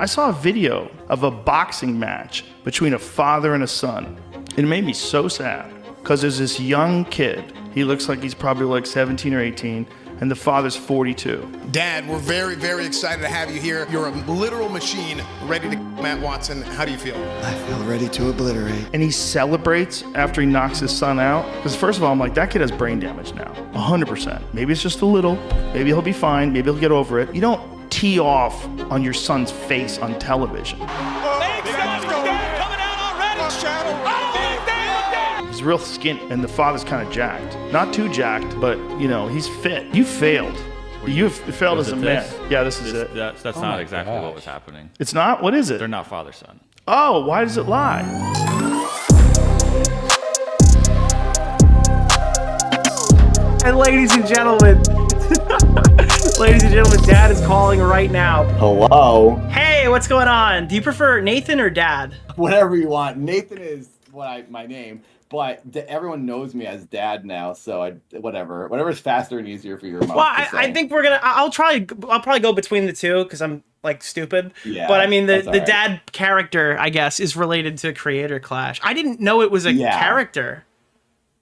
I saw a video of a boxing match between a father and a son. It made me so sad because there's this young kid. He looks like he's probably like 17 or 18, and the father's 42. Dad, we're very, very excited to have you here. You're a literal machine ready to Matt Watson. How do you feel? I feel ready to obliterate. And he celebrates after he knocks his son out. Because first of all, I'm like, that kid has brain damage now, 100%. Maybe it's just a little. Maybe he'll be fine. Maybe he'll get over it. You don't tee off on your son's face on television. He's real skinny, and the father's kind of jacked. Not too jacked, but, you know, he's fit. You failed. You failed as a man. Yeah, this is it. That's not exactly what was happening. It's not? What is it? They're not father-son. Oh, why does it lie? And ladies and gentlemen, Dad is calling right now. Hello. Hey, what's going on? Do you prefer Nathan or Dad? Whatever you want. Nathan is my name, but everyone knows me as Dad now. So whatever's faster and easier for your mouth. Well, I think we're gonna. I'll probably go between the two because I'm like stupid. Yeah. But I mean, the right. Dad character, I guess, is related to Creator Clash. I didn't know it was a character.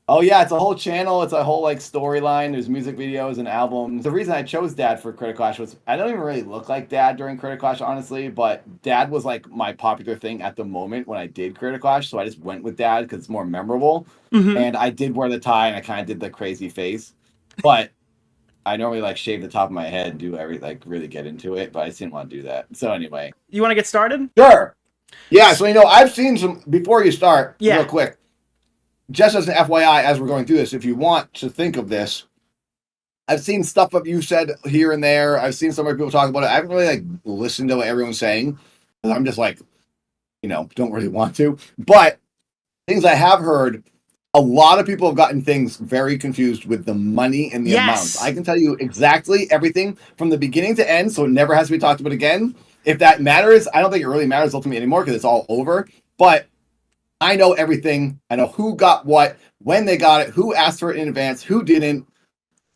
Oh yeah, it's a whole channel. It's a whole like storyline. There's music videos and albums. The reason I chose Dad for Creator Clash was I don't even really look like Dad during Creator Clash, honestly, but Dad was like my popular thing at the moment when I did Creator Clash, so I just went with Dad because it's more memorable. Mm-hmm. And I did wear the tie and I kind of did the crazy face, but I normally like shave the top of my head and do really get into it, but I just didn't want to do that. So anyway, you want to get started? Sure. Yeah. So I've seen some before you start. Yeah. Real quick. Just as an FYI, as we're going through this, if you want to think of this, I've seen stuff that you said here and there. I've seen some other people talk about it. I haven't really listened to what everyone's saying. I'm just don't really want to. But things I have heard, a lot of people have gotten things very confused with the money and the amounts. I can tell you exactly everything from the beginning to end, so it never has to be talked about again. If that matters, I don't think it really matters ultimately anymore because it's all over. But I know everything. I know who got what, when they got it, who asked for it in advance, who didn't.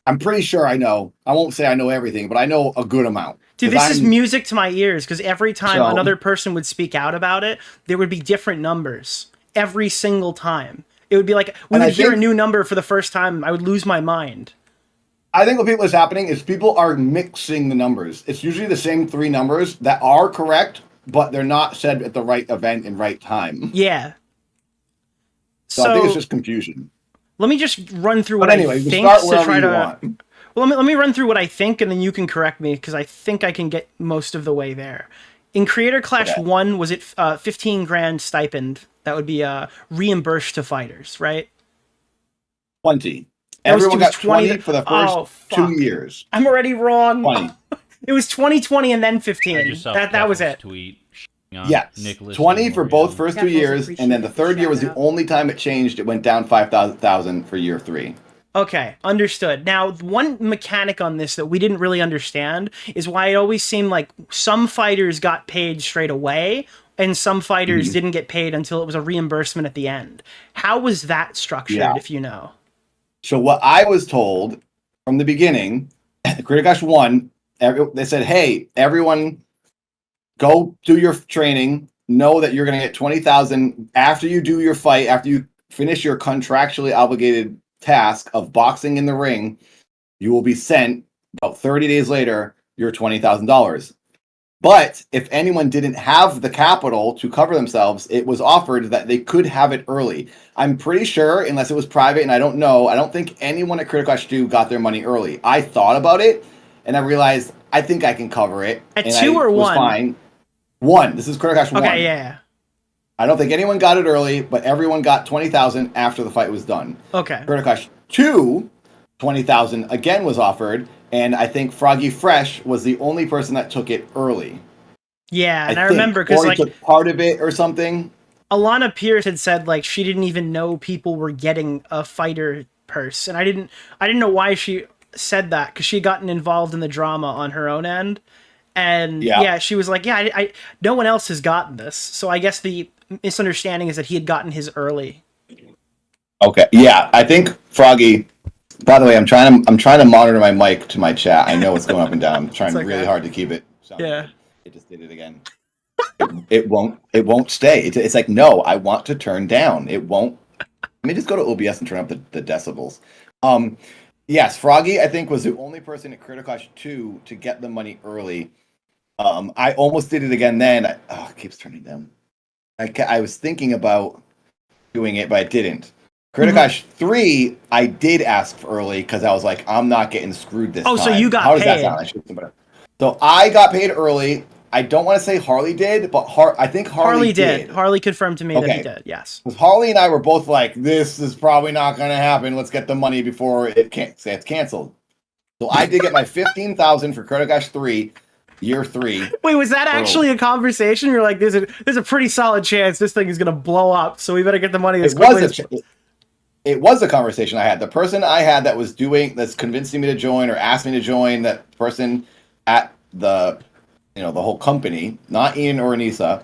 I'm pretty sure I know. I won't say I know everything, but I know a good amount. Dude, this is music to my ears because every time another person would speak out about it, there would be different numbers every single time. It would be like when I hear a new number for the first time, I would lose my mind. I think what is happening is people are mixing the numbers. It's usually the same three numbers that are correct, but they're not said at the right event and right time. Yeah. So I think it's just confusion. Let me just run through what I think to try to. Well, let me run through what I think, and then you can correct me because I think I can get most of the way there. In Creator Clash 1, was it 15 grand stipend that would be reimbursed to fighters, right? 20. Everyone got 20 for the first 2 years. I'm already wrong. 20. It was 2020 and then 15. That was it. Tweet. Yes, Nicholas 20 DeOrio. for both first 2 years, and then the third year was the only time it changed. It went down 5,000 for year 3. Okay, understood. Now, one mechanic on this that we didn't really understand is why it always seemed like some fighters got paid straight away, and some fighters didn't get paid until it was a reimbursement at the end. How was that structured, if you know? So what I was told from the beginning, Creator Clash 1, they said, hey, everyone, go do your training. Know that you're going to get 20,000 after you do your fight. After you finish your contractually obligated task of boxing in the ring, you will be sent about 30 days later your $20,000. But if anyone didn't have the capital to cover themselves, it was offered that they could have it early. I'm pretty sure, unless it was private, and I don't know, I don't think anyone at Creator Clash 2 got their money early. I thought about it, and I realized I think I can cover it. At 2 or 1? Fine. 1. This is Creator Clash 1. Okay, yeah. I don't think anyone got it early, but everyone got 20,000 after the fight was done. Okay. Creator Clash 2, 20,000 again was offered, and I think Froggy Fresh was the only person that took it early. Yeah, and I remember because he took part of it or something. Alana Pierce had said she didn't even know people were getting a fighter purse, and I didn't know why she said that because she had gotten involved in the drama on her own end. And she was like, I no one else has gotten this. So I guess the misunderstanding is that he had gotten his early. Okay. Yeah. I think Froggy, by the way, I'm trying to monitor my mic to my chat. I know it's going up and down. I'm trying really hard to keep it. Yeah. It just did it again. It won't stay. It's like, no, I want to turn down. It won't. Let me just go to OBS and turn up the decibels. Yes, Froggy, I think, was the only person at Critical Clash 2 to get the money early. I almost did it again then. It keeps turning down. I was thinking about doing it, but I didn't. Critical Clash 3, I did ask for early because I was like, I'm not getting screwed this time. Oh, so you got How does paid. that sound? I should think about it. So I got paid early. I don't want to say Harley did, but I think Harley did. Harley confirmed to me that he did, yes. Because Harley and I were both like, this is probably not going to happen. Let's get the money before it gets canceled. So I did get my $15,000 for Critical Clash 3, year 3. Wait, was that actually a conversation? You're like, there's a pretty solid chance this thing is going to blow up, so we better get the money as quickly as possible. It was a conversation I had. The person I had that's convincing me to join or asked me to join, that person at the whole company, not Ian or Anisa,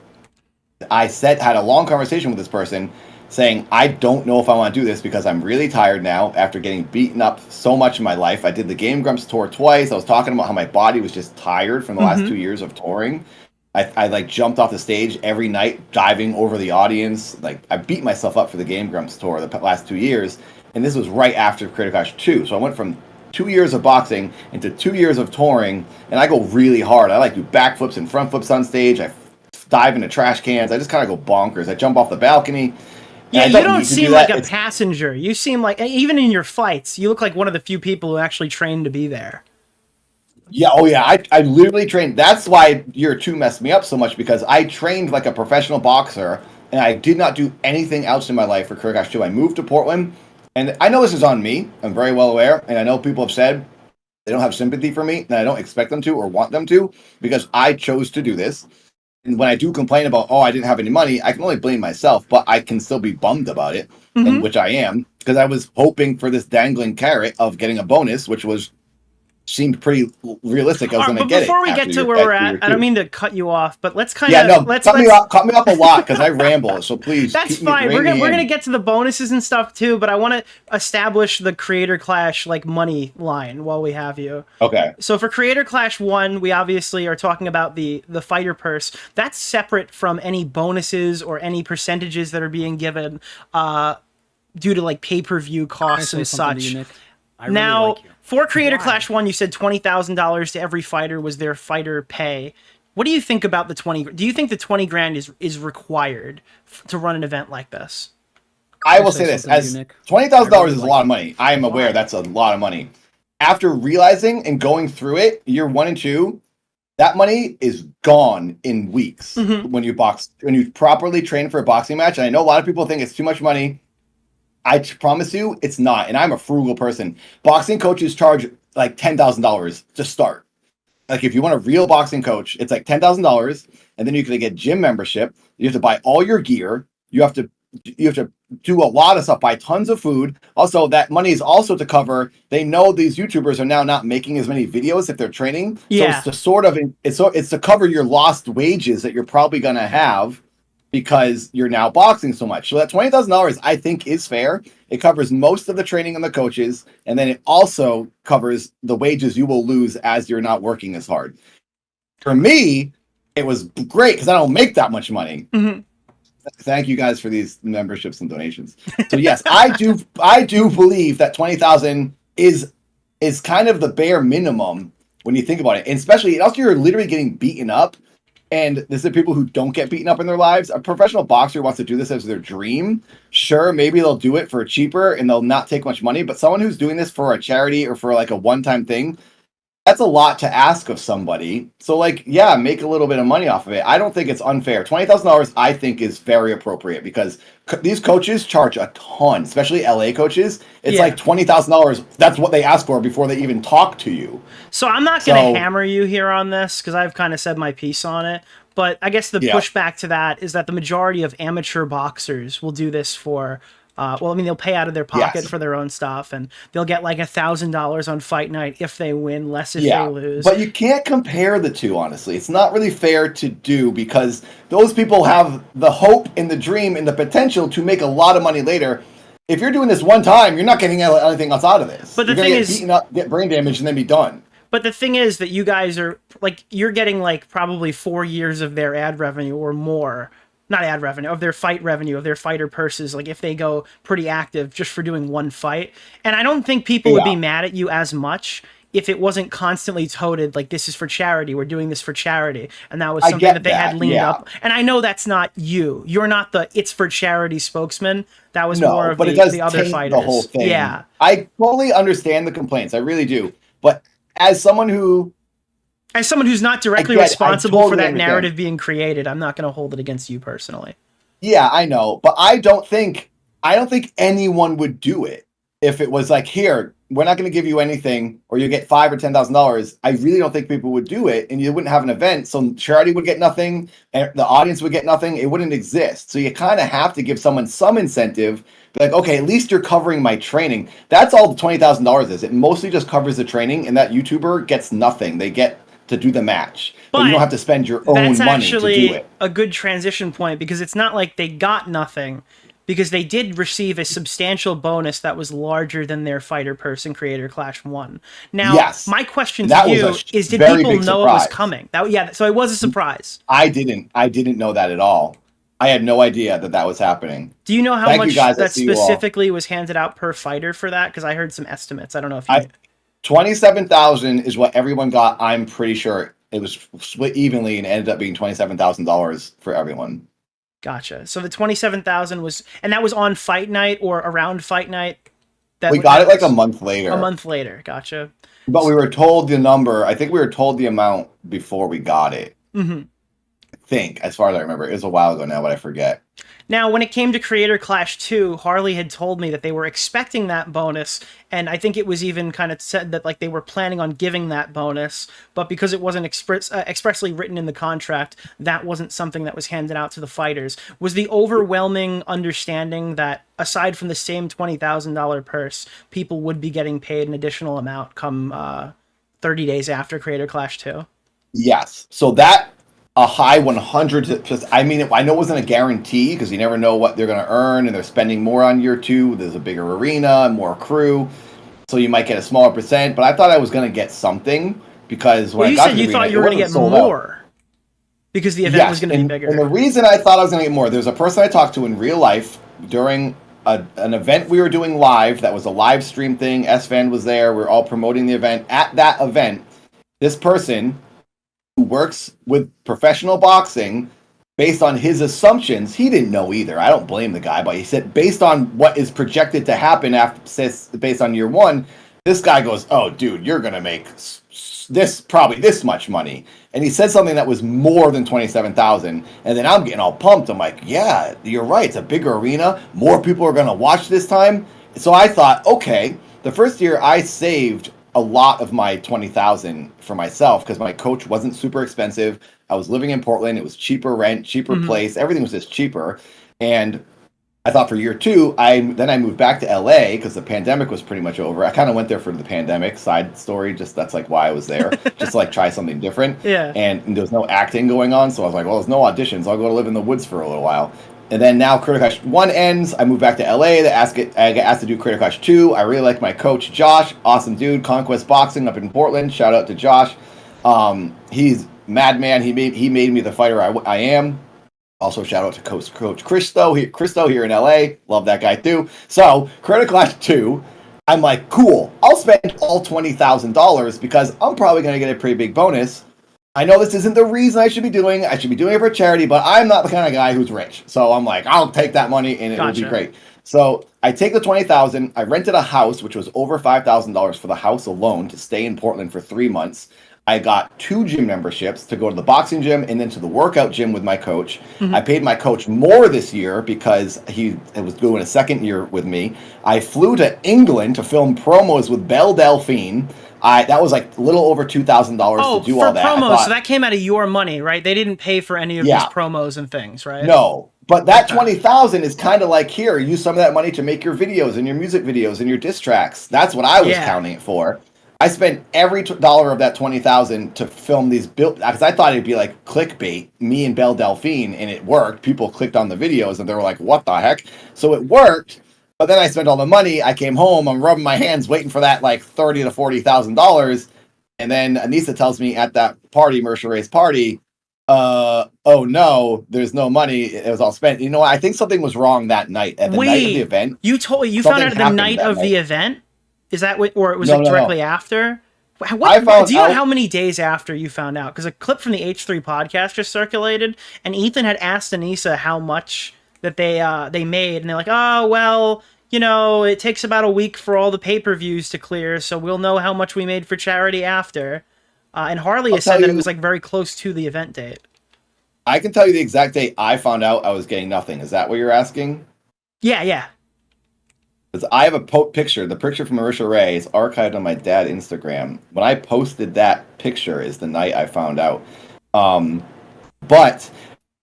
I had a long conversation with this person saying, I don't know if I want to do this because I'm really tired now after getting beaten up so much in my life. I did the Game Grumps tour twice. I was talking about how my body was just tired from the last 2 years of touring. I like jumped off the stage every night, diving over the audience. Like, I beat myself up for the Game Grumps tour the last 2 years, and this was right after Critical Clash 2. So I went from 2 years of boxing into 2 years of touring, and I go really hard. I like do backflips and front flips on stage. I dive into trash cans. I just kind of go bonkers. I jump off the balcony. Yeah, you don't seem like a passenger. You seem like, even in your fights, you look like one of the few people who actually trained to be there. Yeah, I literally trained. That's why year 2 messed me up so much, because I trained like a professional boxer, and I did not do anything else in my life for Critical Clash 2. I moved to Portland, and I know this is on me. I'm very well aware, and I know people have said they don't have sympathy for me, and I don't expect them to or want them to, because I chose to do this. And when I do complain about, I didn't have any money, I can only blame myself, but I can still be bummed about it, and which I am, because I was hoping for this dangling carrot of getting a bonus, which seemed pretty realistic. I was going to get it. Before we get to where we're at, I don't mean to cut you off, but let's kind of cut me off a lot because I ramble. So please, that's fine. We're gonna get to the bonuses and stuff too, but I want to establish the Creator Clash money line while we have you. Okay. So for Creator Clash 1, we obviously are talking about the fighter purse. That's separate from any bonuses or any percentages that are being given due to pay-per-view costs and such. Now, for Creator Clash 1, you said $20,000 to every fighter was their fighter pay. What do you think about the 20? Do you think the 20 grand is required to run an event like this? I will say this: as $20,000 is a lot of money. I am aware that's a lot of money. After realizing and going through it, year 1 and 2, that money is gone in weeks when you properly train for a boxing match. And I know a lot of people think it's too much money. I promise you, it's not. And I'm a frugal person. Boxing coaches charge like $10,000 to start. Like, if you want a real boxing coach, it's like $10,000, and then you can get gym membership. You have to buy all your gear. You have to do a lot of stuff, buy tons of food. Also, that money is also to cover. They know these YouTubers are now not making as many videos if they're training. Yeah. So it's to cover your lost wages that you're probably gonna have, because you're now boxing so much. So that $20,000, I think, is fair. It covers most of the training and the coaches, and then it also covers the wages you will lose as you're not working as hard. For me, it was great because I don't make that much money. Thank you guys for these memberships and donations. So yes, I do believe that $20,000 is kind of the bare minimum when you think about it, and especially also you're literally getting beaten up. And this is people who don't get beaten up in their lives. A professional boxer wants to do this as their dream. Sure, maybe they'll do it for cheaper and they'll not take much money. But someone who's doing this for a charity or for like a one-time thing, that's a lot to ask of somebody. So make a little bit of money off of it. I don't think it's unfair. $20,000 I think is very appropriate, because these coaches charge a ton, especially LA coaches. It's like $20,000. That's what they ask for before they even talk to you. So I'm not going to hammer you here on this because I've kind of said my piece on it. But I guess the pushback to that is that the majority of amateur boxers will do this for they'll pay out of their pocket for their own stuff, and they'll get like $1,000 on fight night if they win, less if they lose. But you can't compare the two, honestly. It's not really fair to do, because those people have the hope and the dream and the potential to make a lot of money later. If you're doing this one time, you're not getting anything else out of this. But the you're thing get beaten up, get brain damage, and then be done. But the thing is that you guys are like, you're getting like probably 4 years of their ad revenue or more. Not ad revenue, of their fight revenue, of their fighter purses, like if they go pretty active just for doing one fight. And I don't think people would be mad at you as much if it wasn't constantly touted like, this is for charity, we're doing this for charity, and that was something that they had leaned up. And I know that's not you. You're not the it's for charity spokesman. That was more of the other fighters. The whole thing. Yeah. I totally understand the complaints. I really do. But as someone who's not directly responsible for that narrative being created, I'm not going to hold it against you personally. Yeah, I know, but I don't think anyone would do it if it was like, here, we're not going to give you anything, or you get $5,000 or $10,000. I really don't think people would do it, and you wouldn't have an event. So charity would get nothing, and the audience would get nothing. It wouldn't exist. So you kind of have to give someone some incentive. Be like, okay, at least you're covering my training. That's all the $20,000 is. It mostly just covers the training, and that YouTuber gets nothing. They get to do the match, but you don't have to spend your own money to do it. That's actually a good transition point, because it's not like they got nothing, because they did receive a substantial bonus that was larger than their fighter purse in Creator Clash 1. Now, my question to you is, did people know it was coming? So it was a surprise. I didn't know that at all. I had no idea that was happening. Do you know how much that specifically was handed out per fighter for that? Because I heard some estimates. I don't know if you... 27,000 is what everyone got. I'm pretty sure it was split evenly and ended up being $27,000 for everyone. Gotcha. So the 27,000 was, and that was on fight night or around fight night. We got it like a month later. A month later. Gotcha. But we were told the number. I think we were told the amount before we got it. Mm-hmm. I think, as far as I remember, it was a while ago now, but I forget. Now, when it came to Creator Clash 2, Harley had told me that they were expecting that bonus, and I think it was even kind of said that like they were planning on giving that bonus, but because it wasn't expressly written in the contract, that wasn't something that was handed out to the fighters. Was the overwhelming understanding that aside from the same $20,000 purse, people would be getting paid an additional amount come 30 days after Creator Clash 2? Yes. So that... a high 100, I mean, I know it wasn't a guarantee because you never know what they're going to earn, and they're spending more on year 2. There's a bigger arena and more crew, so you might get a smaller percent. But I thought I was going to get something because when I got to the arena, thought you were going to get more because the event was going to be bigger. And the reason I thought I was going to get more, there's a person I talked to in real life during an event we were doing live. That was a live stream thing. S-Fan was there. We were all promoting the event. At that event, this person who works with professional boxing, based on his assumptions, he didn't know either. I don't blame the guy, but he said based on what is projected to happen based on year 1, this guy goes, "Oh, dude, you're gonna make this much money." And he said something that was more than 27,000. And then I'm getting all pumped. I'm like, "Yeah, you're right. It's a bigger arena. More people are gonna watch this time." So I thought, okay, the first year I saved a lot of my 20,000 for myself because my coach wasn't super expensive. I was living in Portland. It was cheaper rent, cheaper place. Everything was just cheaper. And I thought for year 2, I moved back to LA because the pandemic was pretty much over. I kind of went there for the pandemic. Side story, just that's like why I was there, just to like try something different. Yeah. And there was no acting going on, so I was like, well, there's no auditions. I'll go to live in the woods for a little while. And then now Creator Clash 1 ends. I moved back to LA. I get asked to do Creator Clash 2. I really like my coach, Josh. Awesome dude. Conquest Boxing up in Portland. Shout out to Josh. He's madman. He made me the fighter I am. Also, shout out to Coach Christo here in LA. Love that guy too. So, Creator Clash 2, I'm like, cool. I'll spend all $20,000 because I'm probably going to get a pretty big bonus. I know this isn't the reason I should be doing it. I should be doing it for charity, but I'm not the kind of guy who's rich. So I'm like, I'll take that money and it will be great. So I take the $20,000. I rented a house, which was over $5,000 for the house alone to stay in Portland for 3 months. I got 2 gym memberships to go to the boxing gym and then to the workout gym with my coach. I paid my coach more this year because he was doing a second year with me. I flew to England to film promos with Belle Delphine. That was like a little over $2,000 to do all that. Oh, for promos, so that came out of your money, right? They didn't pay for any of these promos and things, right? No, but that $20,000 is kind of like, here, use some of that money to make your videos and your music videos and your diss tracks. That's what I was counting it for. I spent every dollar of that $20,000 to film these because I thought it'd be like clickbait, me and Belle Delphine, and it worked. People clicked on the videos and they were like, "What the heck?" So it worked. But then I spent all the money. I came home. I'm rubbing my hands, waiting for that like $30,000 to $40,000, And then Anisa tells me at that party, Marissa Ray's party, oh no, there's no money. It was all spent. You know, I think something was wrong that night at the night of the event. You found out at the night of the event? Is that what, or was it directly after? Do you know how many days after you found out? Because a clip from the H3 podcast just circulated, and Ethan had asked Anisa how much that they made, and they're like, oh, well, you know, it takes about a week for all the pay-per-views to clear, so we'll know how much we made for charity after. And Harley has said that it was like very close to the event date. I can tell you the exact date I found out I was getting nothing. Is that what you're asking? Yeah. Because I have a picture. The picture from Marissa Ray is archived on my dad's Instagram. When I posted that picture is the night I found out. But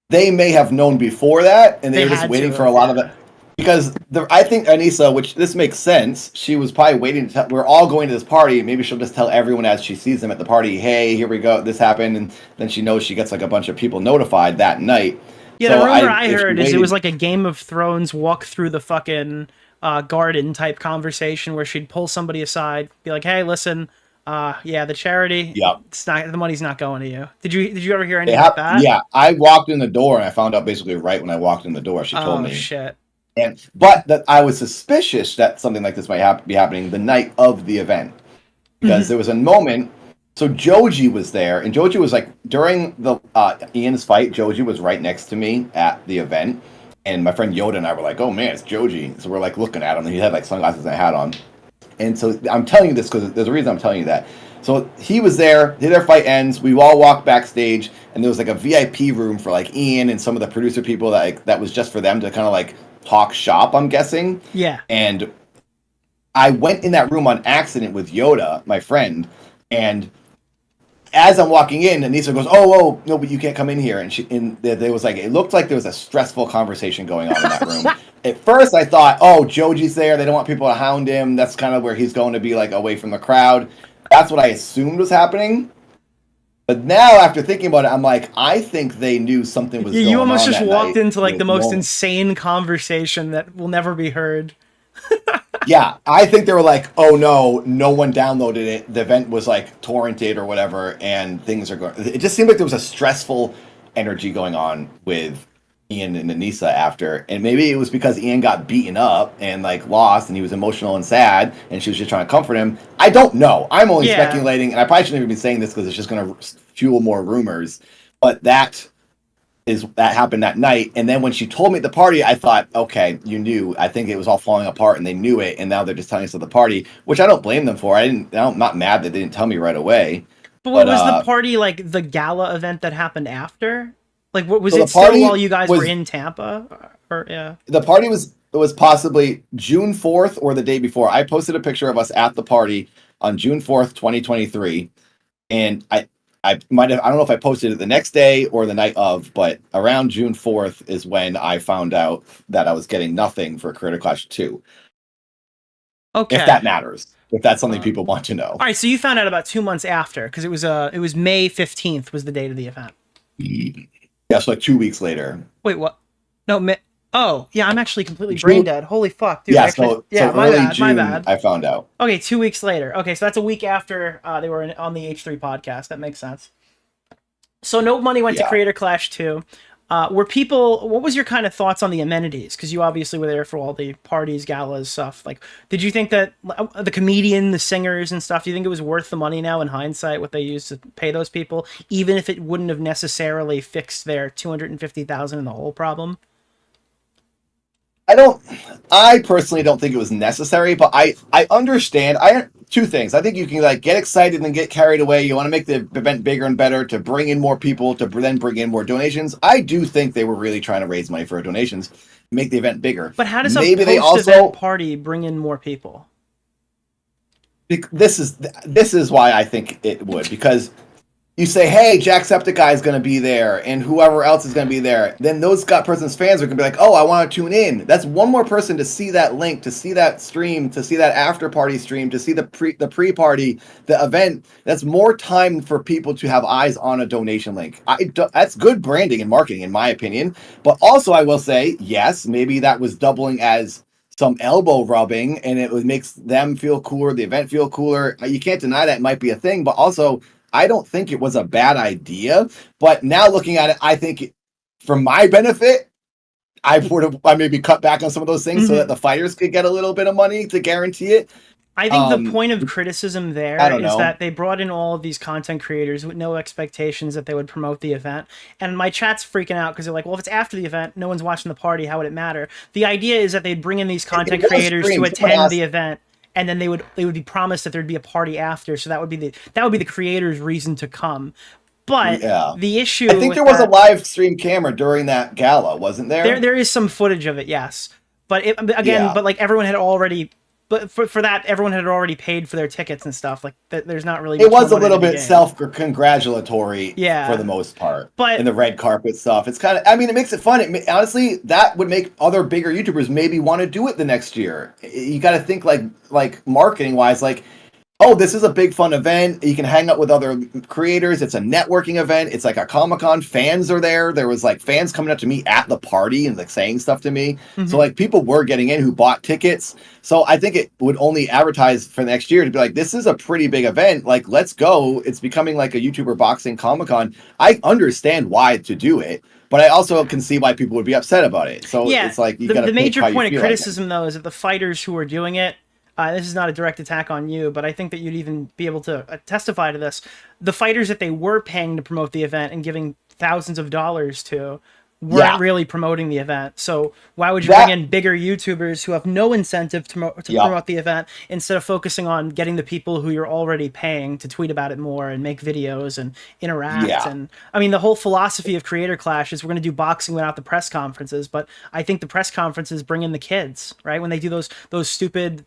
they may have known before that, and they were just waiting for a lot of it. Because I think Anisa, which this makes sense, she was probably waiting to tell, we're all going to this party. Maybe she'll just tell everyone as she sees them at the party, hey, here we go, this happened. And then she knows she gets like a bunch of people notified that night. Yeah, so the rumor I heard is it was like a Game of Thrones walk through the fucking garden type conversation where she'd pull somebody aside, be like, hey, listen, the charity, the money's not going to you. Did you ever hear anything like that? Yeah, I walked in the door and I found out basically right when I walked in the door. She told me. Oh, shit. But that I was suspicious that something like this might be happening the night of the event. Because there was a moment, so Joji was there, and Joji was like, during the Ian's fight, Joji was right next to me at the event, and my friend Yoda and I were like, oh man, it's Joji. So we're like looking at him, and he had like sunglasses and a hat on. And so I'm telling you this because there's a reason I'm telling you that. So he was there, their fight ends, we all walked backstage, and there was like a VIP room for like Ian and some of the producer people that was just for them to kind of like talk shop, I'm guessing. Yeah. And I went in that room on accident with Yoda, my friend, and as I'm walking in, Anisa goes, oh, no, but you can't come in here. And there was like, it looked like there was a stressful conversation going on in that room. At first I thought, oh, Joji's there, they don't want people to hound him, that's kind of where he's going to be like away from the crowd. That's what I assumed was happening. But now, after thinking about it, I'm like, I think they knew something was going on. You almost just walked into like the most insane conversation that will never be heard. Yeah, I think they were like, oh no, no one downloaded it. The event was like torrented or whatever, and things are going. It just seemed like there was a stressful energy going on with Ian and Anisa after, and maybe it was because Ian got beaten up and like lost, and he was emotional and sad, and she was just trying to comfort him. I don't know. I'm only speculating, and I probably shouldn't even be saying this because it's just going to fuel more rumors. But that happened that night, and then when she told me at the party, I thought, okay, you knew. I think it was all falling apart, and they knew it, and now they're just telling us at the party, which I don't blame them for. I'm not mad that they didn't tell me right away. But what was the party like? The gala event that happened after? Like, what was it still while you guys were in Tampa? The party was possibly June 4th or the day before. I posted a picture of us at the party on June 4th, 2023, and I might have, I don't know if I posted it the next day or the night of, but around June 4th is when I found out that I was getting nothing for Creator Clash 2. Okay. If that matters. If that's something people want to know. All right, so you found out about 2 months after, because it was May 15th was the date of the event. Yeah, so like 2 weeks later. Wait, what? No, oh, yeah, I'm actually completely brain dead. Holy fuck, dude. Yeah, so my bad. I found out. Okay, 2 weeks later. Okay, so that's a week after they were on the H3 podcast. That makes sense. So no money went to Creator Clash 2. What was your kind of thoughts on the amenities? Because you obviously were there for all the parties, galas, stuff. Like, did you think that the comedian, the singers and stuff, do you think it was worth the money now in hindsight, what they used to pay those people, even if it wouldn't have necessarily fixed their $250,000 in the hole problem? I personally don't think it was necessary, but I understand. Two things. I think you can like get excited and get carried away. You want to make the event bigger and better to bring in more people, to then bring in more donations. I do think they were really trying to raise money for donations, make the event bigger. But how does a post-event party bring in more people? This is why I think it would, because you say, hey, Jacksepticeye is going to be there, and whoever else is going to be there. Then those person's fans are going to be like, oh, I want to tune in. That's one more person to see that link, to see that stream, to see that after-party stream, to see the pre-party, the event. That's more time for people to have eyes on a donation link. That's good branding and marketing, in my opinion. But also, I will say, yes, maybe that was doubling as some elbow rubbing, and it makes them feel cooler, the event feel cooler. You can't deny that might be a thing, but also I don't think it was a bad idea. But now looking at it, I think for my benefit, I maybe cut back on some of those things so that the fighters could get a little bit of money to guarantee it. I think the point of criticism there is that they brought in all of these content creators with no expectations that they would promote the event. And my chat's freaking out because they're like, well, if it's after the event, no one's watching the party, how would it matter? The idea is that they'd bring in these content creators to attend the event, and then they would be promised that there'd be a party after, so that would be the creator's reason to come. But the issue, I think there was a live stream camera during that gala, wasn't there? There is some footage of it, yes. But but like everyone had already. But for that, everyone had already paid for their tickets and stuff. Like, there's not really. It was a little bit self-congratulatory, for the most part. But in the red carpet stuff, it's kind of. I mean, it makes it fun. Honestly, that would make other bigger YouTubers maybe want to do it the next year. You got to think like marketing wise, like, oh, this is a big fun event. You can hang out with other creators. It's a networking event. It's like a Comic-Con. Fans are there. There was like fans coming up to me at the party and like saying stuff to me. So like people were getting in who bought tickets. So I think it would only advertise for next year to be like, this is a pretty big event. Like, let's go. It's becoming like a YouTuber boxing Comic-Con. I understand why to do it, but I also can see why people would be upset about it. So it's like you got to. The major point of criticism though is that the fighters who are doing it. This is not a direct attack on you, but I think that you'd even be able to testify to this. The fighters that they were paying to promote the event and giving thousands of dollars to weren't really promoting the event. So why would you bring in bigger YouTubers who have no incentive to promote the event instead of focusing on getting the people who you're already paying to tweet about it more and make videos and interact? And I mean, the whole philosophy of Creator Clash is we're going to do boxing without the press conferences, but I think the press conferences bring in the kids, right? When they do those stupid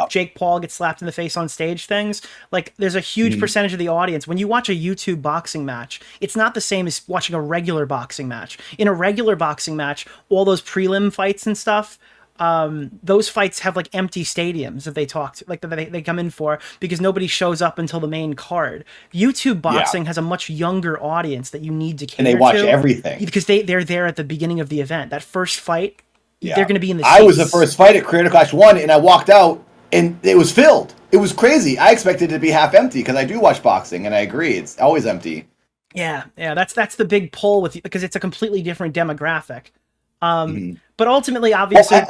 Jake Paul gets slapped in the face on stage things, like there's a huge percentage of the audience. When you watch a YouTube boxing match, it's not the same as watching a regular boxing match. In a regular boxing match, all those prelim fights and stuff, those fights have like empty stadiums that they come in for because nobody shows up until the main card. YouTube boxing has a much younger audience that you need to cater to. And they watch everything because they're there at the beginning of the event. That first fight, they're going to be in the seats. I was the first fight at Creator Clash 1 and I walked out and it was filled. It was crazy. I expected it to be half empty because I do watch boxing and I agree. It's always empty. Yeah. That's the big pull because it's a completely different demographic. But ultimately, obviously...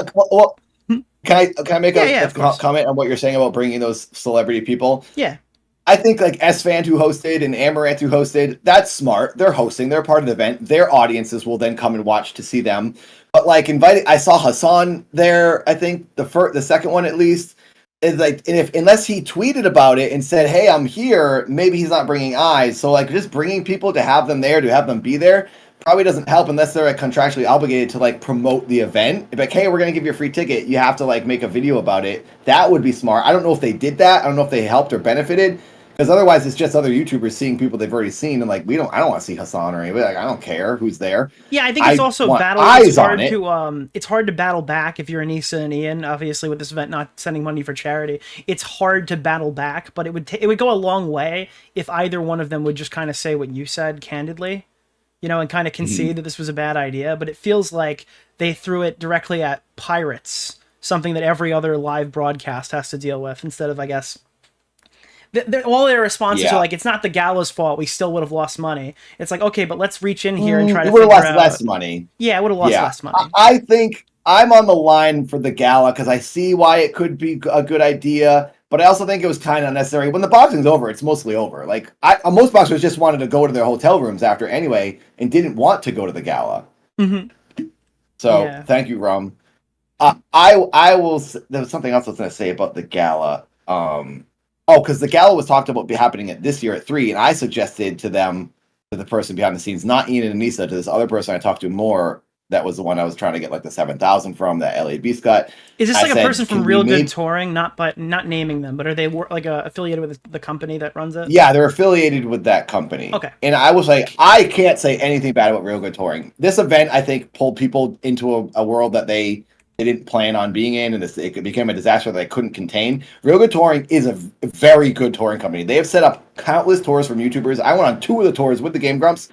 Can I make a comment on what you're saying about bringing those celebrity people? Yeah. I think like S-Fan who hosted and Amaranth who hosted, that's smart. They're hosting. They're part of the event. Their audiences will then come and watch to see them. But like I saw Hassan there, I think the second one at least. Is like, and unless he tweeted about it and said, "Hey, I'm here," maybe he's not bringing eyes. So like, just bringing people to have them there, to have them be there, probably doesn't help unless they're like contractually obligated to like promote the event. Like, hey, we're gonna give you a free ticket. You have to like make a video about it. That would be smart. I don't know if they did that. I don't know if they helped or benefited. Because otherwise, it's just other YouTubers seeing people they've already seen, and like I don't want to see Hassan or anybody. Like I don't care who's there. Yeah, I think it's also it's hard to battle back if you're Anisa and Ian. Obviously, with this event not sending money for charity, it's hard to battle back. But it would go a long way if either one of them would just kind of say what you said candidly, and kind of concede that this was a bad idea. But it feels like they threw it directly at pirates, something that every other live broadcast has to deal with, instead of, I guess. All their responses are like, it's not the gala's fault. We still would have lost money. It's like, okay, but let's reach in here and try to figure out. We would have lost less money. Yeah, it would have lost less money. I think I'm on the line for the gala because I see why it could be a good idea, but I also think it was kind of unnecessary. When the boxing's over, it's mostly over. Like most boxers just wanted to go to their hotel rooms after anyway and didn't want to go to the gala. So thank you, Rum. I will. There was something else I was going to say about the gala. Because the gala was talked about happening this year at 3, and I suggested to them, to the person behind the scenes, not Ian and Anisa, to this other person I talked to more. That was the one I was trying to get like the 7,000 from, that LA Beast cut. Is this like a person from Real Good Touring? Not naming them, but are they like affiliated with the company that runs it? Yeah, they're affiliated with that company. Okay. And I was like, I can't say anything bad about Real Good Touring. This event, I think, pulled people into a world that they didn't plan on being in, and it became a disaster that they couldn't contain. Real Good Touring is a very good touring company. They have set up countless tours from YouTubers. I went on 2 of the tours with the Game Grumps.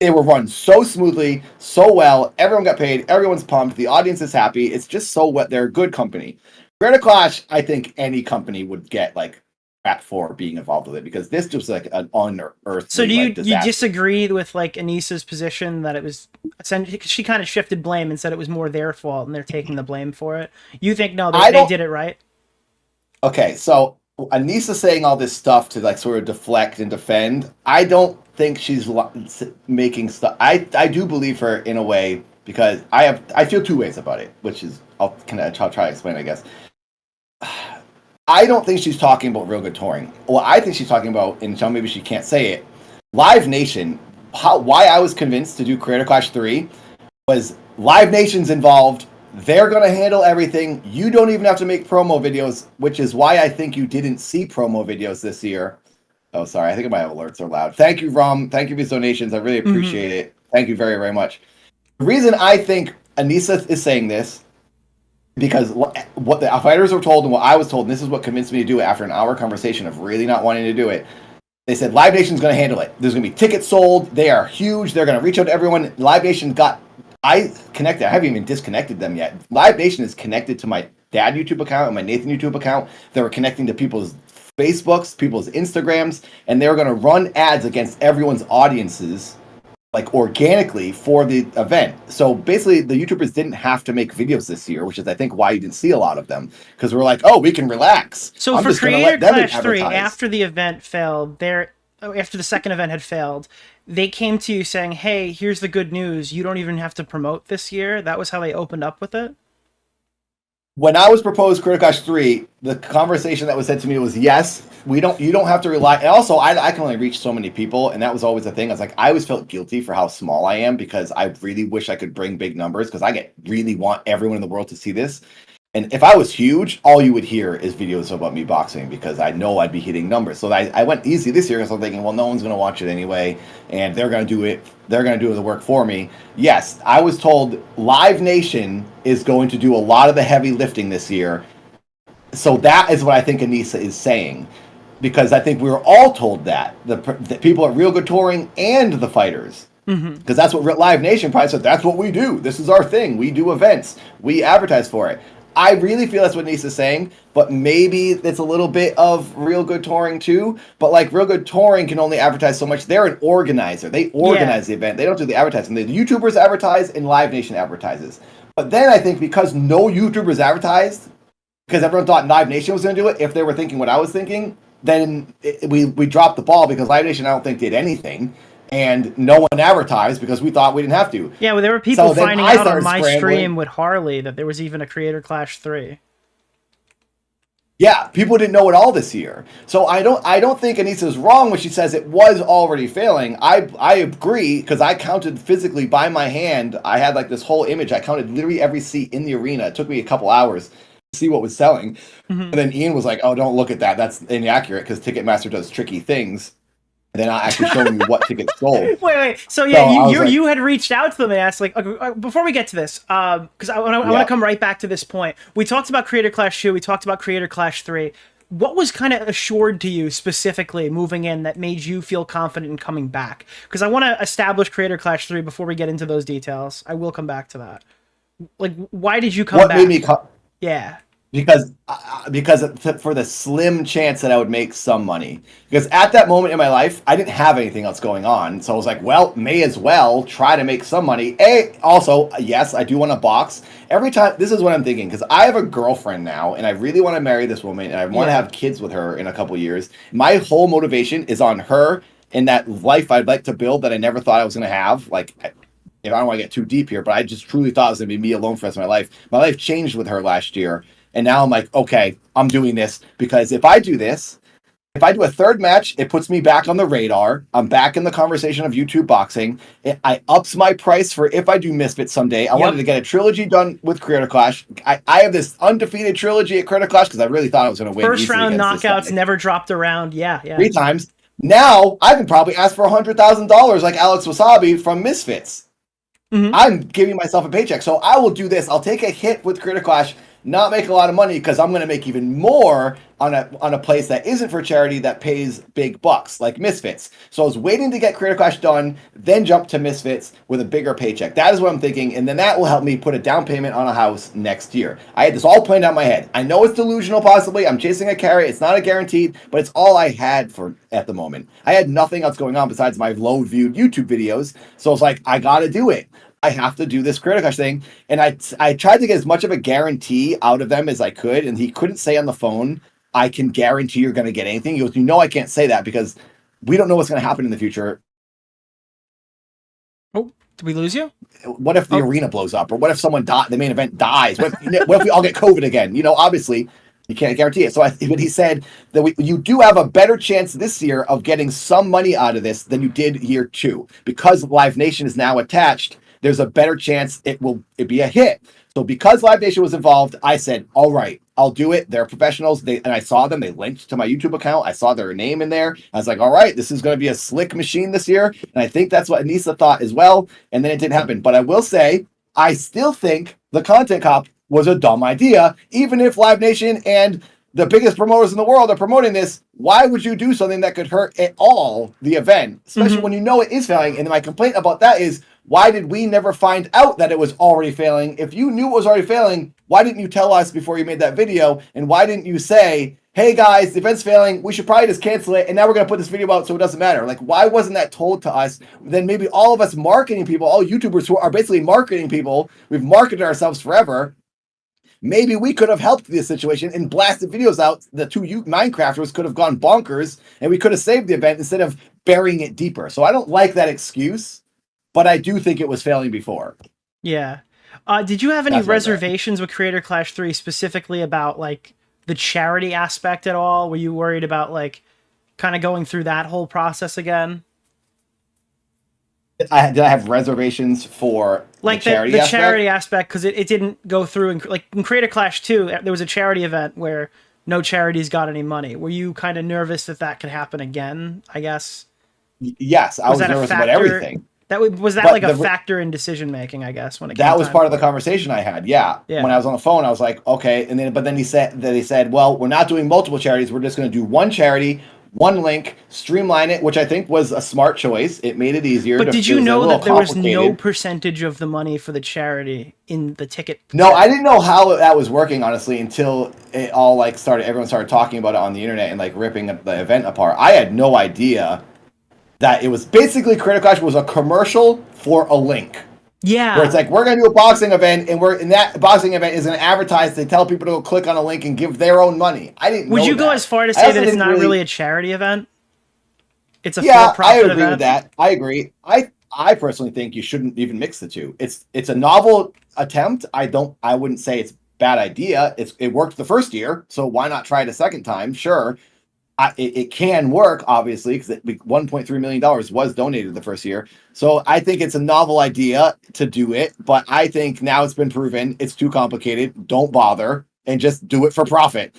They were run so smoothly, so well. Everyone got paid. Everyone's pumped. The audience is happy. It's just so what they're a good company. Creator Clash, I think any company would get like crap for being involved with it because this just like an unearthly. So do you like, disaster. you disagree with like Anisa's position that it was essentially, she kind of shifted blame and said it was more their fault and they're taking the blame for it? You think no, they did it right? Okay, so Anisa saying all this stuff to like sort of deflect and defend. I don't think she's making stuff. I do believe her in a way because I feel two ways about it, which is I'll try to explain, I guess. I don't think she's talking about Real Good Touring. What I think she's talking about, and maybe she can't say it, Live Nation. Why I was convinced to do Creator Clash 3 was Live Nation's involved. They're going to handle everything. You don't even have to make promo videos, which is why I think you didn't see promo videos this year. Oh, sorry. I think my alerts are loud. Thank you, Rom. Thank you for these donations. I really appreciate it. Thank you very, very much. The reason I think Anisa is saying this, because what the fighters were told and what I was told, and this is what convinced me to do it after an hour conversation of really not wanting to do it, they said Live Nation's going to handle it. There's going to be tickets sold. They are huge. They're going to reach out to everyone. Live Nation I haven't even disconnected them yet. Live Nation is connected to my dad YouTube account and my Nathan YouTube account. They were connecting to people's Facebooks, people's Instagrams, and they were going to run ads against everyone's audiences, like organically for the event. So basically, the YouTubers didn't have to make videos this year, which is I think why you didn't see a lot of them, because we're like, oh, we can relax. So for Creator Clash 3, after the event failed, after the second event had failed, they came to you saying, hey, here's the good news. You don't even have to promote this year. That was how they opened up with it? When I was proposed Creator Clash 3, the conversation that was said to me was, yes, you don't have to rely. And also, I can only reach so many people, and that was always the thing. I was like, I always felt guilty for how small I am because I really wish I could bring big numbers because I really want everyone in the world to see this. And if I was huge, all you would hear is videos about me boxing because I know I'd be hitting numbers. So I went easy this year because I'm thinking, well, no one's going to watch it anyway, and they're going to do it. They're going to do the work for me. Yes, I was told Live Nation is going to do a lot of the heavy lifting this year. So that is what I think Anisa is saying, because I think we were all told that the people at Real Good Touring and the fighters. Because that's what Live Nation probably said. That's what we do. This is our thing. We do events. We advertise for it. I really feel that's what Nisa's saying, but maybe it's a little bit of Real Good Touring too. But like Real Good Touring can only advertise so much. They're an organizer. They organize the event. They don't do the advertising. The YouTubers advertise and Live Nation advertises. But then I think because no YouTubers advertised, because everyone thought Live Nation was going to do it, if they were thinking what I was thinking, then we dropped the ball because Live Nation I don't think did anything. And no one advertised because we thought we didn't have to. Yeah, well, there were people finding out on my stream with Harley that there was even a Creator Clash 3. Yeah, people didn't know it all this year. So I don't think Anisa's wrong when she says it was already failing. I agree because I counted physically by my hand. I had like this whole image. I counted literally every seat in the arena. It took me a couple hours to see what was selling. And then Ian was like, oh, don't look at that. That's inaccurate because Ticketmaster does tricky things. And then I'll actually show you what tickets sold. Wait. So yeah, you had reached out to them and asked, like, before we get to this, because I want to come right back to this point. We talked about Creator Clash 2. We talked about Creator Clash 3. What was kind of assured to you specifically moving in that made you feel confident in coming back? Because I want to establish Creator Clash 3 before we get into those details. I will come back to that. Like, why did you come back? What made me Yeah. Because for the slim chance that I would make some money. Because at that moment in my life, I didn't have anything else going on. So I was like, well, may as well try to make some money. Also, yes, I do want to box. Every time, this is what I'm thinking, because I have a girlfriend now, and I really want to marry this woman, and I want to have kids with her in a couple years. My whole motivation is on her and that life I'd like to build that I never thought I was going to have. Like, if I don't want to get too deep here, but I just truly thought it was going to be me alone for the rest of my life. My life changed with her last year. And now I'm like, okay, I'm doing this because if I do this, if I do a third match, it puts me back on the radar. I'm back in the conversation of YouTube boxing. I ups my price for if I do Misfit someday. I wanted to get a trilogy done with Creator Clash. I have this undefeated trilogy at Creator Clash because I really thought I was going to win. First round knockouts, never dropped around. Yeah. 3 times. Now I can probably ask for $100,000 like Alex Wasabi from Misfits. I'm giving myself a paycheck. So I will do this. I'll take a hit with Creator Clash. not make a lot of money because I'm going to make even more on a place that isn't for charity that pays big bucks, like Misfits. So I was waiting to get Creator Clash done, then jump to Misfits with a bigger paycheck. That is what I'm thinking, and then that will help me put a down payment on a house next year. I had this all planned out in my head. I know it's delusional, possibly. I'm chasing a carrot. It's not a guaranteed, but it's all I had for at the moment. I had nothing else going on besides my low-viewed YouTube videos, so I was like, I got to do it. I have to do this Creator Clash thing. And I tried to get as much of a guarantee out of them as I could. And he couldn't say on the phone, I can guarantee you're going to get anything. He goes, I can't say that because we don't know what's going to happen in the future. Oh, did we lose you? What if the arena blows up? Or what if someone the main event dies? What if we all get COVID again? Obviously, you can't guarantee it. So but he said that you do have a better chance this year of getting some money out of this than you did year 2. Because Live Nation is now attached, there's a better chance it be a hit. So because Live Nation was involved, I said, all right, I'll do it. They're professionals. And I saw them. They linked to my YouTube account. I saw their name in there. I was like, all right, this is going to be a slick machine this year. And I think that's what Anisa thought as well. And then it didn't happen. But I will say, I still think the content cop was a dumb idea. Even if Live Nation and the biggest promoters in the world are promoting this, why would you do something that could hurt at all the event? Especially when you know it is failing. And my complaint about that is, why did we never find out that it was already failing? If you knew it was already failing, why didn't you tell us before you made that video? And why didn't you say, hey guys, the event's failing, we should probably just cancel it, and now we're going to put this video out so it doesn't matter? Like, why wasn't that told to us? Then maybe all of us marketing people, all YouTubers who are basically marketing people, we've marketed ourselves forever, maybe we could have helped this situation and blasted videos out. The 2 Minecrafters could have gone bonkers, and we could have saved the event instead of burying it deeper. So I don't like that excuse. But I do think it was failing before. Yeah. Did you have any reservations with Creator Clash 3 specifically about like the charity aspect at all? Were you worried about like kind of going through that whole process again? Did I have reservations for like the charity aspect? Charity aspect, because it didn't go through. Like in Creator Clash 2, there was a charity event where no charities got any money. Were you kind of nervous that could happen again, I guess? Yes, I was nervous about everything. Was that like a factor in decision making, I guess, when it came that was part of the conversation I had. Yeah. When I was on the phone, I was like, okay. And then they said, well, we're not doing multiple charities. We're just going to do one charity, one link, streamline it, which I think was a smart choice. It made it easier. But did you know that there was no percentage of the money for the charity in the ticket? No, I didn't know how that was working, honestly, until it all like started. Everyone started talking about it on the internet and like ripping the event apart. I had no idea that it was basically Creator Clash was a commercial for a link. Yeah. Where it's like, we're going to do a boxing event, and we're in that boxing event is going to advertise to tell people to go click on a link and give their own money. I didn't know Would you go as far to say that it's not really a charity event? It's a for-profit I agree event? with that. I agree. I personally think you shouldn't even mix the two. It's a novel attempt. I wouldn't say it's a bad idea. It worked the first year, so why not try it a second time? Sure. It can work, obviously, because $1.3 million was donated the first year. So I think it's a novel idea to do it, but I think now it's been proven it's too complicated. Don't bother and just do it for profit.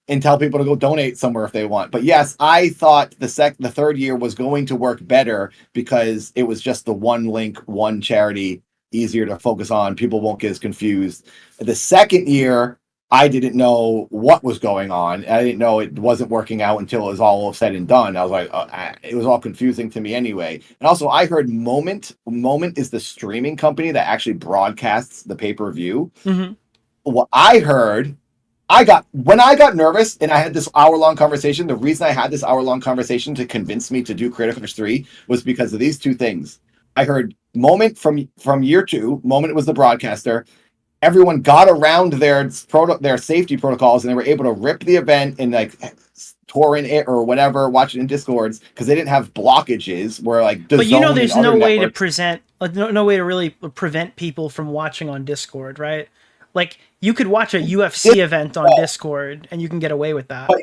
And tell people to go donate somewhere if they want. But yes, I thought the third year was going to work better because it was just the one link, one charity, easier to focus on. People won't get as confused. The second year, I didn't know what was going on. I didn't know it wasn't working out until it was all said and done. I was like, it was all confusing to me anyway. And also, I heard Moment is the streaming company that actually broadcasts the pay-per-view. Mm-hmm. What I heard, when I got nervous and I had this hour-long conversation, the reason I had this hour-long conversation to convince me to do Creator Clash 3 was because of these two things. I heard Moment from year 2. Moment was the broadcaster. Everyone got around their safety protocols and they were able to rip the event and like torrent it or whatever, watch it in Discords because they didn't have blockages where like. But you know, there's no way to no way to really prevent people from watching on Discord, right? Like you could watch a UFC event on Discord and you can get away with that. But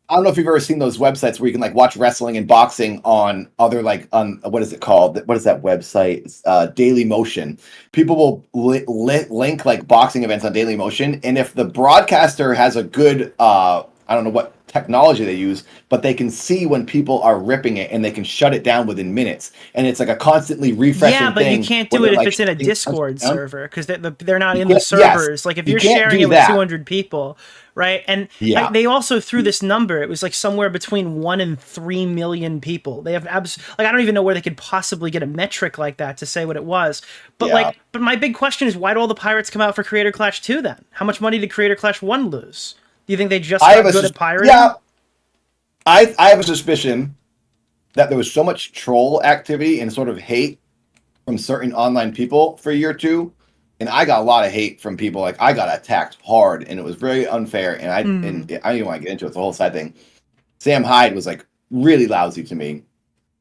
I don't know if you've ever seen those websites where you can like watch wrestling and boxing on other like on what is it called? What is that website? Daily Motion. People will link like boxing events on Daily Motion, and if the broadcaster has a good I don't know what technology they use, but they can see when people are ripping it and they can shut it down within minutes. And it's like a constantly refreshing thing. Yeah, but you can't do it if it's in a Discord server because they're not in the servers. Like if you're can't sharing do it with that. 200 people, right? And like, they also threw this number. It was like somewhere between 1 and 3 million people. They have like I don't even know where they could possibly get a metric like that to say what it was. But but my big question is, why do all the pirates come out for Creator Clash 2 then? How much money did Creator Clash 1 lose? Do you think they just got good at pirating? Yeah, I have a suspicion that there was so much troll activity and sort of hate from certain online people for year 2, and I got a lot of hate from people. Like I got attacked hard, and it was very unfair. And I don't even want to get into it. It's a whole side thing. Sam Hyde was like really lousy to me,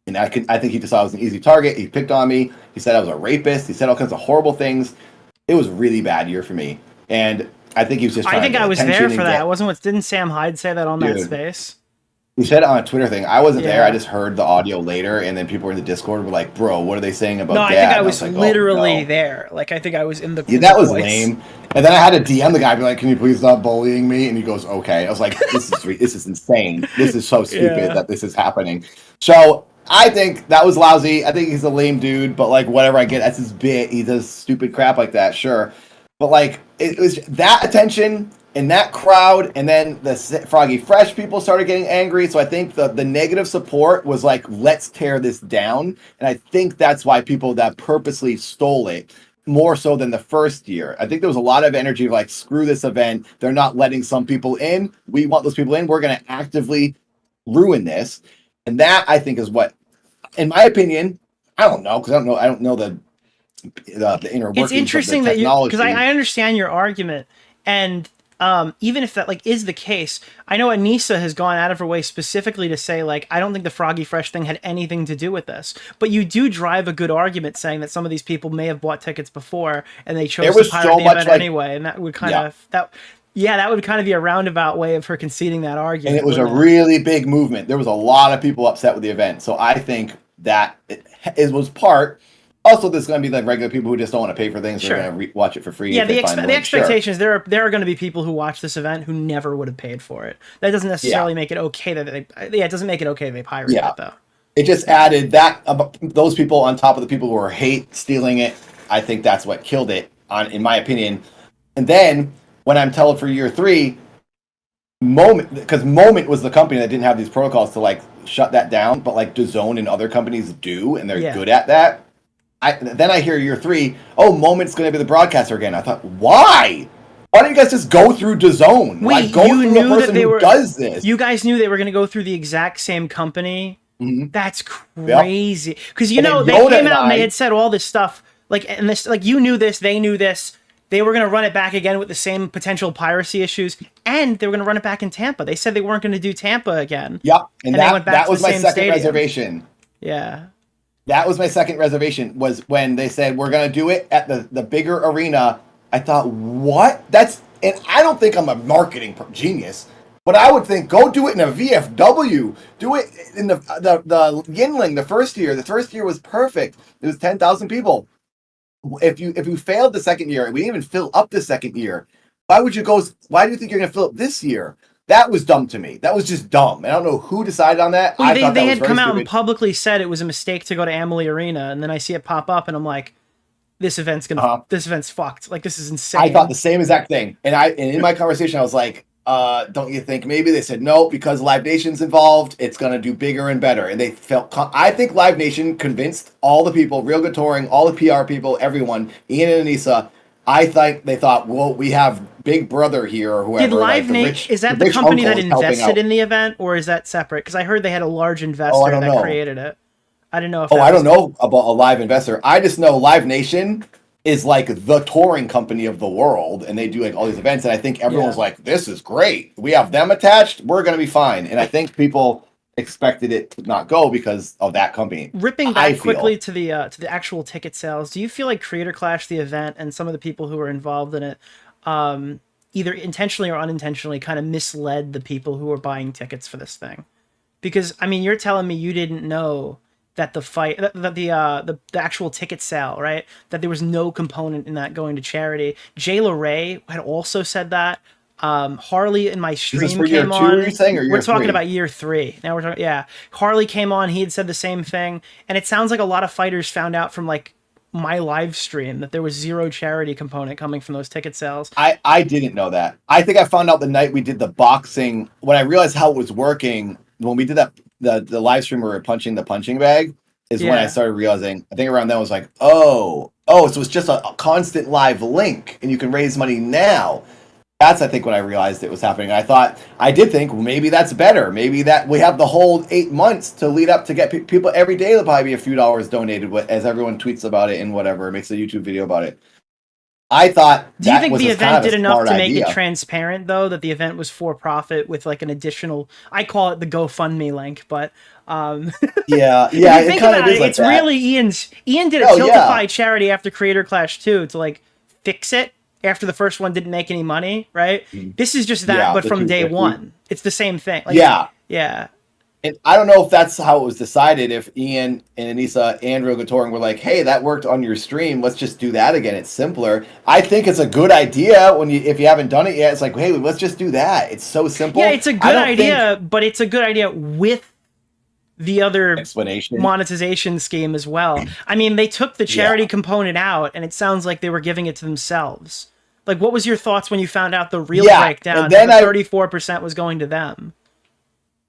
and I think he just thought I was an easy target. He picked on me. He said I was a rapist. He said all kinds of horrible things. It was a really bad year for me, and I think he was just. I think I was there for that. Didn't Sam Hyde say that on that space? He said it on a Twitter thing. I wasn't there. I just heard the audio later, and then people were in the Discord were like, "Bro, what are they saying about?" No, I think I was like, literally there. Like, I think I was in the. Yeah, that was lame. And then I had to DM the guy, be like, "Can you please stop bullying me?" And he goes, "Okay." I was like, "This is insane. This is so stupid that this is happening." So I think that was lousy. I think he's a lame dude, but like whatever. I get that's his bit. He does stupid crap like that, sure. But like it was that attention and that crowd, and then the Froggy Fresh people started getting angry. So I think the negative support was like, let's tear this down. And I think that's why people that purposely stole it more so than the first year. I think there was a lot of energy of like, screw this event. They're not letting some people in. We want those people in. We're going to actively ruin this. And that I think is what, in my opinion, I don't know, because I don't know the inner workings. It's interesting of the technology. because I understand your argument, and even if that like is the case, I know Anisa has gone out of her way specifically to say like, I don't think the Froggy Fresh thing had anything to do with this, but you do drive a good argument saying that some of these people may have bought tickets before and they chose to pirate the event anyway, and that would kind of that would kind of be a roundabout way of her conceding that argument. And it was a really big movement. There was a lot of people upset with the event, so I think that it was part. Also, there's going to be like regular people who just don't want to pay for things. Sure. They're going to watch it for free. Yeah, the expectation is there are going to be people who watch this event who never would have paid for it. That doesn't necessarily make it okay that it doesn't make it okay they pirate it though. It just added that those people on top of the people who are stealing it. I think that's what killed it, in my opinion. And then when I'm telling for year 3, because Moment was the company that didn't have these protocols to like shut that down, but like DAZN and other companies do, and they're good at that. Then I hear year 3, Moment's going to be the broadcaster again. I thought, why? Why don't you guys just go through DAZN? Wait, like, go through the person who does this. You guys knew they were going to go through the exact same company? Mm-hmm. That's crazy. Because, they came out and they had said all this stuff. Like, and this, like, you knew this, they knew this. They were going to run it back again with the same potential piracy issues, and they were going to run it back in Tampa. They said they weren't going to do Tampa again. Yep, and that was my second reservation. Yeah. That was my second reservation, was when they said, we're going to do it at the bigger arena. I thought, what? And I don't think I'm a marketing genius, but I would think, go do it in a VFW. Do it in the Yinling the first year. The first year was perfect. It was 10,000 people. If you failed the second year, and we didn't even fill up the second year, why do you think you're going to fill up this year? That was dumb to me. That was just dumb. I don't know who decided on that. Well, they had come out and publicly said it was a mistake to go to Amalie Arena, and then I see it pop up, and I'm like, this event's fucked. Like, this is insane. I thought the same exact thing. And in my conversation, I was like, don't you think maybe? They said no, because Live Nation's involved, it's going to do bigger and better. And they felt, I think Live Nation convinced all the people, Real Good Touring, all the PR people, everyone, Ian and Anisa. I think they thought, well, we have Big Brother here or whoever. Did Live Nation, is that the company that invested in the event, or is that separate? Because I heard they had a large investor that created it. I didn't know if I don't know about a live investor. I just know Live Nation is like the touring company of the world, and they do like all these events, and I think everyone's like, this is great. We have them attached, we're going to be fine. And I think people expected it to not go because of that company. Ripping back quickly to the actual ticket sales, do you feel like Creator Clash, the event, and some of the people who were involved in it, either intentionally or unintentionally, kind of misled the people who were buying tickets for this thing? Because I mean, you're telling me you didn't know that the actual ticket sale, right? That there was no component in that going to charity. Jayla Ray had also said that. Harley in my stream for year came 2, on. you're saying, or year we're talking 3? about year 3. Now we're talking, yeah. Harley came on. He had said the same thing, and it sounds like a lot of fighters found out from like my live stream that there was 0 charity component coming from those ticket sales. I didn't know that. I think I found out the night we did the boxing when I realized how it was working. When we did that the live stream where we were punching the punching bag is when I started realizing. I think around then I was like, so it's just a constant live link, and you can raise money now. That's, I think, when I realized it was happening. I did think, well, maybe that's better. Maybe that we have the whole 8 months to lead up to get people every day. There'll probably be a few dollars donated as everyone tweets about it and whatever, makes a YouTube video about it. I thought. Do you think the event did enough to make it transparent, though, that the event was for profit with like an additional? I call it the GoFundMe link, but yeah, it kind of is. It's like really Ian did a Tiltify charity after Creator Clash 2 to like fix it. After the first one didn't make any money, right? This is just that, but from day one. It's the same thing. Like, yeah. And I don't know if that's how it was decided, if Ian and Anisa and Rogatoring were like, hey, that worked on your stream, let's just do that again. It's simpler. I think it's a good idea if you haven't done it yet. It's like, hey, let's just do that. It's so simple. Yeah, it's a good idea, but it's a good idea with the other explanation monetization scheme as well. I mean, they took the charity component out, and it sounds like they were giving it to themselves. Like, what was your thoughts when you found out the real breakdown? And then 34% was going to them.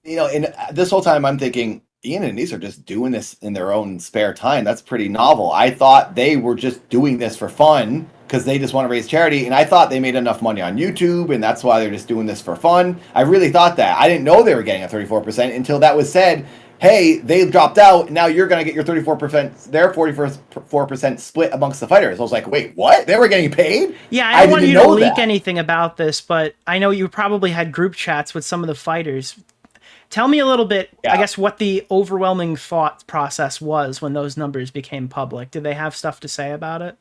You know, and this whole time I'm thinking, Ian and Anisa are just doing this in their own spare time. That's pretty novel. I thought they were just doing this for fun because they just want to raise charity, and I thought they made enough money on YouTube, and that's why they're just doing this for fun. I really thought that. I didn't know they were getting a 34% until that was said. Hey, they dropped out, and now you're going to get your 34%, their 44% split amongst the fighters. I was like, wait, what? They were getting paid? Yeah, I don't want you to leak anything about this, but I know you probably had group chats with some of the fighters. Tell me a little bit, I guess, what the overwhelming thought process was when those numbers became public. Did they have stuff to say about it?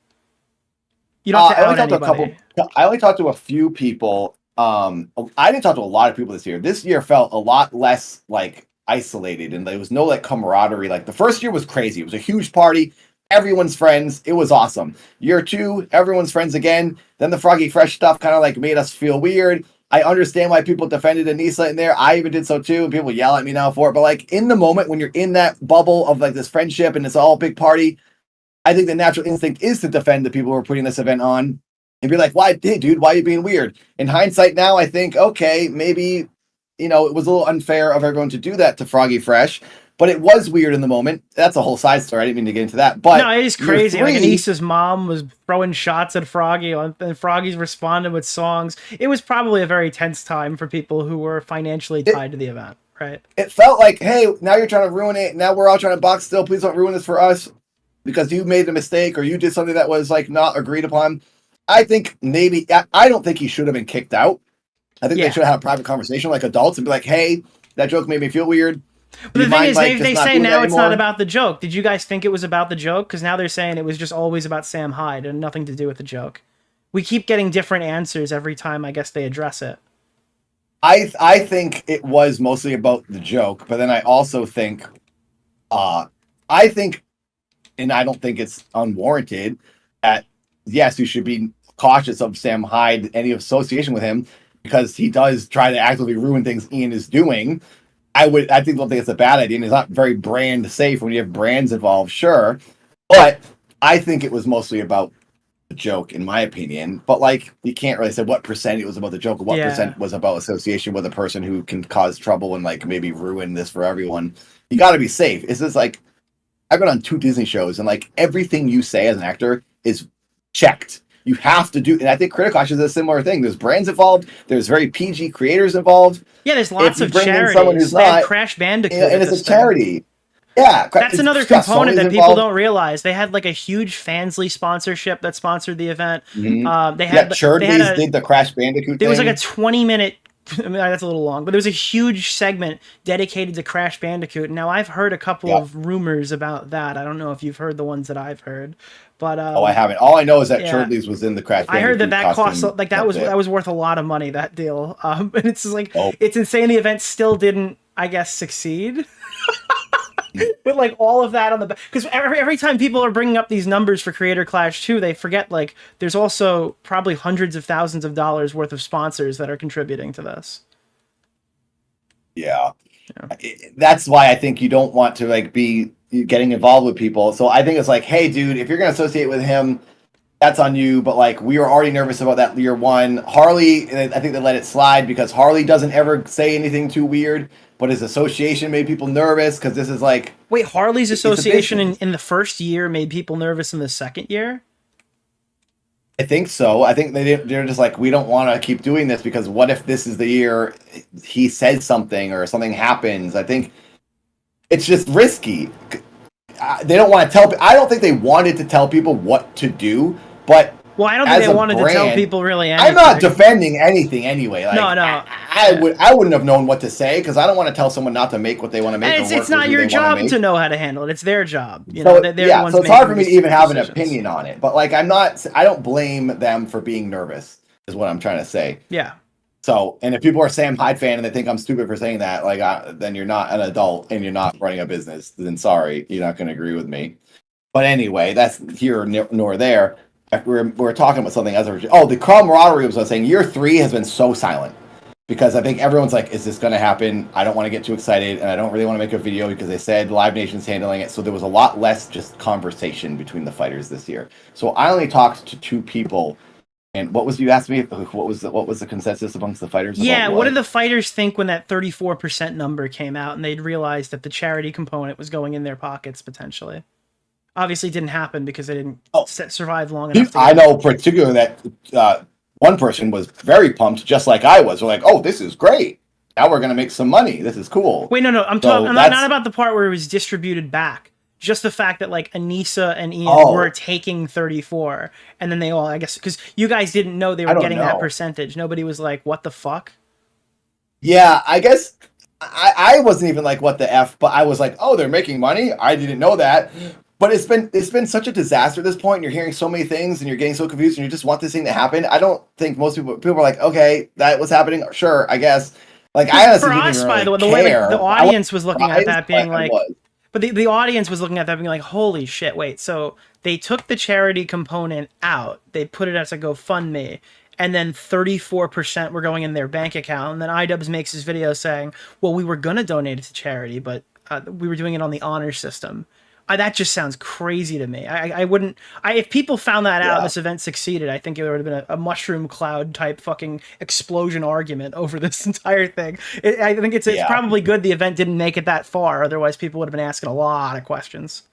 You don't have to out anybody. I only talked to a few people. I didn't talk to a lot of people this year. This year felt a lot less like isolated, and there was no like camaraderie. Like the first year was crazy. It was a huge party, everyone's friends. It was awesome. Year 2, everyone's friends again. Then the Froggy Fresh stuff kind of like made us feel weird. I understand why people defended Anisa in there. I even did so too. People yell at me now for it, but like in the moment when you're in that bubble of like this friendship and it's all a big party, I think the natural instinct is to defend the people who are putting this event on and be like, why, hey, dude, why are you being weird? In hindsight now, I think, okay, maybe, you know, it was a little unfair of everyone to do that to Froggy Fresh, but it was weird in the moment. That's a whole side story. I didn't mean to get into that. But no, it is crazy. Like Anisa's mom was throwing shots at Froggy, and Froggy's responded with songs. It was probably a very tense time for people who were financially tied to the event, right? It felt like, hey, now you're trying to ruin it. Now we're all trying to box still. Please don't ruin this for us because you made a mistake or you did something that was like not agreed upon. I think maybe, I don't think he should have been kicked out. I think they should have had a private conversation like adults and be like, hey, that joke made me feel weird. But the thing is, they say now it's not about the joke. Did you guys think it was about the joke? Because now they're saying it was just always about Sam Hyde and nothing to do with the joke. We keep getting different answers every time I guess they address it. I think it was mostly about the joke, but then I also think, and I don't think it's unwarranted, that yes, you should be cautious of Sam Hyde, any association with him, because he does try to actively ruin things Ian is doing. I don't think it's a bad idea, and it's not very brand safe when you have brands involved, sure. But I think it was mostly about the joke, in my opinion. But like, you can't really say what percent it was about the joke, or what percent was about association with a person who can cause trouble and like maybe ruin this for everyone. You got to be safe. It's just like, I've been on 2 Disney shows, and like everything you say as an actor is checked. You have to do, and I think Critical Clash is a similar thing. There's brands involved. There's very PG creators involved. Yeah, there's lots of charities. They had Crash Bandicoot, and it's a charity. Yeah, that's another component that people don't realize. They had like a huge Fansly sponsorship that sponsored the event. Mm-hmm. They had did the Crash Bandicoot. There was like a 20-minute. I mean, that's a little long, but there was a huge segment dedicated to Crash Bandicoot. Now, I've heard a couple of rumors about that. I don't know if you've heard the ones that I've heard, but I haven't. All I know is that Churdley's was in the Crash Bandicoot. I heard that cost like that was worth a lot of money, that deal. And it's just like it's insane. The event still didn't, I guess, succeed. with like all of that on the back. Because every time people are bringing up these numbers for Creator Clash 2, they forget like there's also probably hundreds of thousands of dollars worth of sponsors that are contributing to this. Yeah. That's why I think you don't want to like be getting involved with people. So I think it's like, hey, dude, if you're going to associate with him, that's on you. But like, we were already nervous about that year one. Harley, I think they let it slide because Harley doesn't ever say anything too weird, but his association made people nervous because this is like. Wait, Harley's association in the first year made people nervous in the second year? I think so. I think they're just like, we don't want to keep doing this because what if this is the year he says something or something happens? I think it's just risky. They don't want to tell. I don't think they wanted to tell people what to do, but well, I don't think they wanted to tell people really anything. I'm not defending anything anyway. Like, no. I wouldn't have known what to say because I don't want to tell someone not to make what they want to make. And it's not your job to know how to handle it. It's their job. You so, know, they're the ones so it's hard for me to even have decisions. an opinion on it. But like, I don't blame them for being nervous. Is what I'm trying to say. Yeah. So, and if people are Sam Hyde fan and they think I'm stupid for saying that, like, then you're not an adult and you're not running a business. Then sorry, you're not going to agree with me. But anyway, that's here nor there. We're talking about something else. The camaraderie was I was saying. Year 3 has been so silent because I think everyone's like, "Is this going to happen?" I don't want to get too excited, and I don't really want to make a video because they said Live Nation's handling it. So there was a lot less just conversation between the fighters this year. So I only talked to 2 people. And what was you asked me? What was the consensus amongst the fighters? Yeah, what did the fighters think when that 34% number came out and they'd realized that the charity component was going in their pockets potentially? Obviously, it didn't happen because they didn't survive long enough. I know particularly that one person was very pumped, just like I was. We're like, "Oh, this is great! Now we're gonna make some money. This is cool." Wait, no, I'm talking not about the part where it was distributed back. Just the fact that like Anisa and Ian were taking 34, and then they all, I guess, because you guys didn't know they were getting that percentage. Nobody was like, "What the fuck?" Yeah, I guess I wasn't even like, "What the f?" But I was like, "Oh, they're making money. I didn't know that." But it's been such a disaster at this point, and you're hearing so many things, and you're getting so confused, and you just want this thing to happen. I don't think most people are like, "Okay, that was happening. Sure, I guess." Like I honestly for us, by the way, the way the audience was looking at that being like. But the audience was looking at that being like, holy shit, wait. So they took the charity component out. They put it as a GoFundMe. And then 34% were going in their bank account. And then iDubbbz makes his video saying, well, we were going to donate it to charity, but we were doing it on the honor system. That just sounds crazy to me. I wouldn't... if people found that out and this event succeeded, I think it would have been a mushroom cloud type fucking explosion argument over this entire thing. I think it's probably good the event didn't make it that far. Otherwise, people would have been asking a lot of questions.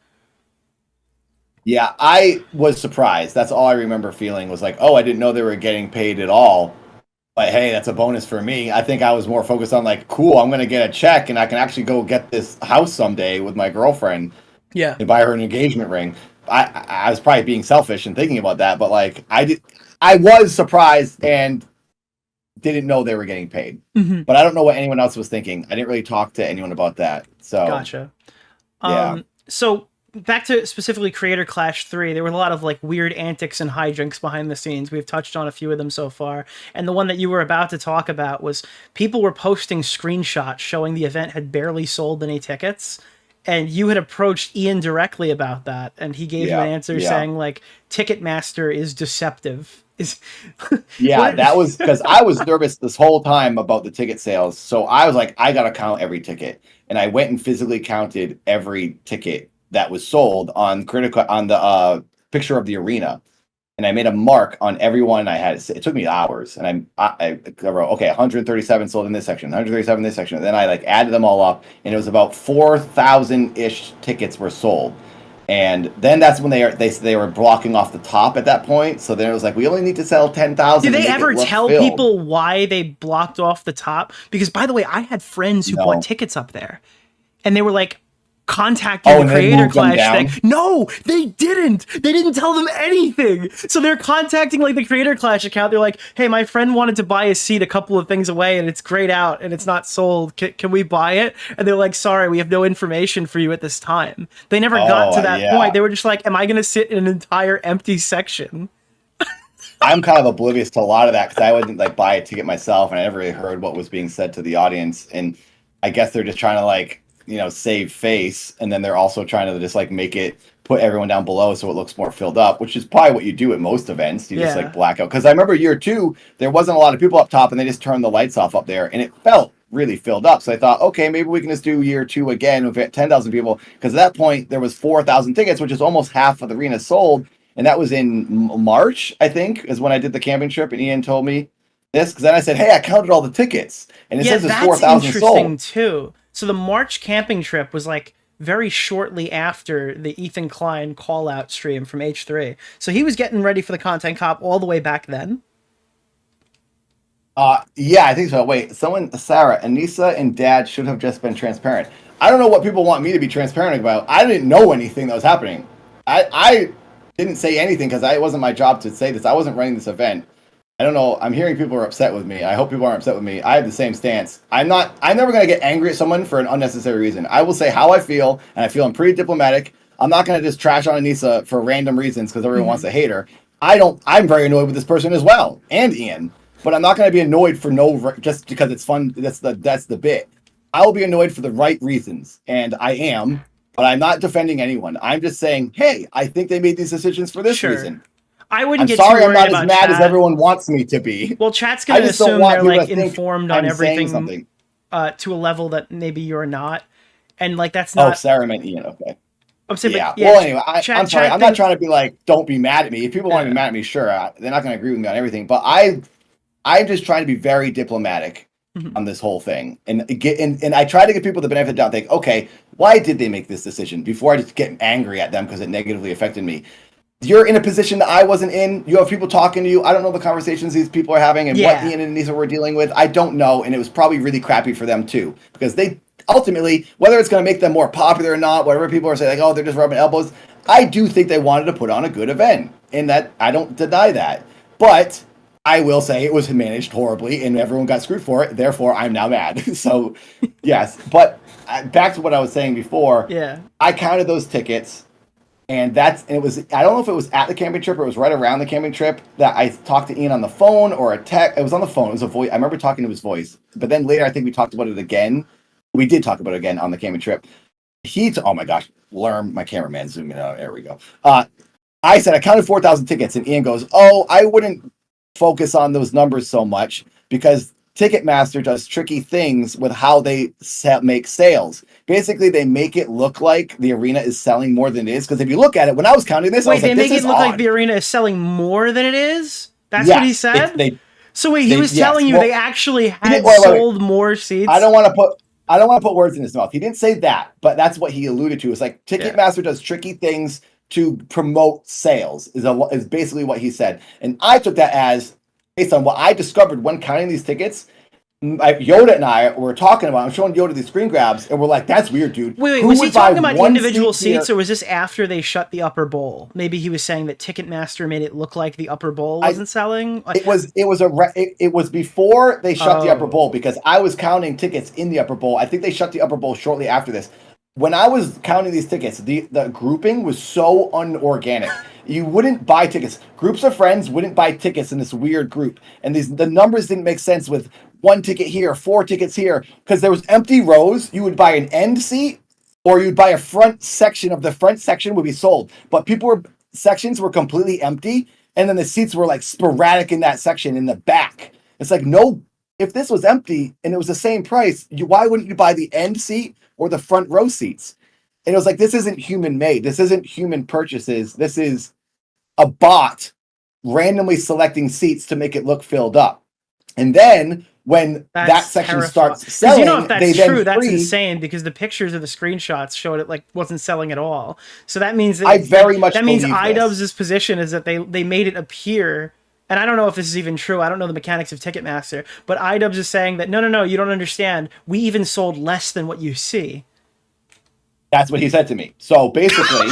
Yeah, I was surprised. That's all I remember feeling was like, oh, I didn't know they were getting paid at all. But hey, that's a bonus for me. I think I was more focused on like, cool, I'm going to get a check and I can actually go get this house someday with my girlfriend. Yeah, and buy her an engagement ring. I was probably being selfish and thinking about that, but like I was surprised and didn't know they were getting paid. Mm-hmm. But I don't know what anyone else was thinking. I didn't really talk to anyone about that. So gotcha. So back to specifically Creator Clash 3, there were a lot of like weird antics and hijinks behind the scenes. We've touched on a few of them so far. And the one that you were about to talk about was people were posting screenshots showing the event had barely sold any tickets. And you had approached Ian directly about that, and he gave you an answer saying, like, Ticketmaster is deceptive. That was because I was nervous this whole time about the ticket sales. So I was like, I got to count every ticket. And I went and physically counted every ticket that was sold on the picture of the arena. And I made a mark on every one I had. It took me hours. And I wrote, okay, 137 sold in this section, 137 in this section. And then I like added them all up. And it was about 4,000-ish tickets were sold. And then that's when they were blocking off the top at that point. So then it was like, we only need to sell 10,000. Did they ever tell people why they blocked off the top? Because, by the way, I had friends who bought tickets up there. And they were like, contacting the Creator Clash thing. No, they didn't. They didn't tell them anything. So they're contacting like the Creator Clash account. They're like, hey, my friend wanted to buy a seat a couple of things away and it's grayed out and it's not sold. Can we buy it? And they're like, sorry, we have no information for you at this time. They never got to that point. They were just like, am I going to sit in an entire empty section? I'm kind of oblivious to a lot of that because I wouldn't like buy a ticket myself and I never really heard what was being said to the audience. And I guess they're just trying to like save face, and then they're also trying to just like put everyone down below so it looks more filled up, which is probably what you do at most events. You just like black out. Because I remember year 2, there wasn't a lot of people up top, and they just turned the lights off up there, and it felt really filled up. So I thought, okay, maybe we can just do year 2 again with 10,000 people, because at that point there was 4,000 tickets, which is almost half of the arena sold, and that was in March, I think, is when I did the camping trip, and Ian told me this, because then I said, hey, I counted all the tickets, and it says it's 4,000 sold. That's interesting too. So the March camping trip was like very shortly after the Ethan Klein call-out stream from H3. So he was getting ready for the Content Cop all the way back then? Yeah, I think so. Wait, Sarah, Anisa and Dad should have just been transparent. I don't know what people want me to be transparent about. I didn't know anything that was happening. I didn't say anything because it wasn't my job to say this. I wasn't running this event. I don't know. I'm hearing people are upset with me. I hope people aren't upset with me. I have the same stance. I'm never going to get angry at someone for an unnecessary reason. I will say how I feel, and I feel I'm pretty diplomatic. I'm not going to just trash on Anisa for random reasons because everyone wants to hate her. I'm very annoyed with this person as well, and Ian. But I'm not going to be annoyed for just because it's fun. That's the bit. I will be annoyed for the right reasons, and I am. But I'm not defending anyone. I'm just saying, hey, I think they made these decisions for this reason. I wouldn't get sorry too worried I'm not about as mad chat. as everyone wants me to be. Well, chat's going to assume they're like informed on everything to a level that maybe you're not. And like that's not... Oh, Sarah meant Ian, okay. I'm saying, yeah. Well, anyway, I'm sorry. I'm not trying to be like, don't be mad at me. If people want to be mad at me, sure. They're not going to agree with me on everything. But I'm just trying to be very diplomatic on this whole thing. And I try to give people the benefit of the doubt. Think, okay, why did they make this decision? Before I just get angry at them because it negatively affected me. You're in a position that I wasn't in. You have people talking to you. I don't know the conversations these people are having and what Ian and Anisa were dealing with. I don't know. And it was probably really crappy for them too. Because they ultimately, whether it's going to make them more popular or not, whatever people are saying, like, oh, they're just rubbing elbows. I do think they wanted to put on a good event. And that I don't deny that. But I will say it was managed horribly and everyone got screwed for it. Therefore, I'm now mad. So, yes. But back to what I was saying before. Yeah. I counted those tickets. And it was, I don't know if it was at the camping trip or it was right around the camping trip that I talked to Ian on the phone or a text. It was on the phone. It was a voice. I remember talking to his voice. But then later, I think we talked about it again. We did talk about it again on the camping trip. Oh my gosh, Lerm, my cameraman zooming out. There we go. I said, I counted 4,000 tickets. And Ian goes, oh, I wouldn't focus on those numbers so much because Ticketmaster does tricky things with how they make sales. Basically, they make it look like the arena is selling more than it is. Because if you look at it, when I was counting this, I was like, they make it look like the arena is selling more than it is? That's what he said? He was telling you they actually had sold more seats? I don't want to put words in his mouth. He didn't say that, but that's what he alluded to. It's like Ticketmaster does tricky things to promote sales, is basically what he said. And I took that as, based on what I discovered when counting these tickets, Yoda and I were talking about, I'm showing Yoda these screen grabs, and we're like, that's weird, dude. Wait, was he talking about individual seats, or was this after they shut the upper bowl? Maybe he was saying that Ticketmaster made it look like the upper bowl wasn't selling? It was before they shut the upper bowl, because I was counting tickets in the upper bowl. I think they shut the upper bowl shortly after this. When I was counting these tickets, the grouping was so unorganic. You wouldn't buy tickets. Groups of friends wouldn't buy tickets in this weird group. And the numbers didn't make sense with 1 ticket here, 4 tickets here. Because there was empty rows. You would buy an end seat or you'd buy a front section of the front section would be sold. But sections were completely empty. And then the seats were like sporadic in that section in the back. It's like, no, if this was empty and it was the same price, why wouldn't you buy the end seat or the front row seats? And it was like, this isn't human made. This isn't human purchases. This is a bot randomly selecting seats to make it look filled up. And then when that section starts selling, you know, if that's true, that's insane, because the pictures of the screenshots showed it like wasn't selling at all. So that means that means iDubbbz's position is that they made it appear, and I don't know if this is even true. I don't know the mechanics of Ticketmaster, but iDubbbz is saying that no, you don't understand. We even sold less than what you see. That's what he said to me. So basically,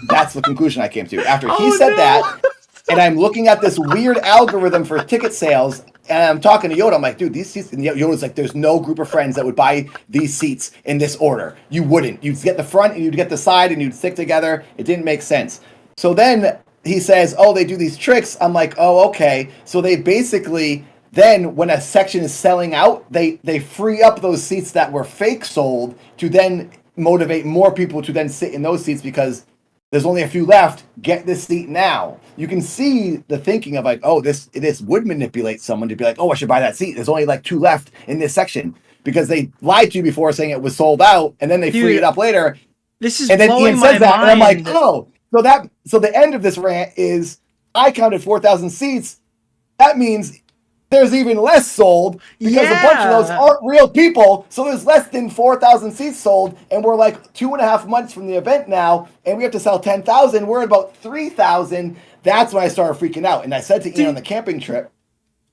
that's the conclusion I came to. After he said that, and I'm looking at this weird algorithm for ticket sales, and I'm talking to Yoda. I'm like, dude, these seats, and Yoda's like, there's no group of friends that would buy these seats in this order. You wouldn't. You'd get the front, and you'd get the side, and you'd stick together. It didn't make sense. So then he says, oh, they do these tricks. I'm like, oh, okay. So they basically, then when a section is selling out, they free up those seats that were fake sold to then motivate more people to then sit in those seats because there's only a few left. Get this seat now. You can see the thinking of like, oh, this would manipulate someone to be like, oh, I should buy that seat. There's only like 2 left in this section because they lied to you before saying it was sold out, and then they free it up later. This is and then blowing Ian my says that, mind. and I'm like, oh, so the end of this rant is I counted 4,000 seats. That means there's even less sold because a bunch of those aren't real people. So there's less than 4,000 seats sold, and we're like 2.5 months from the event now, and we have to sell 10,000. We're at about 3,000. That's when I started freaking out. And I said to Ian on the camping trip,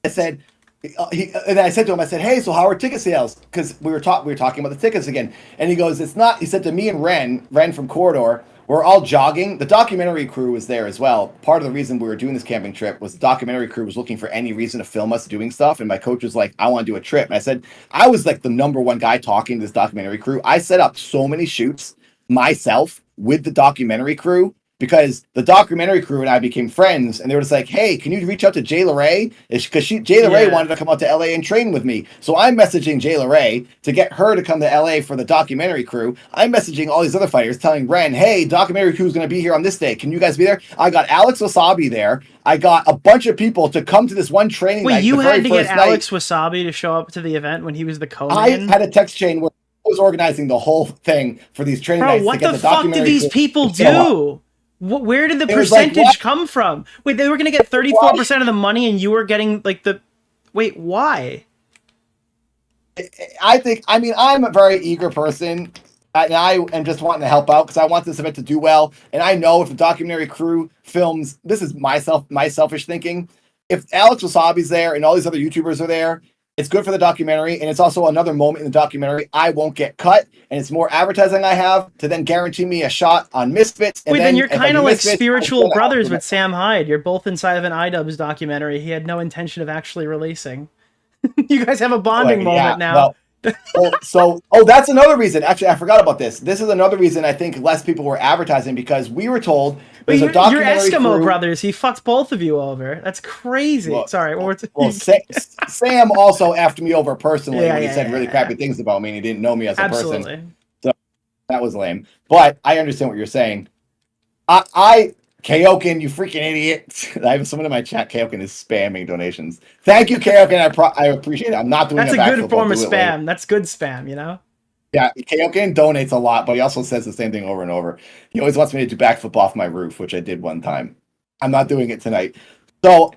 I said, and I said to him, I said, hey, so how are ticket sales? Because we were talking about the tickets again. And he goes, it's not, he said to me and Ren from Corridor, we're all jogging. The documentary crew was there as well. Part of the reason we were doing this camping trip was the documentary crew was looking for any reason to film us doing stuff. And my coach was like, I want to do a trip. And I said, I was like the number one guy talking to this documentary crew. I set up so many shoots myself with the documentary crew because the documentary crew and I became friends, and they were just like, hey, can you reach out to Jay LeRae? Because Jay LeRae wanted to come out to LA and train with me. So I'm messaging Jay LeRae to get her to come to LA for the documentary crew. I'm messaging all these other fighters telling Ren, hey, documentary crew is going to be here on this day. Can you guys be there? I got Alex Wasabi there. I got a bunch of people to come to this one training night. Wait, you had to get Alex Wasabi to show up to the event when he was the co-man? I had a text chain where I was organizing the whole thing for these training nights. What the fuck did these people do? Where did the percentage come from? Wait, they were going to get 34% of the money and you were getting like the... Wait, why? I mean, I'm a very eager person, and I am just wanting to help out because I want this event to do well. And I know if the documentary crew films, this is my selfish thinking, if Alex Wasabi's there and all these other YouTubers are there, it's good for the documentary, and it's also another moment in the documentary I won't get cut, and it's more advertising I have to then guarantee me a shot on Misfits. And then you're kind of like spiritual brothers with Sam Hyde. You're both inside of an iDubbbz documentary he had no intention of actually releasing. You guys have a bonding moment now. That's another reason. Actually, I forgot about this. This is another reason I think less people were advertising because we were told there's a documentary You're Eskimo crew. brothers. He fucked both of you over. That's crazy. Sorry. Sam also effed me over personally when he said really crappy things about me and he didn't know me as a person. So that was lame. But I understand what you're saying. Kaoken, you freaking idiot. I have someone in my chat, Kaoken, is spamming donations. Thank you, Kaoken. I appreciate it. I'm not doing That's a good form of spam. That's good spam, you know? Yeah, Kaoken donates a lot, but he also says the same thing over and over. He always wants me to do backflip off my roof, which I did one time. I'm not doing it tonight. So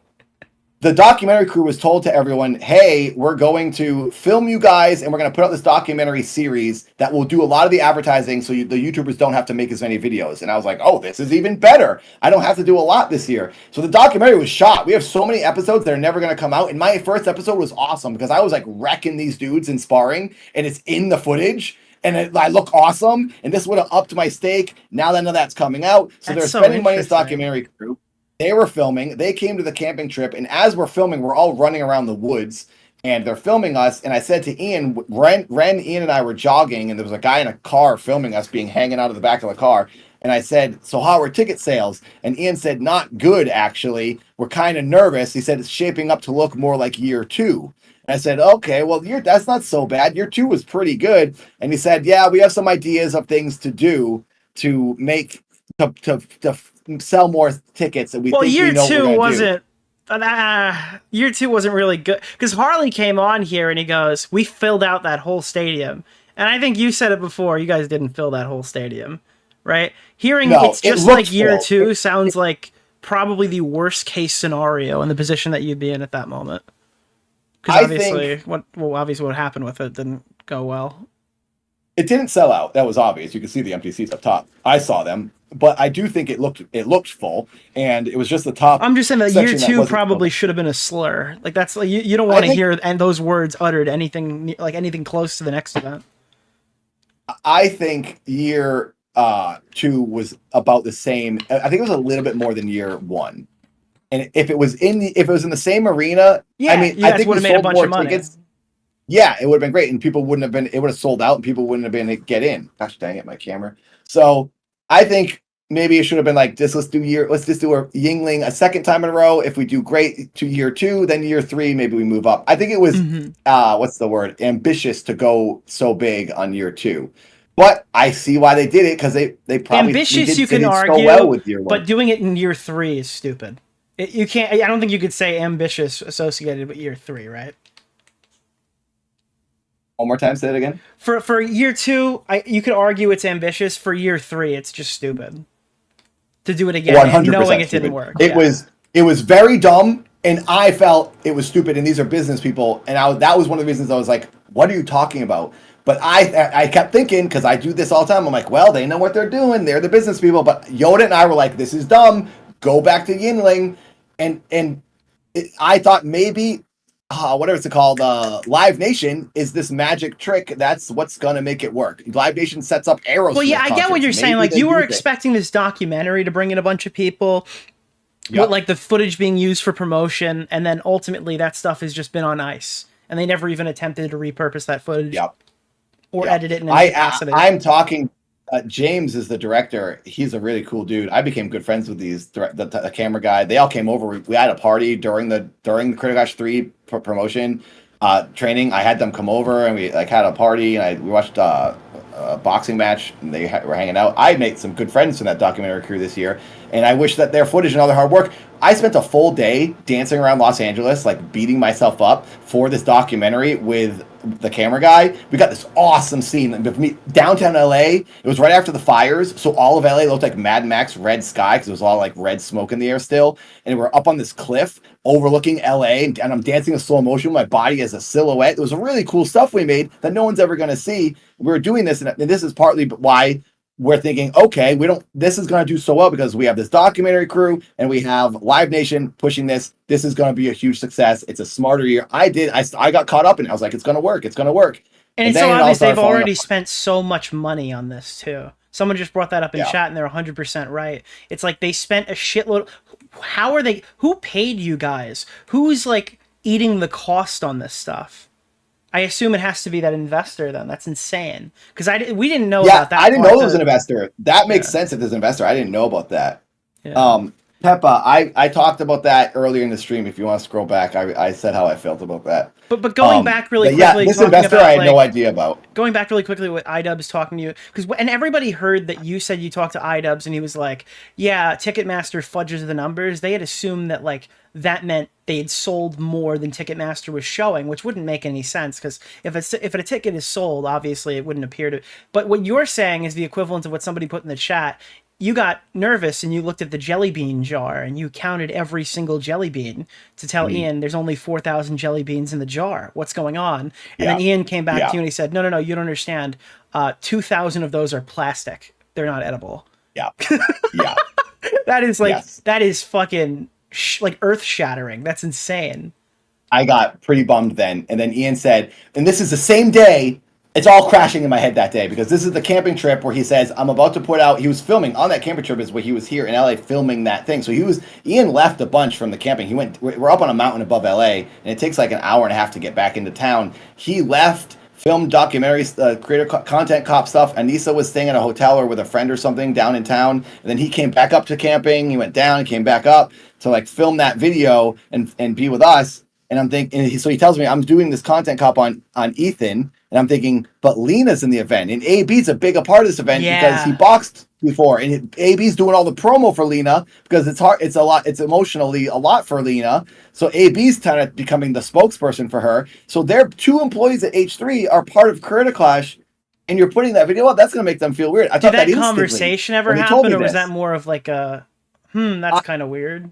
the documentary crew was told to everyone, hey, we're going to film you guys and we're going to put out this documentary series that will do a lot of the advertising so the YouTubers don't have to make as many videos. And I was like, oh, this is even better. I don't have to do a lot this year. So the documentary was shot. We have so many episodes that are never going to come out. And my first episode was awesome because I was like wrecking these dudes in sparring and it's in the footage. And I look awesome. And this would have upped my stake. Now that none of that's coming out. So they're spending money as documentary crew. They were filming. They came to the camping trip, and as we're filming, we're all running around the woods, and they're filming us. And I said to Ian, Ian, and I were jogging, and there was a guy in a car filming us being hanging out of the back of the car. And I said, so how are ticket sales? And Ian said, not good, actually. We're kind of nervous. He said it's shaping up to look more like year 2. And I said, okay, well, that's not so bad. Year 2 was pretty good. And he said, yeah, we have some ideas of things to do to make to sell more tickets. And year 2 wasn't. Year 2 wasn't really good because Harley came on here and he goes, "We filled out that whole stadium," and I think you said it before. You guys didn't fill that whole stadium, right? It's just like year 2 sounds like probably the worst case scenario in the position that you'd be in at that moment. Because obviously, what happened with it didn't go well. It didn't sell out. That was obvious. You could see the empty seats up top. I saw them, but I do think it looked full, and it was just the top. I'm just saying that year 2 probably should have been a slur. Like that's like you don't want to hear those words uttered anything close to the next event. I think year 2 was about the same. I think it was a little bit more than year 1. And if it was in the same arena, I think would have made a bunch of money. Tickets. Yeah, it would have been great, and people wouldn't have been. It would have sold out, and people wouldn't have been able to get in. Gosh dang it, my camera. So I think maybe it should have been like this. Let's just do a Yingling a second time in a row. If we do great to year 2, then year 3, maybe we move up. I think it was what's the word? Ambitious to go so big on year 2. But I see why they did it, because they probably ambitious. You they can did argue, so well with year 1. but doing it in year 3 is stupid. You can't. I don't think you could say ambitious associated with year 3, right? One more time, say it again. For year 2, you could argue it's ambitious. For year 3, it's just stupid to do it again, 100% knowing it stupid. didn't work. It was very dumb, and I felt it was stupid. And these are business people, and that was one of the reasons I was like, "What are you talking about?" But I kept thinking, because I do this all the time. I'm like, well, they know what they're doing. They're the business people. But Yoda and I were like, this is dumb. Go back to Yinling, I thought maybe. Whatever it's called, Live Nation is this magic trick. That's what's gonna make it work. Live Nation sets up arrows. Well, yeah, I get what you're saying. Like, you were expecting this documentary to bring in a bunch of people, with like the footage being used for promotion, and then ultimately that stuff has just been on ice, and they never even attempted to repurpose that footage or edit it in any capacity. I'm talking. James is the director. He's a really cool dude. I became good friends with the camera guy. They all came over. We had a party during the Critical Clash 3 promotion training. I had them come over, and we like had a party, and we watched a boxing match, and they were hanging out. I made some good friends from that documentary crew this year, and I wish that their footage and all their hard work. I spent a full day dancing around Los Angeles, like beating myself up for this documentary with the camera guy. We got this awesome scene of me downtown LA. It was right after the fires, so all of LA looked like Mad Max red sky, because it was all like red smoke in the air still. And we're up on this cliff overlooking LA, and I'm dancing in slow motion. My body as a silhouette. It was really cool stuff we made that no one's ever going to see. We were doing this, and this is partly why we're thinking, okay, this is going to do so well, because we have this documentary crew and we have Live Nation pushing this. This is going to be a huge success. It's a smarter year. I got caught up in it. I was like, it's going to work. It's going to work. And it's so obvious they've already spent so much money on this too. Someone just brought that up in chat, and they're 100% right. It's like they spent a shitload. Who paid you guys? Who's like eating the cost on this stuff? I assume it has to be that investor then. That's insane. Because we didn't know about that. I didn't know it was an investor. That makes sense if there's an investor. I didn't know about that. Yeah. Peppa, I talked about that earlier in the stream. If you want to scroll back, I said how I felt about that. But going back really quickly, this investor I had no idea about. Going back really quickly with iDubbbz talking to you, and everybody heard that you said you talked to iDubbbz, and he was like, "Yeah, Ticketmaster fudges the numbers." They had assumed that like that meant they had sold more than Ticketmaster was showing, which wouldn't make any sense, because if a ticket is sold, obviously it wouldn't appear to. But what you're saying is the equivalent of what somebody put in the chat. You got nervous and you looked at the jelly bean jar and you counted every single jelly bean to tell Ian there's only 4,000 jelly beans in the jar. What's going on? And then Ian came back to you and he said, no, you don't understand. 2,000 of those are plastic. They're not edible. Yeah. That is like, that is fucking like earth shattering. That's insane. I got pretty bummed then. And then Ian said, and this is the same day. It's all crashing in my head that day, because this is the camping trip where he says, I'm about to put out, he was filming on that camping trip is where he was here in LA filming that thing. So Ian left a bunch from the camping. We're up on a mountain above LA, and it takes like an hour and a half to get back into town. He left, filmed documentaries, content cop stuff. Anisa was staying at a hotel or with a friend or something down in town. And then he came back up to camping. He went down and came back up to like film that video and be with us. And I'm thinking, so he tells me I'm doing this content cop on Ethan, and I'm thinking, but Lena's in the event, and AB's a big part of this event because he boxed before, and AB's doing all the promo for Lena because it's hard, it's emotionally a lot for Lena. So AB's kind of becoming the spokesperson for her. So their 2 employees at H3 are part of Critical Clash, and you're putting that video up. That's going to make them feel weird. Did that conversation ever happen, or was that more of like a, that's kind of weird?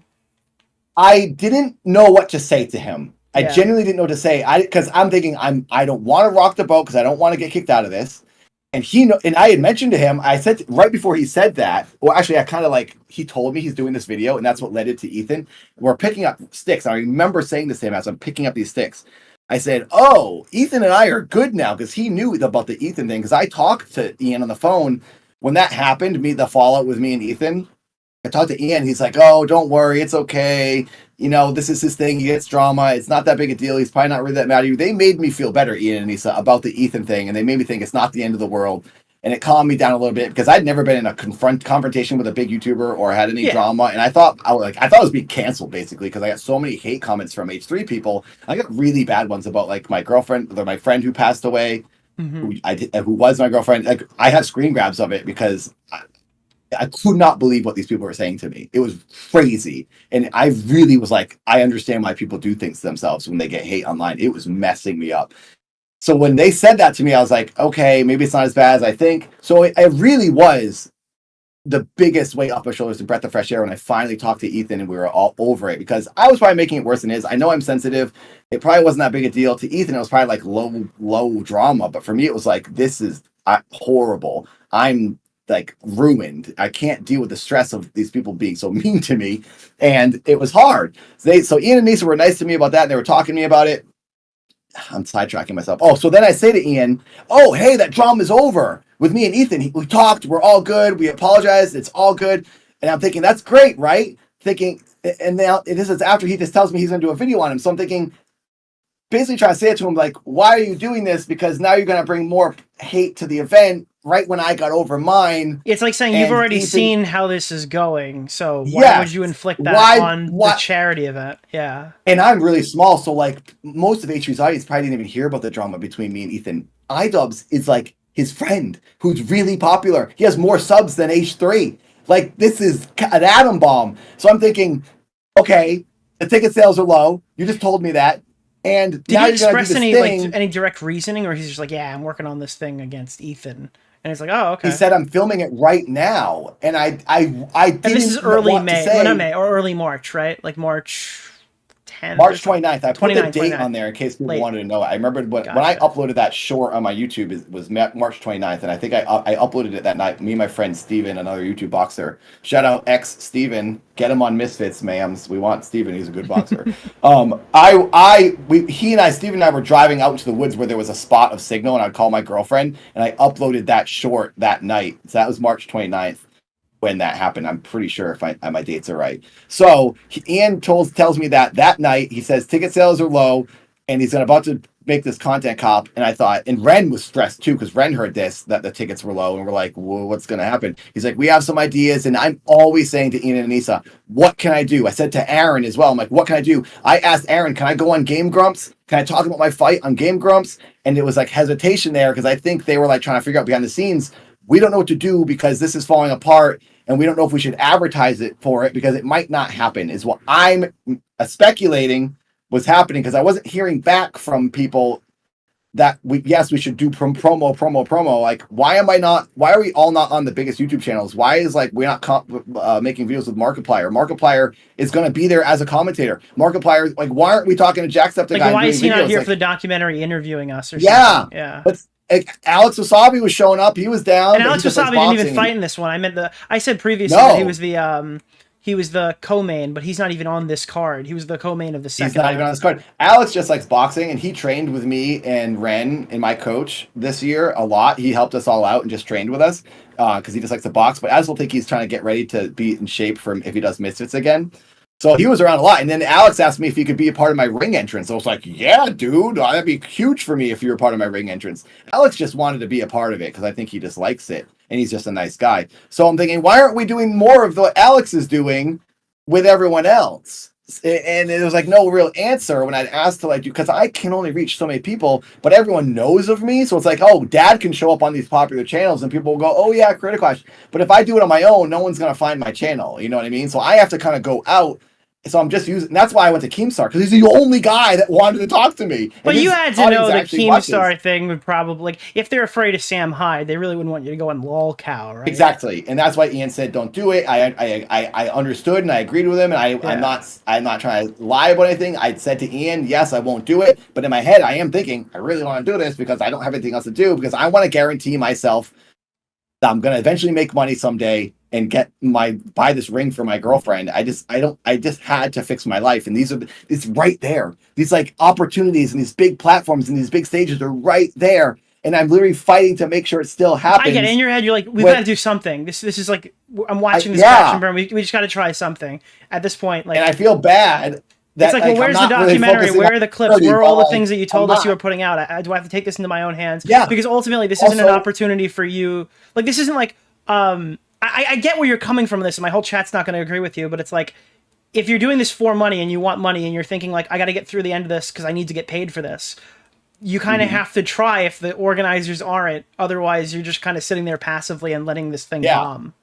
I didn't know what to say to him. I genuinely didn't know what to say. Because I'm thinking I don't want to rock the boat because I don't want to get kicked out of this. And and I had mentioned to him, I said right before he said that, well, actually, I kind of like, he told me he's doing this video, and that's what led it to Ethan. We're picking up sticks. I remember saying this to him as I'm picking up these sticks. I said, oh, Ethan and I are good now, because he knew about the Ethan thing. Because I talked to Ian on the phone when that happened, the fallout with me and Ethan. I talked to Ian. He's like, oh, don't worry. It's okay. You know, this is his thing. He gets drama. It's not that big a deal. He's probably not really that mad at you. They made me feel better, Ian and Anisa, about the Ethan thing. And they made me think it's not the end of the world. And it calmed me down a little bit, because I'd never been in a confrontation with a big YouTuber or had any drama. And I thought I was being canceled, basically, because I got so many hate comments from H3 people. I got really bad ones about like my girlfriend or my friend who passed away. who was my girlfriend. Like, I have screen grabs of it because I could not believe what these people were saying to me. It was crazy. And I really was like, I understand why people do things to themselves when they get hate online. It was messing me up. So when they said that to me, I was like, okay, maybe it's not as bad as I think. So it really was the biggest weight off my shoulders, the breath of fresh air, when I finally talked to Ethan and we were all over it, because I was probably making it worse than it is. I know I'm sensitive. It probably wasn't that big a deal. To Ethan, it was probably like low drama. But for me, it was like, this is horrible. I'm like ruined. I can't deal with the stress of these people being so mean to me. And it was hard. So Ian and Anisa were nice to me about that, and they were talking to me about it. I'm sidetracking myself. Oh, so then I say to Ian, oh, hey, that drama's over with me and Ethan. We talked. We're all good. We apologized. It's all good. And I'm thinking, that's great, right? Thinking, and now this is after he just tells me he's going to do a video on him. So I'm thinking, basically trying to say it to him, like, why are you doing this? Because now you're going to bring more hate to the event right when I got over mine. It's like saying you've already seen how this is going, so why would you inflict that on the charity event? Yeah. And I'm really small, so like most of H3's audience probably didn't even hear about the drama between me and Ethan. iDubbbz is like his friend who's really popular. He has more subs than H3. Like, this is an atom bomb. So I'm thinking, okay, the ticket sales are low. You just told me that. And did he express any direct reasoning, or he's just like, yeah, I'm working on this thing against Ethan? And it's like, oh, okay. He said, I'm filming it right now. And I didn't. And this is early May. Well, not May, or early March, right? Like March 10th. March 29th. I put the date on there in case people wanted to know. I remember when I uploaded that short on my YouTube, it was March 29th. And I think I uploaded it that night. Me and my friend Steven, another YouTube boxer. Shout out X Steven. Get him on Misfits, ma'ams. We want Steven. He's a good boxer. Steven and I were driving out into the woods where there was a spot of signal, and I'd call my girlfriend, and I uploaded that short that night. So that was March 29th when that happened. I'm pretty sure if my dates are right. So Ian tells me that night, he says ticket sales are low, and he's about to make this content cop. And I thought, and Ren was stressed too, because Ren heard that the tickets were low, and we're like, well, what's going to happen? He's like, we have some ideas. And I'm always saying to Ian and Anisa, what can I do? I said to Aaron as well, I'm like, what can I do? I asked Aaron, can I go on Game Grumps? Can I talk about my fight on Game Grumps? And it was like hesitation there, because I think they were like trying to figure out behind the scenes, we don't know what to do because this is falling apart, and we don't know if we should advertise it for it because it might not happen, is what I'm speculating was happening, because I wasn't hearing back from people that we should do promo. Like, why are we all not on the biggest YouTube channels? Why is like we're not making videos with Markiplier? Markiplier is going to be there as a commentator. Markiplier, like, why aren't we talking to Jacksepticeye? Like, why is he not here for the documentary interviewing us or something? Yeah. But Alex Wasabi was showing up. He was down. And Alex Wasabi didn't even fight in this one. I said previously that he was the co-main, but he's not even on this card. He was the co-main of the second. He's not even on this card. Alex just likes boxing, and he trained with me and Ren and my coach this year a lot. He helped us all out and just trained with us because he just likes to box. But I still think he's trying to get ready to be in shape for if he does Misfits again. So he was around a lot. And then Alex asked me if he could be a part of my ring entrance. I was like, yeah, dude, that'd be huge for me if you were part of my ring entrance. Alex just wanted to be a part of it because I think he just likes it. And he's just a nice guy. So I'm thinking, why aren't we doing more of what Alex is doing with everyone else? And there was like no real answer when I'd asked to like do, because I can only reach so many people, but everyone knows of me. So it's like, oh, Dad can show up on these popular channels and people will go, oh yeah, Critical Clash. But if I do it on my own, no one's going to find my channel. You know what I mean? So I have to kind of go out. So I'm just using, that's why I went to Keemstar, because he's the only guy that wanted to talk to me. But you had to know the Keemstar thing would probably, like, if they're afraid of Sam Hyde, they really wouldn't want you to go on LolCow, right? Exactly. And that's why Ian said, don't do it. I understood and I agreed with him, and I'm not trying to lie about anything. I said to Ian, yes, I won't do it. But in my head, I am thinking, I really want to do this because I don't have anything else to do, because I want to guarantee myself that I'm going to eventually make money someday and buy this ring for my girlfriend. I just had to fix my life. And it's right there. These like opportunities and these big platforms and these big stages are right there. And I'm literally fighting to make sure it still happens. I get it. In your head, you're like, we've got to do something. This is like, I'm watching this action burn. We just got to try something at this point. Like, and I feel bad. It's like, well, where's the documentary? Really, where are the clips? Where are all the things that you told us you were putting out? Do I have to take this into my own hands? Yeah. Because ultimately, this isn't an opportunity for you. Like, this isn't like, I get where you're coming from this, and my whole chat's not going to agree with you, but it's like, if you're doing this for money and you want money and you're thinking like, I got to get through the end of this because I need to get paid for this, you kind of have to try if the organizers aren't. Otherwise, you're just kind of sitting there passively and letting this thing bomb.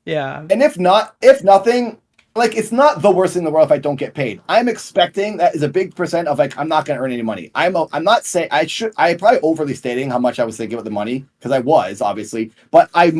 Yeah. And if nothing, like, it's not the worst thing in the world if I don't get paid. I'm expecting that is a big percent of like, I'm not going to earn any money. I'm not saying I probably overly stating how much I was thinking about the money, because I was, obviously, but I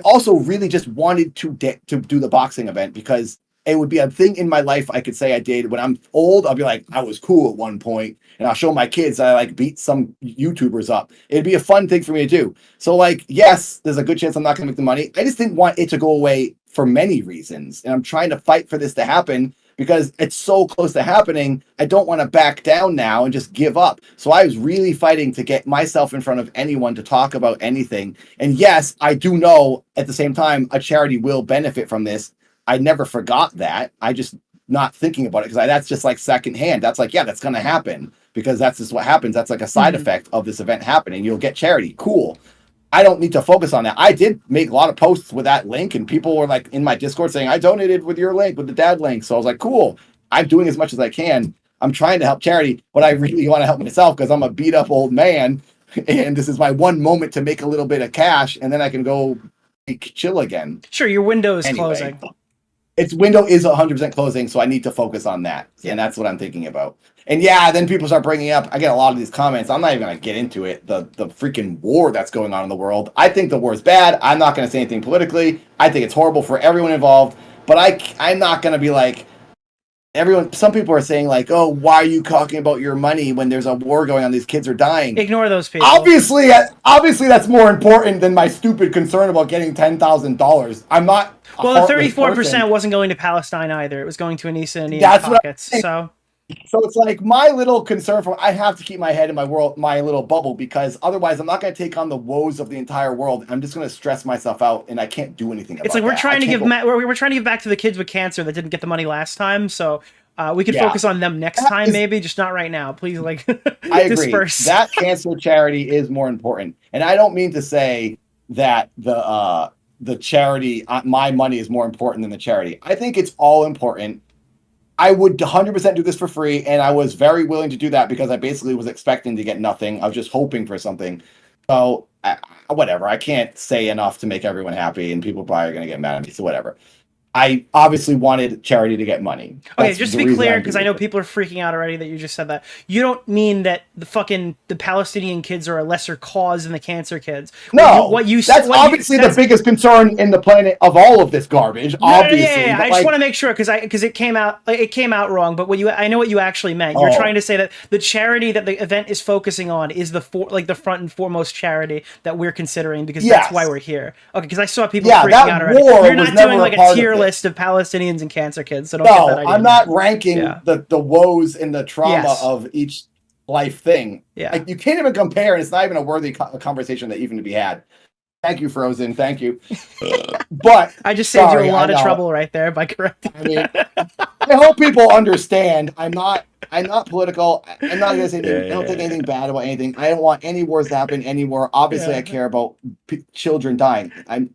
also really just wanted to do the boxing event because it would be a thing in my life I could say I did. When I'm old, I'll be like, I was cool at one point, and I'll show my kids I like beat some YouTubers up. It'd be a fun thing for me to do. So like, yes, there's a good chance I'm not going to make the money. I just didn't want it to go away for many reasons. And I'm trying to fight for this to happen because it's so close to happening. I don't want to back down now and just give up. So I was really fighting to get myself in front of anyone to talk about anything. And yes, I do know at the same time, a charity will benefit from this. I never forgot that. I just not thinking about it because that's just like secondhand. That's like, yeah, that's going to happen because that's just what happens. That's like a side effect of this event happening. You'll get charity. Cool. I don't need to focus on that. I did make a lot of posts with that link, and people were like in my Discord saying, I donated with your link, with the dad link. So I was like, cool. I'm doing as much as I can. I'm trying to help charity, but I really want to help myself because I'm a beat up old man. And this is my one moment to make a little bit of cash, and then I can go chill again. Sure, your window is closing. Its window is 100% closing, so I need to focus on that. And that's what I'm thinking about. And yeah, then people start bringing up, I get a lot of these comments. I'm not even going to get into it. The freaking war that's going on in the world. I think the war is bad. I'm not going to say anything politically. I think it's horrible for everyone involved. But I'm not going to be like, some people are saying like, oh, why are you talking about your money when there's a war going on? These kids are dying. Ignore those people. Obviously that's more important than my stupid concern about getting $10,000. I'm not. Well, the 34% wasn't going to Palestine either. It was going to Anisa and Ian's pockets. So it's like my little concern I have to keep my head in my little bubble, because otherwise I'm not going to take on the woes of the entire world. I'm just going to stress myself out, and I can't do anything about it. It's like we're trying to give back to the kids with cancer that didn't get the money last time. So we could focus on them next time, maybe, just not right now. Please, like, I agree. Disperse. That cancer charity is more important, and I don't mean to say that the charity, my money is more important than the charity. I think it's all important. I would 100% do this for free, and I was very willing to do that because I basically was expecting to get nothing. I was just hoping for something. So, whatever. I can't say enough to make everyone happy, and people probably are going to get mad at me, so whatever. I obviously wanted charity to get money. Okay, just to be clear, because I know people are freaking out already that you just said that. You don't mean that the Palestinian kids are a lesser cause than the cancer kids. No, that's obviously the biggest concern in the planet of all of this garbage. Obviously, yeah. I just want to make sure because it came out wrong. But I know what you actually meant. You're trying to say that the charity that the event is focusing on is the front and foremost charity that we're considering, because that's why we're here. Okay, because I saw people freaking out already. You're not doing like a tier list of Palestinians and cancer kids, so don't get that idea. I'm not ranking the woes and the trauma of each life thing. Yeah, like, you can't even compare, and it's not even a worthy conversation that even to be had. Thank you, Frozen. Thank you. But I just saved you a lot of trouble right there by correcting. I mean, I hope people understand. I'm not political. I'm not gonna say anything. I don't think anything bad about anything. I don't want any wars to happen anymore. Obviously, I care about children dying. I'm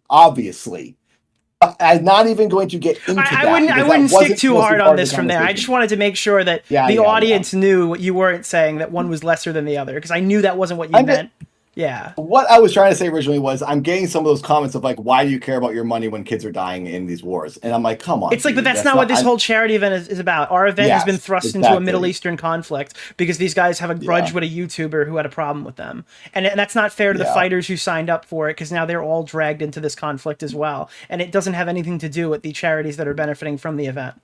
not even going to get into that. I wouldn't stick too hard on this from there. I just wanted to make sure that the audience knew you weren't saying that one was lesser than the other, because I knew that wasn't what you meant. Yeah. What I was trying to say originally was, I'm getting some of those comments of like, why do you care about your money when kids are dying in these wars? And I'm like, come on. It's like, but that's not what this whole charity event is about. Our event has been thrust into a Middle Eastern conflict because these guys have a grudge with a YouTuber who had a problem with them. And that's not fair to the fighters who signed up for it, because now they're all dragged into this conflict as well. And it doesn't have anything to do with the charities that are benefiting from the event.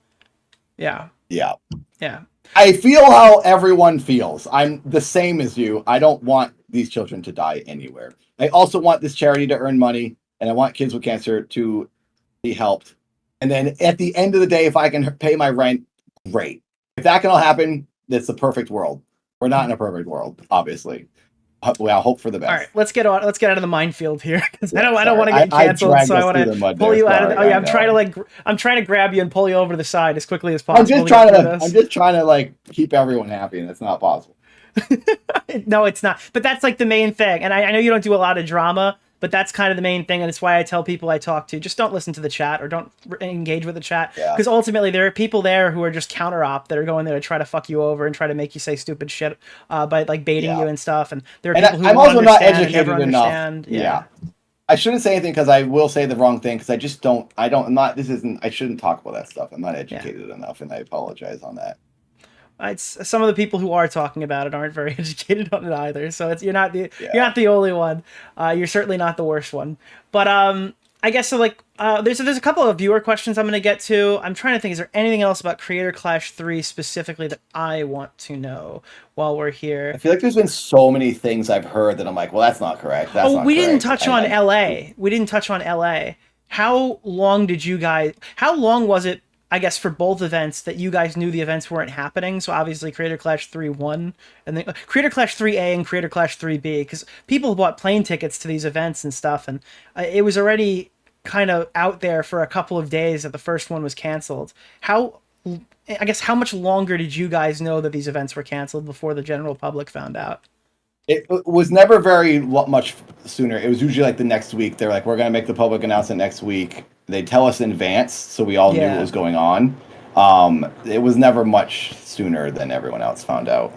Yeah. Yeah. Yeah. I feel how everyone feels. I'm the same as you. I don't want these children to die anywhere. I also want this charity to earn money, and I want kids with cancer to be helped. And then at the end of the day, if I can pay my rent, great. If that can all happen, that's the perfect world. We're not in a perfect world, obviously. Well, hope for the best. All right, let's get out of the minefield here, because I don't want to get canceled. So I want to pull you out of. I'm trying to grab you and pull you over to the side as quickly as possible. I'm just trying to like keep everyone happy, and it's not possible. No, it's not. But that's like the main thing. And I know you don't do a lot of drama, But that's kind of the main thing, and it's why I tell people I talk to, just don't listen to the chat or don't engage with the chat, because ultimately there are people there who are just counter-op that are going there to try to fuck you over and try to make you say stupid shit by like baiting you and stuff. And there are people who I'm won't also not understand and educated never enough. understand. Yeah. I shouldn't say anything because I will say the wrong thing because I just don't. I shouldn't talk about that stuff. I'm not educated enough, and I apologize on that. It's some of the people who are talking about it aren't very educated on it either. So you're not the only one. You're certainly not the worst one. But I guess so. Like there's a couple of viewer questions I'm going to get to. I'm trying to think. Is there anything else about Creator Clash 3 specifically that I want to know while we're here? I feel like there's been so many things I've heard that I'm like, well, that's not correct. We didn't touch on LA. We didn't touch on LA. How long was it, I guess, for both events that you guys knew the events weren't happening? So obviously Creator Clash 3 won, and then Creator Clash 3A and Creator Clash 3B, because people bought plane tickets to these events and stuff, and it was already kind of out there for a couple of days that the first one was canceled. How much longer did you guys know that these events were canceled before the general public found out? It was never very much sooner. It was usually like the next week. They're like, we're going to make the public announcement next week. They tell us in advance, so we all knew what was going on. It was never much sooner than everyone else found out.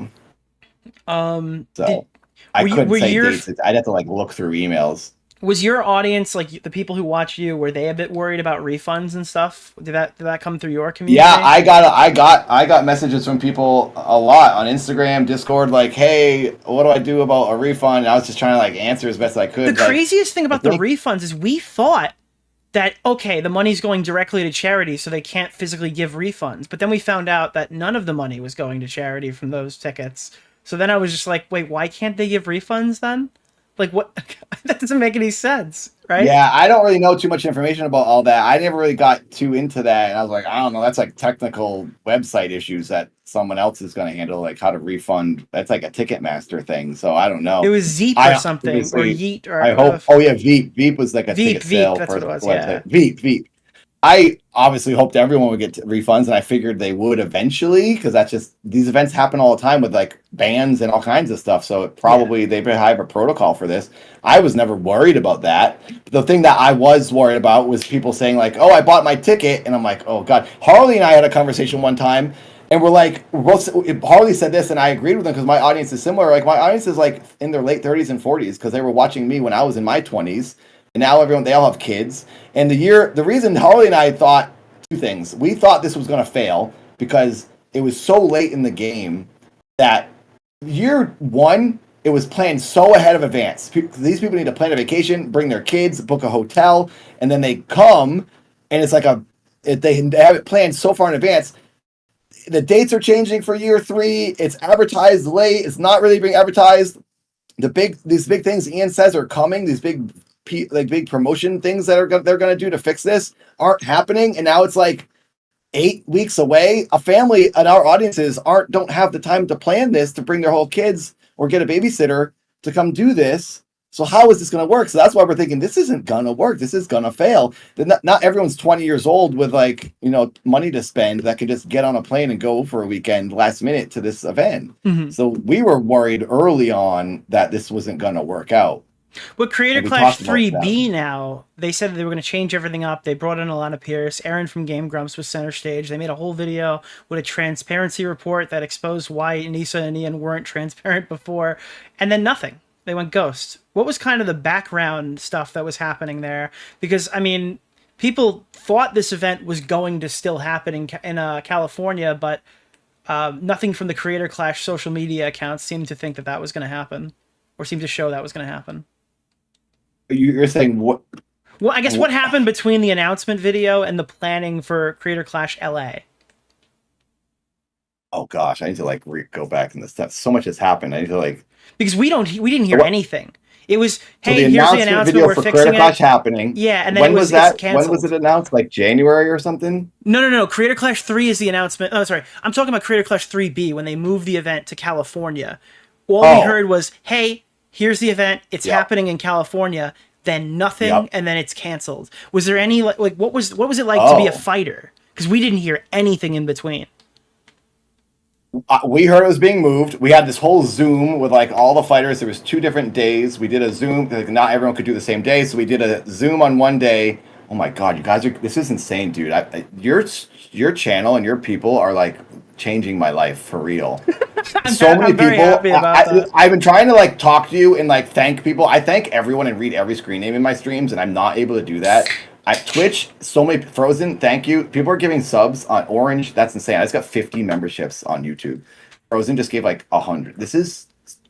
So I couldn't say dates. I'd have to like look through emails. Was your audience, like the people who watch you, were they a bit worried about refunds and stuff? Did that come through your community? Yeah, I got messages from people a lot on Instagram, Discord, like, hey, what do I do about a refund? And I was just trying to like answer as best I could. The craziest thing about the refunds is we thought that, okay, the money's going directly to charity, so they can't physically give refunds. But then we found out that none of the money was going to charity from those tickets. So then I was just like, wait, why can't they give refunds then? Like, what? That doesn't make any sense, right? Yeah, I don't really know too much information about all that. I never really got too into that. And I was like, I don't know. That's like technical website issues that someone else is going to handle, like how to refund. That's like a Ticketmaster thing. So I don't know. It was Zeep or something, or Yeet. Or I hope. Oh, yeah, Veep. Veep was like a ticket sale. That's what it was, website. Yeah. Veep. I obviously hoped everyone would get refunds, and I figured they would eventually, because that's just, these events happen all the time with like bans and all kinds of stuff. So it probably they have a protocol for this. I was never worried about that. But the thing that I was worried about was people saying like, "Oh, I bought my ticket," and I'm like, "Oh God." Harley and I had a conversation one time, and we're like, Harley said this, and I agreed with him because my audience is similar. Like my audience is like in their late 30s and 40s because they were watching me when I was in my 20s. And now they all have kids. And the reason Harley and I thought two things. We thought this was going to fail because it was so late in the game that year one, it was planned so ahead of advance. These people need to plan a vacation, bring their kids, book a hotel, and then they come, and it's like they have it planned so far in advance. The dates are changing for year three. It's advertised late. It's not really being advertised. These big things Ian says are coming. These big promotion things that they're going to do to fix this aren't happening, and now it's like 8 weeks away. A family and our audiences don't have the time to plan this, to bring their whole kids or get a babysitter to come do this. So how is this going to work? So that's why we're thinking this isn't going to work. This is going to fail. Not everyone's 20 years old with money to spend that could just get on a plane and go for a weekend last minute to this event. Mm-hmm. So we were worried early on that this wasn't going to work out. With Creator Clash 3B now, they said that they were going to change everything up. They brought in Alana Pierce. Aaron from Game Grumps was center stage. They made a whole video with a transparency report that exposed why Anisa and Ian weren't transparent before. And then nothing. They went ghost. What was kind of the background stuff that was happening there? Because, I mean, people thought this event was going to still happen in California, but nothing from the Creator Clash social media accounts seemed to think that was going to happen, or seemed to show that was going to happen. You're saying what? Well, I guess what happened between the announcement video and the planning for Creator Clash LA? Oh gosh, I need to go back in the steps. So much has happened. I need to because we didn't hear anything. It was, hey, here's the announcement. Video we're for fixing Creator Clash it. Happening. Yeah, and then when was that? Canceled. When was it announced? Like January or something? No. Creator Clash 3 is the announcement. Oh, sorry. I'm talking about Creator Clash 3B when they moved the event to California. All we heard was, hey, here's the event. It's happening in California. Then nothing, and then it's canceled. Was there any what was it like to be a fighter? Because we didn't hear anything in between. We heard it was being moved. We had this whole Zoom with like all the fighters. There was 2 different days. We did a Zoom. Like, not everyone could do the same day, so we did a Zoom on one day. Oh my God, you guys are. This is insane, dude. Your channel and your people are like changing my life for real. So many people. I've been trying to like talk to you and like thank people. I thank everyone and read every screen name in my streams, and I'm not able to do that. Twitch, so many Frozen, thank you. People are giving subs on Orange. That's insane. I just got 50 memberships on YouTube. Frozen just gave like 100. This is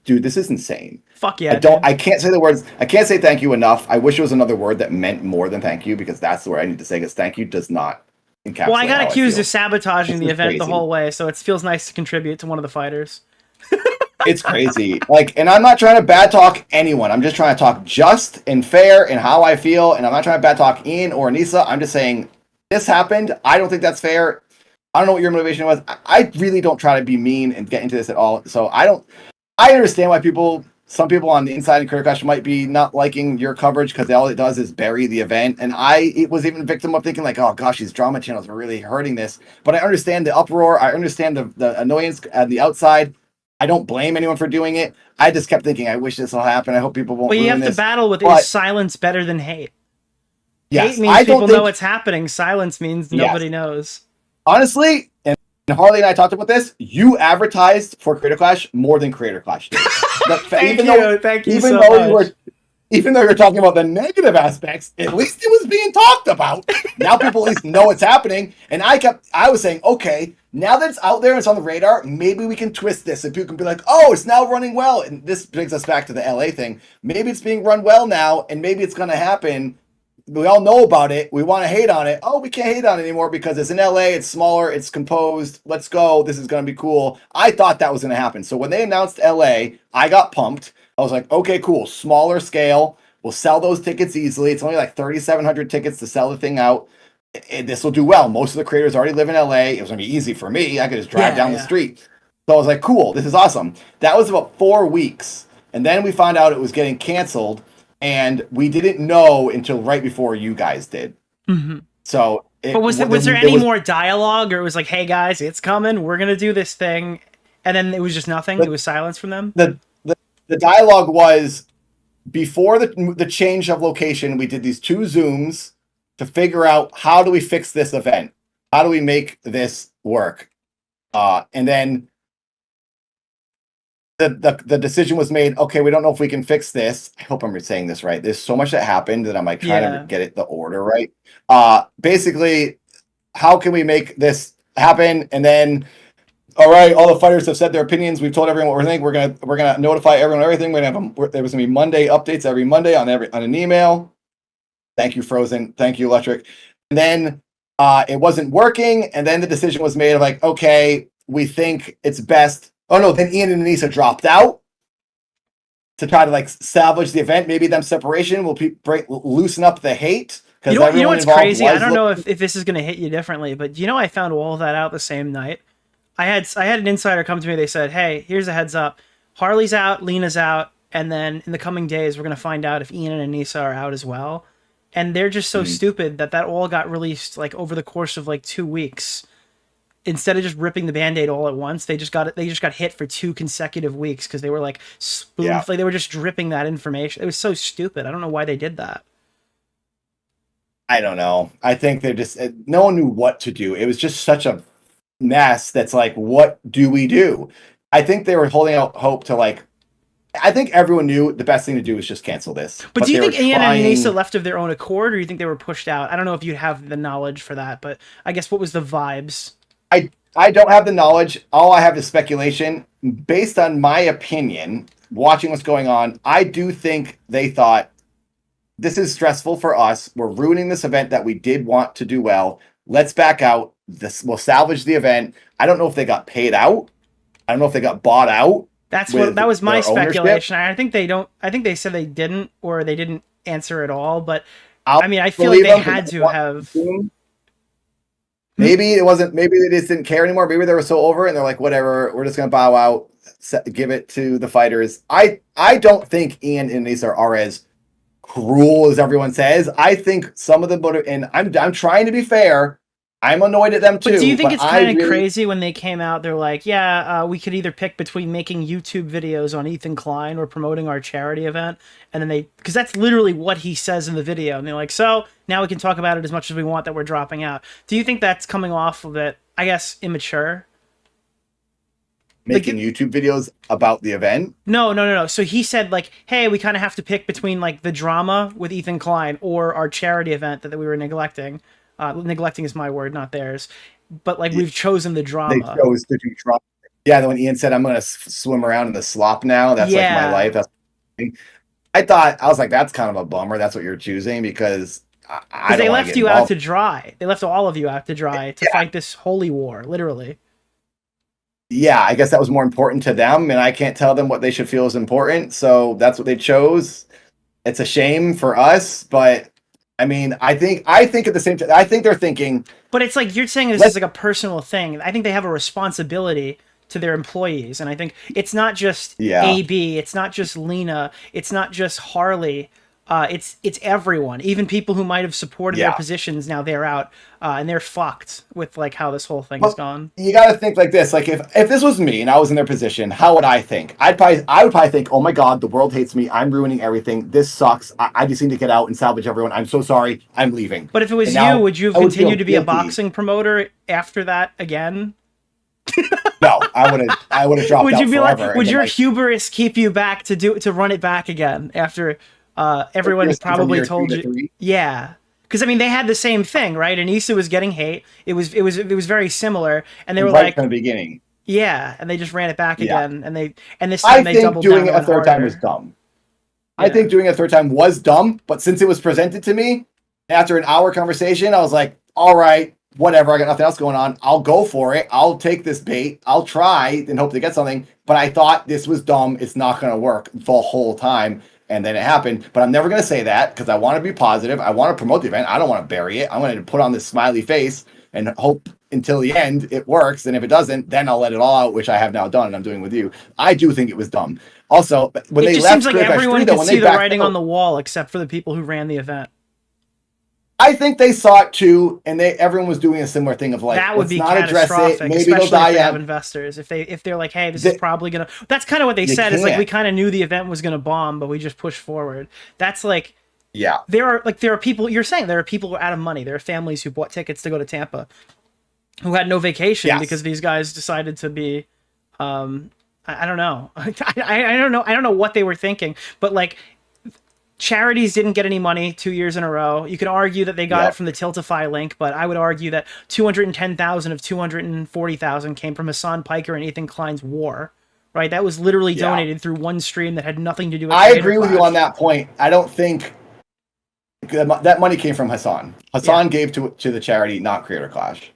insane. Fuck yeah. I can't say the words. I can't say thank you enough. I wish it was another word that meant more than thank you, because that's the word I need to say, because thank you does not encapsulate. Well, I got accused of sabotaging the event the whole way, so it feels nice to contribute to one of the fighters. It's crazy. Like, and I'm not trying to bad talk anyone. I'm just trying to talk just and fair and how I feel. And I'm not trying to bad talk Ian or Anisa. I'm just saying this happened. I don't think that's fair. I don't know what your motivation was. I really don't try to be mean and get into this at all. So I understand why some people on the inside in Critter Clash might be not liking your coverage, because all it does is bury the event. And it was even a victim of thinking like, oh gosh, these drama channels are really hurting this. But I understand the uproar. I understand the annoyance at the outside. I don't blame anyone for doing it. I just kept thinking, I wish this will happen. I hope people won't. But you have to battle with is silence better than hate? Yes, hate means people know it's happening. Silence means nobody knows. Honestly, and Harley and I talked about this, you advertised for Creator Clash more than Creator Clash did. Thank you so much. Even though you're talking about the negative aspects, at least it was being talked about. Now people at least know it's happening. And I was saying, okay, now that it's out there and it's on the radar, maybe we can twist this and people can be like, oh, it's now running well. And this brings us back to the LA thing. Maybe it's being run well now, and maybe it's going to happen. We all know about it. We want to hate on it. Oh, we can't hate on it anymore because it's in LA. It's smaller. It's composed. Let's go. This is going to be cool. I thought that was going to happen. So when they announced LA, I got pumped. I was like, okay, cool. Smaller scale. We'll sell those tickets easily. It's only like 3,700 tickets to sell the thing out. This will do well. Most of the creators already live in LA. It was going to be easy for me. I could just drive down the street. So I was like, cool. This is awesome. That was about 4 weeks. And then we found out it was getting canceled. And we didn't know until right before you guys did. Mm-hmm. So, was there any more dialogue, or it was like, "Hey guys, it's coming. We're gonna do this thing," and then it was just nothing. It was silence from them. The dialogue was before the change of location. We did these 2 Zooms to figure out how do we fix this event, how do we make this work, and then the decision was made. Okay, we don't know if we can fix this. I hope I'm saying this right. There's so much that happened that I'm like trying to get the order right. Basically, how can we make this happen? And then, all right, all the fighters have said their opinions. We've told everyone what we're thinking. We're gonna notify everyone everything. We're gonna have there was gonna be Monday updates every Monday on an email. Thank you, Frozen. Thank you, Electric. And then it wasn't working. And then the decision was made of like, okay, we think it's best. Oh no, then Ian and Anisa dropped out to try to like salvage the event. Maybe them separation will loosen up the hate. You know what's crazy? I don't know if this is going to hit you differently, but you know I found all of that out the same night. I had an insider come to me. They said, hey, here's a heads up. Harley's out, Lena's out, and then in the coming days, we're going to find out if Ian and Anisa are out as well. And they're just so stupid that all got released like over the course of like 2 weeks. Instead of just ripping the Band-Aid all at once, they just got hit for 2 consecutive weeks because they were like like they were just dripping that information. It was so stupid. I don't know why they did that. I don't know. I think they're just no one knew what to do. It was just such a mess. That's like, what do we do? I think they were holding out hope to like. I think everyone knew the best thing to do was just cancel this. But do you think Ian and Anisa left of their own accord, or do you think they were pushed out? I don't know if you have the knowledge for that, but I guess what was the vibes? I don't have the knowledge. All I have is speculation. Based on my opinion, watching what's going on, I do think they thought, this is stressful for us. We're ruining this event that we did want to do well. Let's back out. We'll salvage the event. I don't know if they got paid out. I don't know if they got bought out. That was my speculation. I think they said they didn't, or they didn't answer at all. But I mean, I feel like they had to have. Maybe it wasn't. Maybe they just didn't care anymore. Maybe they were so over it and they're like, whatever. We're just gonna bow out. Give it to the fighters. I don't think Ian and Anisa are as cruel as everyone says. I think some of the and I'm trying to be fair. I'm annoyed at them too. But do you think it's kind of really... crazy when they came out? They're like, yeah, we could either pick between making YouTube videos on Ethan Klein or promoting our charity event. And then because that's literally what he says in the video. And they're like, so now we can talk about it as much as we want that we're dropping out. Do you think that's coming off of it, I guess, immature? Making YouTube videos about the event? No. So he said, like, hey, we kind of have to pick between, like, the drama with Ethan Klein or our charity event that we were neglecting. Neglecting is my word, not theirs. But, like, we've chosen the drama. They chose to do drama. Yeah, when Ian said, I'm going to swim around in the slop now, that's like my life. That's I was like, that's kind of a bummer. That's what you're choosing, because I they left you out to dry. They left all of you out to dry to fight this holy war, literally. Yeah, I guess that was more important to them, and I can't tell them what they should feel is important. So that's what they chose. It's a shame for us, but I mean, I think at the same time, I think they're thinking. But it's like you're saying this is like a personal thing. I think they have a responsibility to their employees, and I think it's not just AB, it's not just Lena, it's not just Harley. It's everyone, even people who might have supported their positions. Now they're out, and they're fucked with like how this whole thing has gone. You got to think like this: like if this was me and I was in their position, how would I think? I would probably think, oh my god, the world hates me. I'm ruining everything. This sucks. I just need to get out and salvage everyone. I'm so sorry. I'm leaving. But if it was you, would you have continued to be a boxing promoter after that again? No, I would have dropped. Would out you be forever. like? Would your hubris keep you back to run it back again after? Everyone probably told you, yeah, because I mean they had the same thing, right? Anisa was getting hate. It was very similar, and they were like from the beginning, yeah, and they just ran it back again, and this time they doubled down. I think doing it a third time was dumb. I think doing it a third time was dumb, but since it was presented to me after an hour conversation, I was like, all right, whatever. I got nothing else going on. I'll go for it. I'll take this bait. I'll try and hope to get something. But I thought this was dumb. It's not going to work the whole time. And then it happened, but I'm never going to say that because I want to be positive. I want to promote the event. I don't want to bury it. I want to put on this smiley face and hope until the end it works. And if it doesn't, then I'll let it all out, which I have now done and I'm doing with you. I do think it was dumb. Also, when they left, it just seems like everyone could see the writing on the wall except for the people who ran the event. I think they saw it too, and everyone was doing a similar thing of like, that would be not catastrophic, maybe especially they'll die if they have investors. If they're like, hey, this is probably gonna. That's kind of what they said. Can't. Is like we kind of knew the event was gonna bomb, but we just pushed forward. That's like, yeah. There are people. You're saying there are people who are out of money. There are families who bought tickets to go to Tampa, who had no vacation because these guys decided to be. I don't know. I don't know. I don't know what they were thinking, but like. Charities didn't get any money 2 years in a row. You could argue that they got it from the Tiltify link, but I would argue that 210,000 of 240,000 came from Hassan Piker and Ethan Klein's war, right? That was literally donated through one stream that had nothing to do with. I agree with you on that point. I don't think that money came from Hassan. Hassan gave to the charity, not Creator Clash.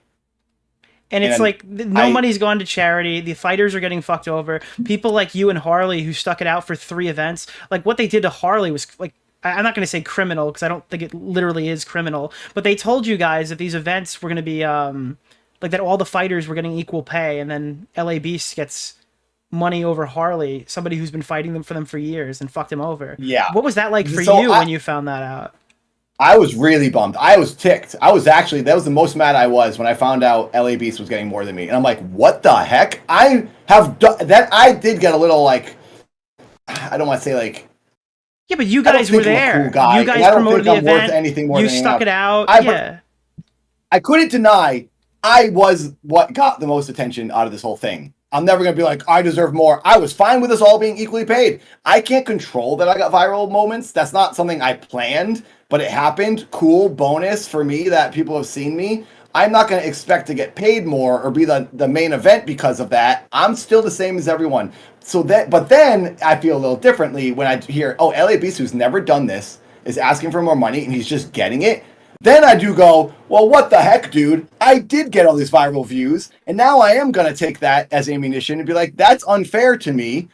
And it's like no money's gone to charity. The fighters are getting fucked over. People like you and Harley who stuck it out for 3 events. Like what they did to Harley was like, I'm not going to say criminal because I don't think it literally is criminal. But they told you guys that these events were going to be like that all the fighters were getting equal pay. And then LA Beast gets money over Harley, somebody who's been fighting for them for years and fucked him over. Yeah. What was that like for you when you found that out? I was really bummed. I was ticked. That was the most mad I was when I found out LA Beast was getting more than me. And I'm like, what the heck? I did get a little like, I don't want to say like. Yeah, but you guys were there. Cool guy. You guys promoted the event. You stuck it out. I couldn't deny I was what got the most attention out of this whole thing. I'm never going to be like, I deserve more. I was fine with us all being equally paid. I can't control that I got viral moments. That's not something I planned. But it happened. Cool bonus for me that people have seen me. I'm not going to expect to get paid more or be the main event because of that. I'm still the same as everyone. But then I feel a little differently when I hear, oh, LA Beast, who's never done this, is asking for more money and he's just getting it. Then I do go, well, what the heck, dude? I did get all these viral views, and now I am going to take that as ammunition and be like, that's unfair to me.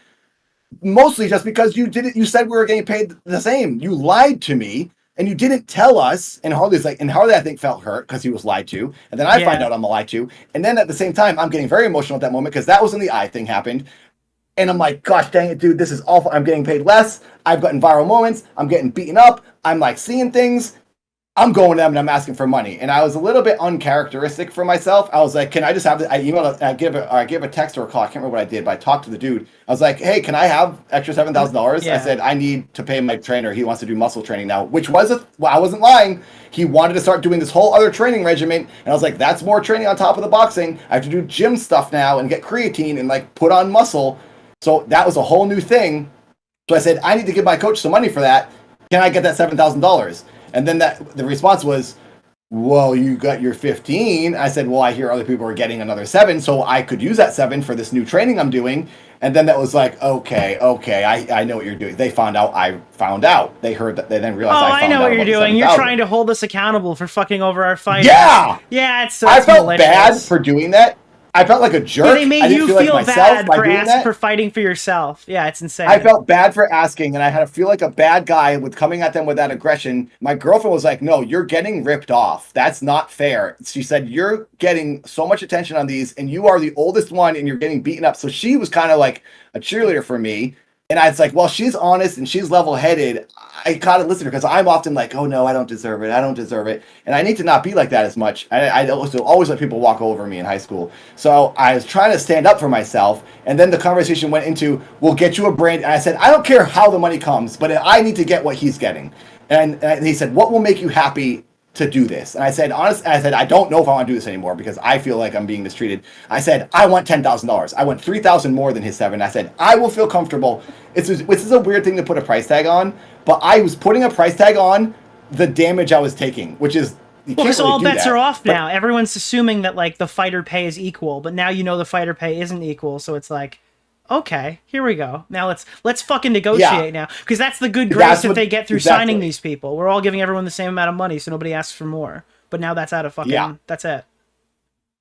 Mostly just because you said we were getting paid the same. You lied to me. And you didn't tell us, and Harley I think felt hurt because he was lied to, and then I find out I'm lied to, and then at the same time I'm getting very emotional at that moment because that was when the eye thing happened, and I'm like, gosh dang it, dude, this is awful. I'm getting paid less. I've gotten viral moments. I'm getting beaten up. I'm like seeing things. I'm going to them and I'm asking for money. And I was a little bit uncharacteristic for myself. I was like, can I just have I emailed, I gave a text or a call. I can't remember what I did, but I talked to the dude. I was like, hey, can I have extra $7,000? Yeah. I said, I need to pay my trainer. He wants to do muscle training now, which was, I wasn't lying. He wanted to start doing this whole other training regimen. And I was like, that's more training on top of the boxing. I have to do gym stuff now and get creatine and like put on muscle. So that was a whole new thing. So I said, I need to give my coach some money for that. Can I get that $7,000? And then the response was, well, you got your 15. I said, well, I hear other people are getting another 7, so I could use that 7 for this new training I'm doing. And then that was like, okay, I know what you're doing. They found out I found out. They heard that. They then realized I found out. I know what you're doing. You're 7,000. trying to hold us accountable for fucking over our fight. Yeah! Yeah, it's I felt malicious. bad for doing that. I felt like a jerk. Yeah, they made you feel like bad myself for fighting for yourself. Yeah, it's insane. I felt bad for asking, and I had to feel like a bad guy with coming at them with that aggression. My girlfriend was like, no, you're getting ripped off. That's not fair. She said, you're getting so much attention on these, and you are the oldest one, and you're getting beaten up. So she was kind of like a cheerleader for me. And I was like, well, she's honest and she's level-headed. I gotta listen to her because I'm often like, oh no, I don't deserve it. I don't deserve it. And I need to not be like that as much. I also always let people walk over me in high school. So I was trying to stand up for myself. And then the conversation went into, we'll get you a brand. And I said, I don't care how the money comes, but I need to get what he's getting. And he said, what will make you happy to do this? And I said, honestly, I don't know if I want to do this anymore because I feel like I'm being mistreated. I said, I want $10,000. I want $3,000 more than his 7. I said, I will feel comfortable. This is a weird thing to put a price tag on, but I was putting a price tag on the damage I was taking, which is, because all bets are off now. Everyone's assuming that like the fighter pay is equal, but now you know the fighter pay isn't equal. So it's like, okay, here we go. Now let's fucking negotiate now, because that's the good grace that they get through signing these people. We're all giving everyone the same amount of money, so nobody asks for more. But now that's out of fucking that's it.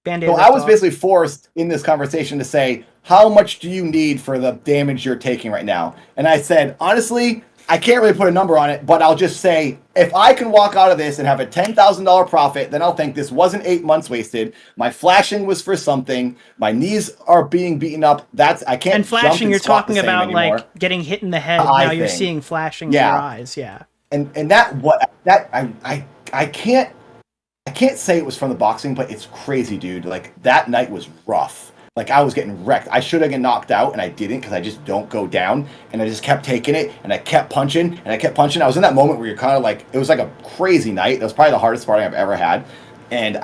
Band-Aid. So I was basically forced in this conversation to say, how much do you need for the damage you're taking right now? And I said, honestly, I can't really put a number on it, but I'll just say, if I can walk out of this and have a $10,000 profit, then I'll think this wasn't 8 months wasted. My flashing was for something. My knees are being beaten up. I can't. And flashing, jump and you're talking about anymore. like getting hit in the head. Now you're seeing flashing in your eyes. Yeah. And I can't say it was from the boxing, but it's crazy, dude. Like that night was rough. Like I was getting wrecked. I should have gotten knocked out, and I didn't because I just don't go down. And I just kept taking it, and I kept punching, and I kept punching. I was in that moment where you're kind of like, it was like a crazy night. It was probably the hardest sparring I've ever had. And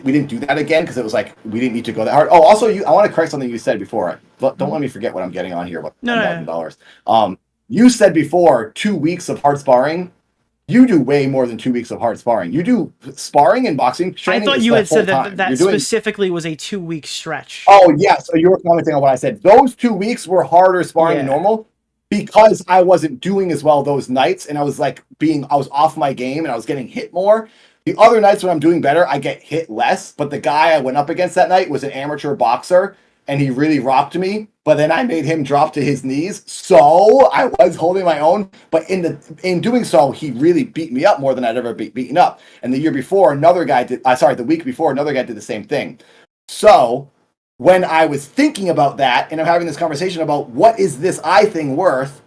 we didn't do that again because it was like we didn't need to go that hard. Oh, also, I want to correct something you said before. Don't let me forget what I'm getting on here about $10,000. You said before 2 weeks of hard sparring. You do way more than 2 weeks of hard sparring. You do sparring and boxing training. I thought you had said that specifically was a 2 week stretch. Oh, yeah. So you were commenting on what I said. Those 2 weeks were harder sparring than normal because I wasn't doing as well those nights. And I was like I was off my game and I was getting hit more. The other nights when I'm doing better, I get hit less. But the guy I went up against that night was an amateur boxer and he really rocked me. But then I made him drop to his knees, so I was holding my own. But in doing so, he really beat me up more than I'd ever been beaten up. And the year before, the week before, another guy did the same thing. So when I was thinking about that, and I'm having this conversation about what is this eye thing worth,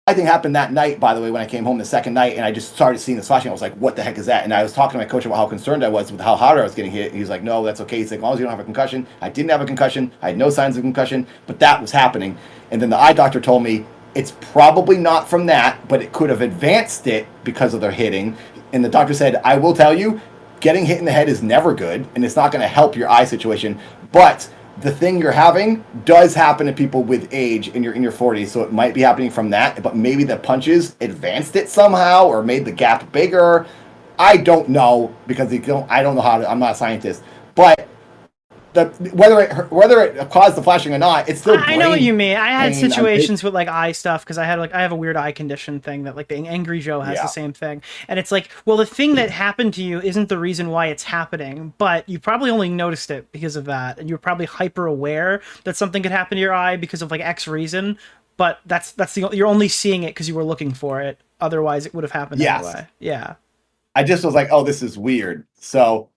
I think happened that night, by the way, when I came home the second night, and I just started seeing this flashing. I was like, what the heck is that? And I was talking to my coach about how concerned I was with how hard I was getting hit. And he was like, no, that's okay. He's like, as long as you don't have a concussion. I didn't have a concussion. I had no signs of concussion, but that was happening. And then the eye doctor told me it's probably not from that, but it could have advanced it because of their hitting. And the doctor said, I will tell you, getting hit in the head is never good, and it's not going to help your eye situation. But the thing you're having does happen to people with age in your 40s, so it might be happening from that, but maybe the punches advanced it somehow or made the gap bigger. I don't know because I don't know how to. I'm not a scientist, but whether it caused the flashing or not, it's still. I know what you mean. I had situations with like eye stuff because I have a weird eye condition thing that like the Angry Joe has the same thing, and it's like, well, the thing that happened to you isn't the reason why it's happening, but you probably only noticed it because of that, and you're probably hyper aware that something could happen to your eye because of like X reason, but you're only seeing it because you were looking for it. Otherwise, it would have happened anyway. Yeah. I just was like, oh, this is weird. So.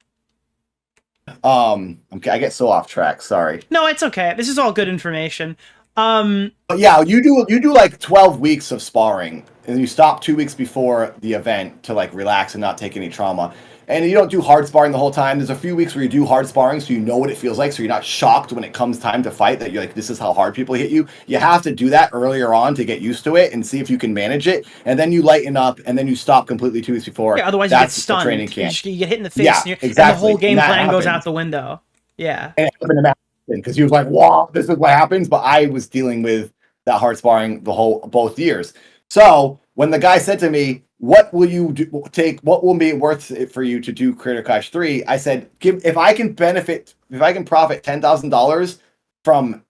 Okay, I get so off track. Sorry. No, it's okay. This is all good information. But yeah, you do like 12 weeks of sparring, and you stop 2 weeks before the event to like relax and not take any trauma. And you don't do hard sparring the whole time. There's a few weeks where you do hard sparring, so you know what it feels like, so you're not shocked when it comes time to fight that you're like, this is how hard people hit you. You have to do that earlier on to get used to it and see if you can manage it, and then you lighten up, and then you stop completely 2 weeks before. Yeah, otherwise that's you get stunned. the training camp. You get hit in the face, Yeah, and, exactly. and the whole game plan goes happens. out the window. Yeah. And it happened to Matt because he was like, "Wow, this is what happens." But I was dealing with that hard sparring both years. So when the guy said to me, "What will you take? What will be worth it for you to do Creator Clash 3?" I said, if I can profit $10,000 from,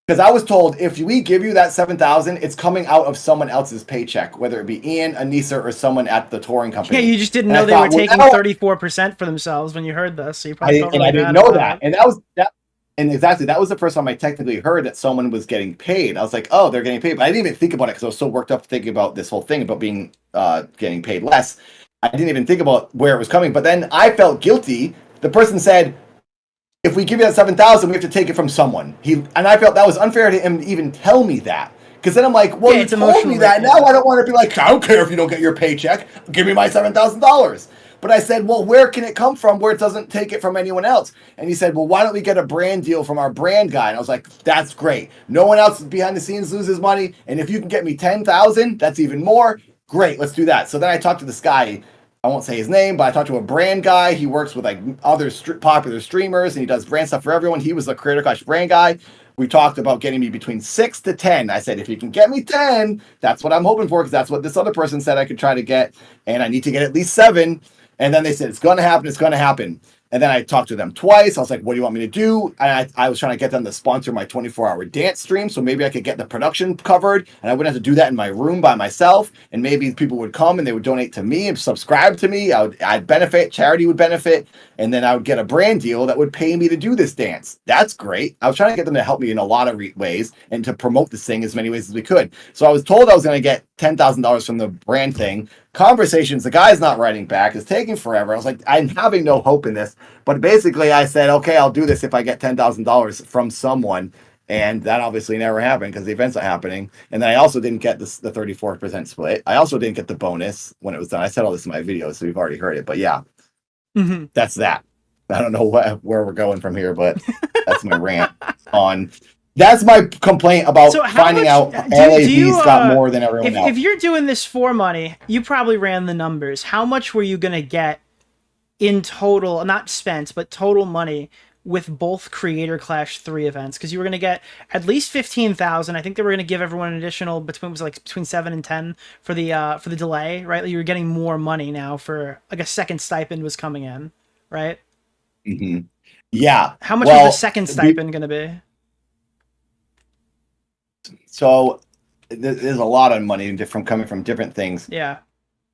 because I was told if we give you that 7,000, it's coming out of someone else's paycheck, whether it be Ian, Anisa, or someone at the touring company. Yeah, you just didn't know they were taking 34% for themselves when you heard this. So you probably I didn't know that, and that was the first time I technically heard that someone was getting paid. I was like, oh, they're getting paid, but I didn't even think about it because I was so worked up thinking about this whole thing about being getting paid less. I didn't even think about where it was coming. But then I felt guilty. The person said, if we give you that 7,000, we have to take it from someone. And I felt that was unfair to him to even tell me that. Because then I'm like, well, you told me that. Now I don't want to be like, I don't care if you don't get your paycheck. Give me my $7,000. But I said, well, where can it come from where it doesn't take it from anyone else? And he said, well, why don't we get a brand deal from our brand guy? And I was like, that's great. No one else behind the scenes loses money. And if you can get me 10,000, that's even more. Great, let's do that. So then I talked to this guy. I won't say his name, but I talked to a brand guy. He works with like other popular streamers, and he does brand stuff for everyone. He was the Creator Clash brand guy. We talked about getting me between 6 to 10. I said, if you can get me 10, that's what I'm hoping for, because that's what this other person said I could try to get, and I need to get at least 7. And then they said, it's going to happen, it's going to happen. And then I talked to them twice. I was like, what do you want me to do? And I was trying to get them to sponsor my 24-hour dance stream, so maybe I could get the production covered, and I wouldn't have to do that in my room by myself. And maybe people would come and they would donate to me and subscribe to me. I'd benefit, charity would benefit, and then I would get a brand deal that would pay me to do this dance. That's great. I was trying to get them to help me in a lot of ways and to promote this thing as many ways as we could. So I was told I was going to get $10,000 from the brand thing. Conversations, the guy's not writing back. It's taking forever. I was like, I'm having no hope in this. But basically, I said, okay, I'll do this if I get $10,000 from someone. And that obviously never happened because the event's not happening. And then I also didn't get the 34% split. I also didn't get the bonus when it was done. I said all this in my video, so you've already heard it. But yeah, That's that. I don't know where we're going from here, but that's my rant on... That's my complaint about finding out LAV's got more than everyone else. If you're doing this for money, you probably ran the numbers. How much were you going to get in total, not spent, but total money with both Creator Clash 3 events? Because you were going to get at least 15,000. I think they were going to give everyone an additional between 7 and 10 for the delay, right? Like you were getting more money now for like a second stipend was coming in, right? Mm-hmm. Yeah. How much was the second stipend going to be? So there's a lot of money coming from different things. Yeah.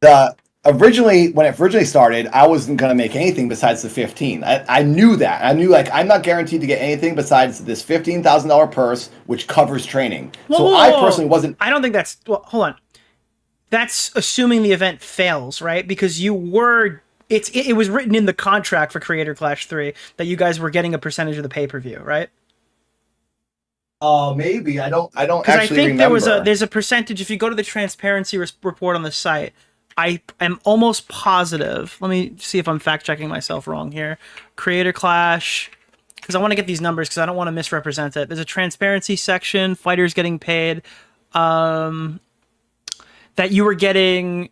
When it originally started, I wasn't going to make anything besides the 15. I knew that. I knew like I'm not guaranteed to get anything besides this $15,000 purse, which covers training. I personally wasn't. I don't think that's. Well, hold on. That's assuming the event fails, right? Because you were. It was written in the contract for Creator Clash 3 that you guys were getting a percentage of the pay-per-view, right? Oh, maybe I don't actually because I think remember. there's a percentage. If you go to the transparency report on the site, I am almost positive. Let me see if I'm fact checking myself wrong here. Creator Clash, because I want to get these numbers because I don't want to misrepresent it. There's a transparency section. Fighters getting paid. That you were getting.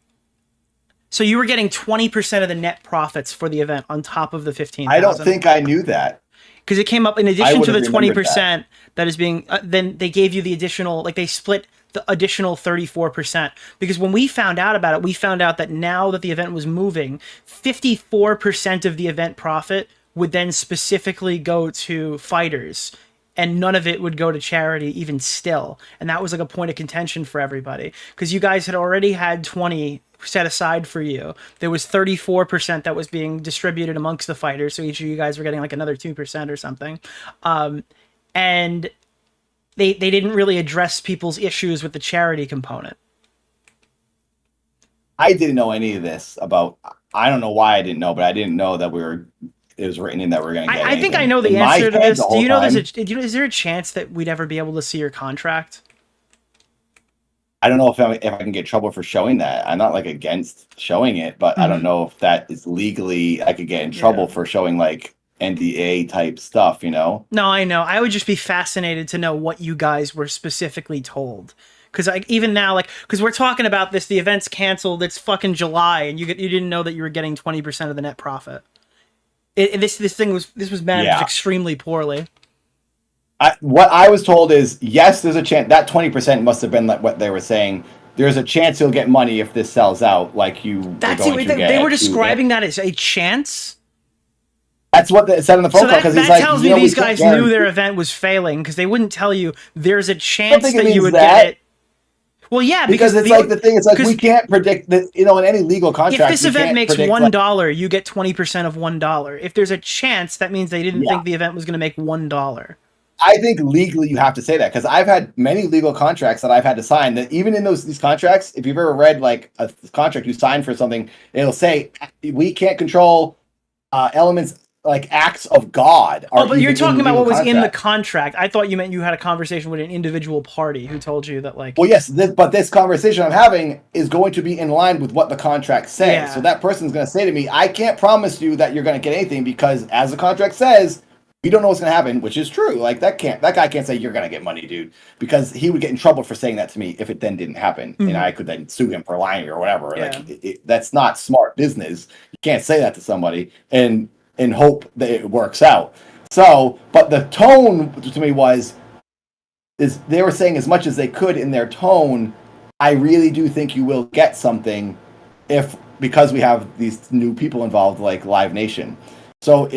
So you were getting 20% of the net profits for the event on top of the 15,000. I don't think I knew that. Because it came up in addition to the 20% that is being, then they gave you the additional, like they split the additional 34%. Because when we found out about it, we found out that now that the event was moving, 54% of the event profit would then specifically go to fighters. And none of it would go to charity even still. And that was like a point of contention for everybody. Because you guys had already had 20 set aside for you. There was 34% that was being distributed amongst the fighters. So each of you guys were getting like another 2% or something. And they didn't really address people's issues with the charity component. I didn't know any of this about... I don't know why I didn't know, but I didn't know that it was written in that we're going to get. I think I know the in answer to this. Do you know is there a chance that we'd ever be able to see your contract? I don't know if I can get in trouble for showing that. I'm not like against showing it, but I don't know if that is legally. I could get in trouble for showing like NDA type stuff, you know? No, I know. I would just be fascinated to know what you guys were specifically told. Because like even now, like, because we're talking about this, the event's canceled. It's fucking July, and you didn't know that you were getting 20% of the net profit. This was managed extremely poorly. What I was told is, yes, there's a chance that 20% must have been like what they were saying. There's a chance you'll get money if this sells out, like you. They were describing that as a chance. That's what it said in the phone call. Because that tells me these guys knew their event was failing because they wouldn't tell you there's a chance that you would get it. Well, yeah, because it's like the thing. It's like we can't predict that. You know, in any legal contract, if this event makes $1, you get 20% of $1. If there's a chance, that means they didn't think the event was going to make $1. I think legally you have to say that because I've had many legal contracts that I've had to sign that even in these contracts, if you've ever read like a contract you signed for something, it'll say we can't control elements like acts of God. Oh, but you're talking about what was in the contract. I thought you meant you had a conversation with an individual party who told you that like. Well, yes, but this conversation I'm having is going to be in line with what the contract says. Yeah. So that person's going to say to me, I can't promise you that you're going to get anything because as the contract says, we don't know what's going to happen, which is true. Like that guy can't say you're going to get money, dude, because he would get in trouble for saying that to me if it then didn't happen, and I could then sue him for lying or whatever. Yeah. Like that's not smart business. You can't say that to somebody and hope that it works out. So, but the tone to me is they were saying as much as they could in their tone. I really do think you will get something because we have these new people involved, like Live Nation. So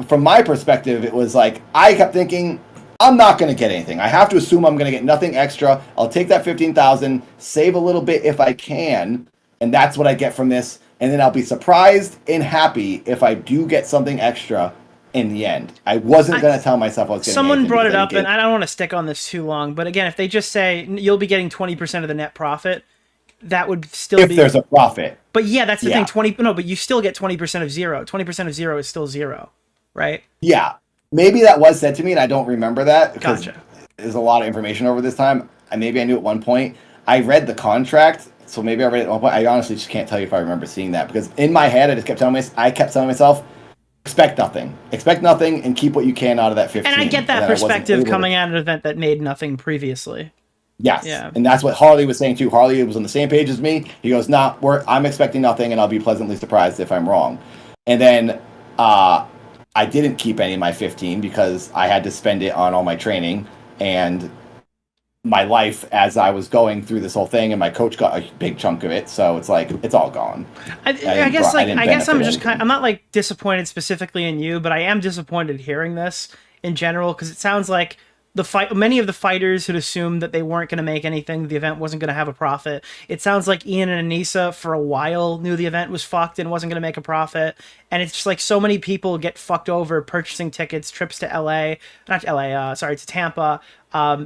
from my perspective, it was like, I kept thinking, I'm not going to get anything. I have to assume I'm going to get nothing extra. I'll take that $15,000, save a little bit if I can. And that's what I get from this. And then I'll be surprised and happy if I do get something extra in the end. I wasn't going to tell myself I was getting Someone brought it up, and I don't want to stick on this too long. But again, if they just say you'll be getting 20% of the net profit, that would still be... If there's a profit. But yeah, that's the thing. But you still get 20% of zero. 20% of zero is still zero, right? Yeah. Maybe that was said to me, and I don't remember that because there's a lot of information over this time. Maybe I knew at one point. I read the contract, so maybe I read it at one point. I honestly just can't tell you if I remember seeing that because in my head, I kept telling myself, expect nothing, and keep what you can out of that 15. And I get that perspective coming at an event that made nothing previously. Yes, yeah. And that's what Harley was saying too. Harley was on the same page as me. He goes, I'm expecting nothing, and I'll be pleasantly surprised if I'm wrong. And then I didn't keep any of my 15 because I had to spend it on all my training and my life as I was going through this whole thing, and my coach got a big chunk of it. So it's like it's all gone. I guess I'm just I'm not like disappointed specifically in you, but I am disappointed hearing this in general because it sounds like. Many of the fighters had assumed that they weren't going to make anything, the event wasn't going to have a profit. It sounds like Ian and Anisa for a while knew the event was fucked and wasn't going to make a profit. And it's just like so many people get fucked over purchasing tickets, trips to to Tampa.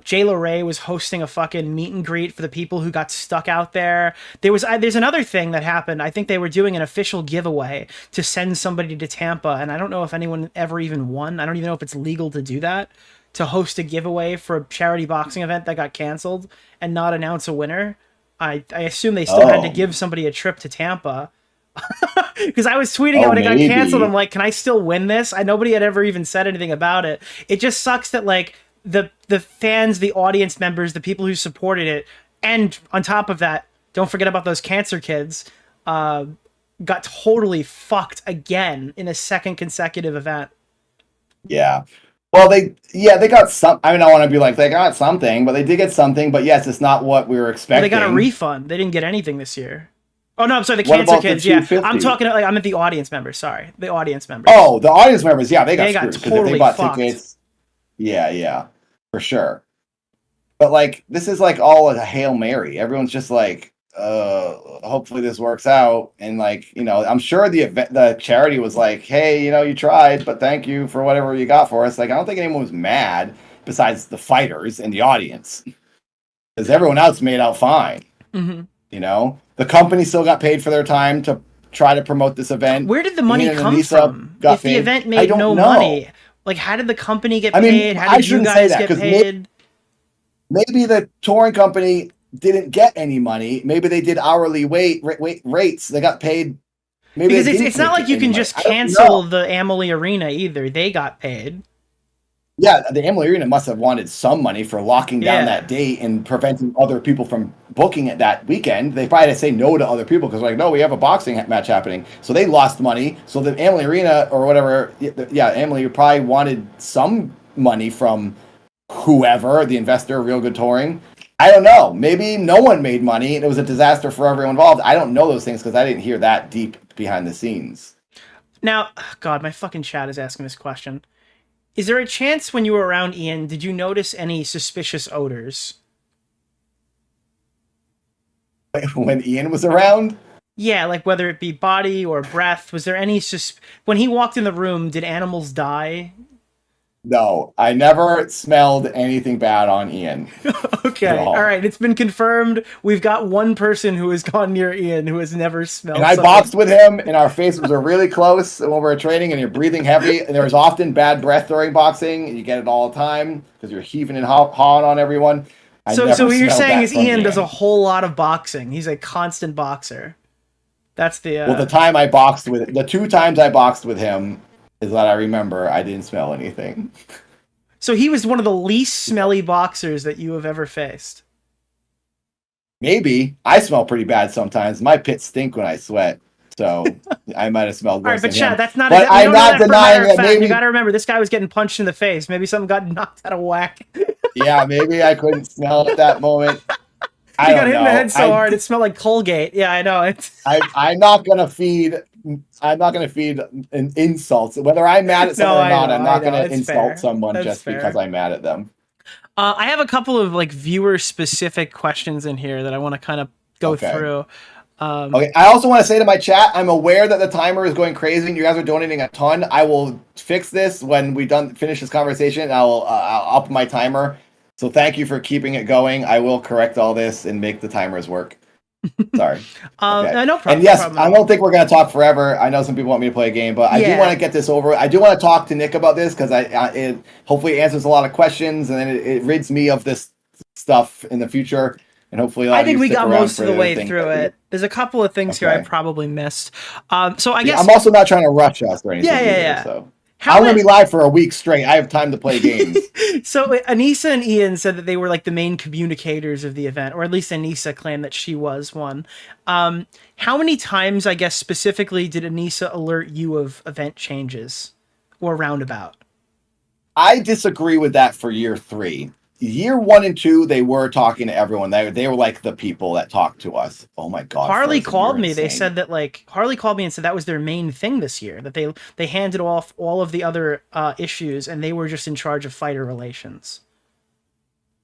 J-Lo Ray was hosting a fucking meet and greet for the people who got stuck out there. There's another thing that happened. I think they were doing an official giveaway to send somebody to Tampa, and I don't know if anyone ever even won. I don't even know if it's legal to do that. To host a giveaway for a charity boxing event that got canceled and not announce a winner. I assume they still had to give somebody a trip to Tampa. Because I was tweeting out when it got canceled. I'm like, can I still win this? Nobody had ever even said anything about it. It just sucks that like the fans, the audience members, the people who supported it, and on top of that, don't forget about those cancer kids, got totally fucked again in a second consecutive event. Yeah. Well, they got some. I mean, I want to be like they got something, but they did get something. But yes, it's not what we were expecting. Well, they got a refund. They didn't get anything this year. Oh no, I'm sorry, the cancer kids. Yeah, I'm talking. I'm at the audience members. Sorry, the audience members. Oh, the audience members. Yeah, they got screwed totally they bought fucked. Tickets. Yeah, for sure. But like, this is like all a Hail Mary. Everyone's just like, hopefully this works out, and like, I'm sure the charity was like, hey, you tried, but thank you for whatever you got for us. Like, I don't think anyone was mad besides the fighters and the audience, because everyone else made out fine. Mm-hmm. The company still got paid for their time to try to promote this event. Where did the money Ian and come Anisa from? got If the paid. event I made don't no know. money, like how did the company get I mean, paid? How I did you shouldn't say guys that, get 'cause paid? Maybe the touring company didn't get any money. Maybe they did hourly rates. They got paid. Maybe Because they didn't it's not make like you any can money. just I don't cancel know. the Amalie Arena either. They got paid. Yeah, the Amalie Arena must have wanted some money for locking down Yeah. that date and preventing other people from booking it that weekend. They probably had to say no to other people because like, no, we have a boxing match happening. So they lost money. So the Amalie Arena or whatever, Amalie probably wanted some money from whoever, the investor, Real Good Touring. I don't know. Maybe no one made money and it was a disaster for everyone involved. I don't know those things because I didn't hear that deep behind the scenes. Now, God, my fucking chat is asking this question. Is there a chance when you were around Ian, did you notice any suspicious odors? When Ian was around? Yeah, like whether it be body or breath. Was there any when he walked in the room, did animals die? No, I never smelled anything bad on Ian. Okay, all right, it's been confirmed. We've got one person who has gone near Ian who has never smelled. And I something. boxed with him, and our faces were really close when we were training, and you're breathing heavy, and there was often bad breath during boxing, and you get it all the time because you're heaving and hawing on everyone. So what you're saying is Ian does a Ian. whole lot of boxing. He's a constant boxer. That's the... Well, the two times I boxed with him is that I remember I didn't smell anything. So he was one of the least smelly boxers that you have ever faced. Maybe. I smell pretty bad sometimes. My pits stink when I sweat. So I might have smelled worse. All right, but than Chad, him. that's not. But I'm not denying that. Maybe you got to remember, this guy was getting punched in the face. Maybe something got knocked out of whack. Yeah, maybe I couldn't smell at that moment. He got hit in the head so hard it smelled like Colgate. Yeah, I know. I'm not gonna feed. I'm not gonna feed an insults. Whether I'm mad at someone or not, I'm not gonna insult someone just because I'm mad at them. I have a couple of like viewer specific questions in here that I want to kind of go through. Okay. I also want to say to my chat, I'm aware that the timer is going crazy and you guys are donating a ton. I will fix this when we finish this conversation. I'll up my timer. So thank you for keeping it going. I will correct all this and make the timers work. Sorry. Okay. No problem. And yes, I don't think we're going to talk forever. I know some people want me to play a game, but I do want to get this over. I do want to talk to Nick about this because it hopefully answers a lot of questions and then it rids me of this stuff in the future. And hopefully, I think we got most of the way through it. There's a couple of things here I probably missed. So I guess I'm also not trying to rush us or anything. Yeah. So. I'm going to be live for a week straight. I have time to play games. So Anisa and Ian said that they were like the main communicators of the event, or at least Anisa claimed that she was one. How many times, I guess, specifically did Anisa alert you of event changes or roundabout? I disagree with that for year 3. Year 1 and 2, they were talking to everyone. They were like the people that talked to us. Oh my God. Harley called me. They said that Harley called me and said that was their main thing this year, that they handed off all of the other issues and they were just in charge of fighter relations.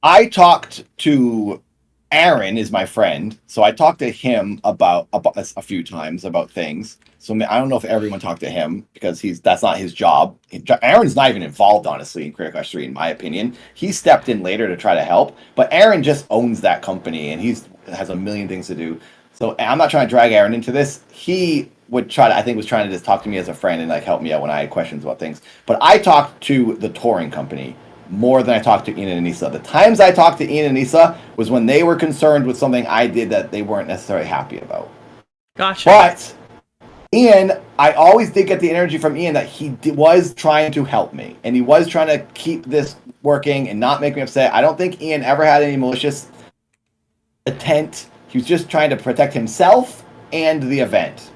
I talked to Aaron, is my friend. So I talked to him about a few times about things. So I don't know if everyone talked to him because that's not his job. Aaron's not even involved, honestly, in Critical 3, in my opinion. He stepped in later to try to help, but Aaron just owns that company and has a million things to do. So I'm not trying to drag Aaron into this. He would try to, I think, was trying to just talk to me as a friend and like help me out when I had questions about things. But I talked to the touring company more than I talked to Ian and Anisa. The times I talked to Ian and Anisa was when they were concerned with something I did that they weren't necessarily happy about. Gotcha. But Ian, I always did get the energy from Ian that he was trying to help me. And he was trying to keep this working and not make me upset. I don't think Ian ever had any malicious intent. He was just trying to protect himself and the event.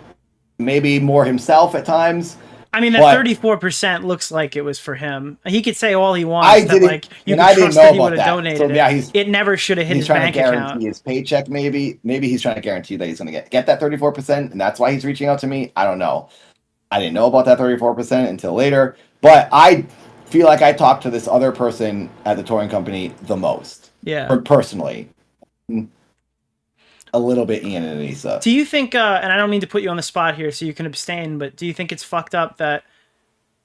Maybe more himself at times. I mean, that 34% looks like it was for him. He could say all he wants. You could trust that he would have donated so, yeah, it never should have hit his bank account. He's trying to guarantee his paycheck, maybe. Maybe he's trying to guarantee that he's going to get that 34%, and that's why he's reaching out to me. I don't know. I didn't know about that 34% until later. But I feel like I talked to this other person at the touring company the most. Yeah. Personally. A little bit Ian and Anisa. Do you think, and I don't mean to put you on the spot here so you can abstain, but do you think it's fucked up that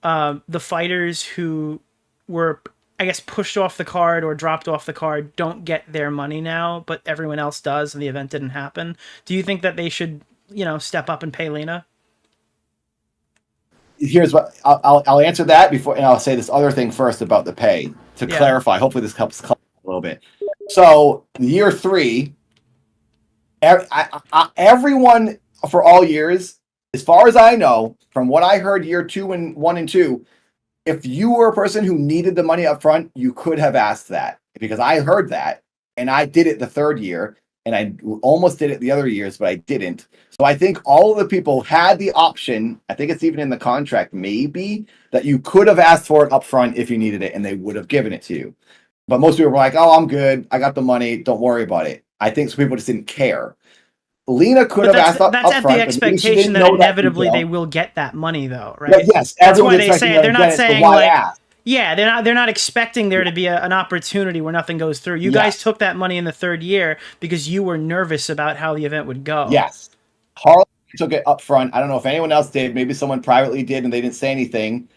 the fighters who were, I guess, pushed off the card or dropped off the card don't get their money now, but everyone else does and the event didn't happen? Do you think that they should step up and pay Lena? Here's what I'll answer that before, and I'll say this other thing first about the pay to clarify. Hopefully, this helps a little bit. So, year 3, everyone for all years, as far as I know, from what I heard, year 1 and 2, if you were a person who needed the money up front, you could have asked that, because I heard that, and I did it the 3rd year. And I almost did it the other years, but I didn't. So I think all of the people had the option, I think it's even in the contract, maybe, that you could have asked for it up front if you needed it, and they would have given it to you. But most people were like, oh, I'm good. I got the money. Don't worry about it. I think some people just didn't care. Lena could have asked up front. That's at the expectation that inevitably they will get that money, though, right? But yes, that's why they say it. They're not saying, like... ask. Yeah, they're not expecting there to be an opportunity where nothing goes through. You guys took that money in the 3rd year because you were nervous about how the event would go. Yes. Harley took it up front. I don't know if anyone else did. Maybe someone privately did and they didn't say anything.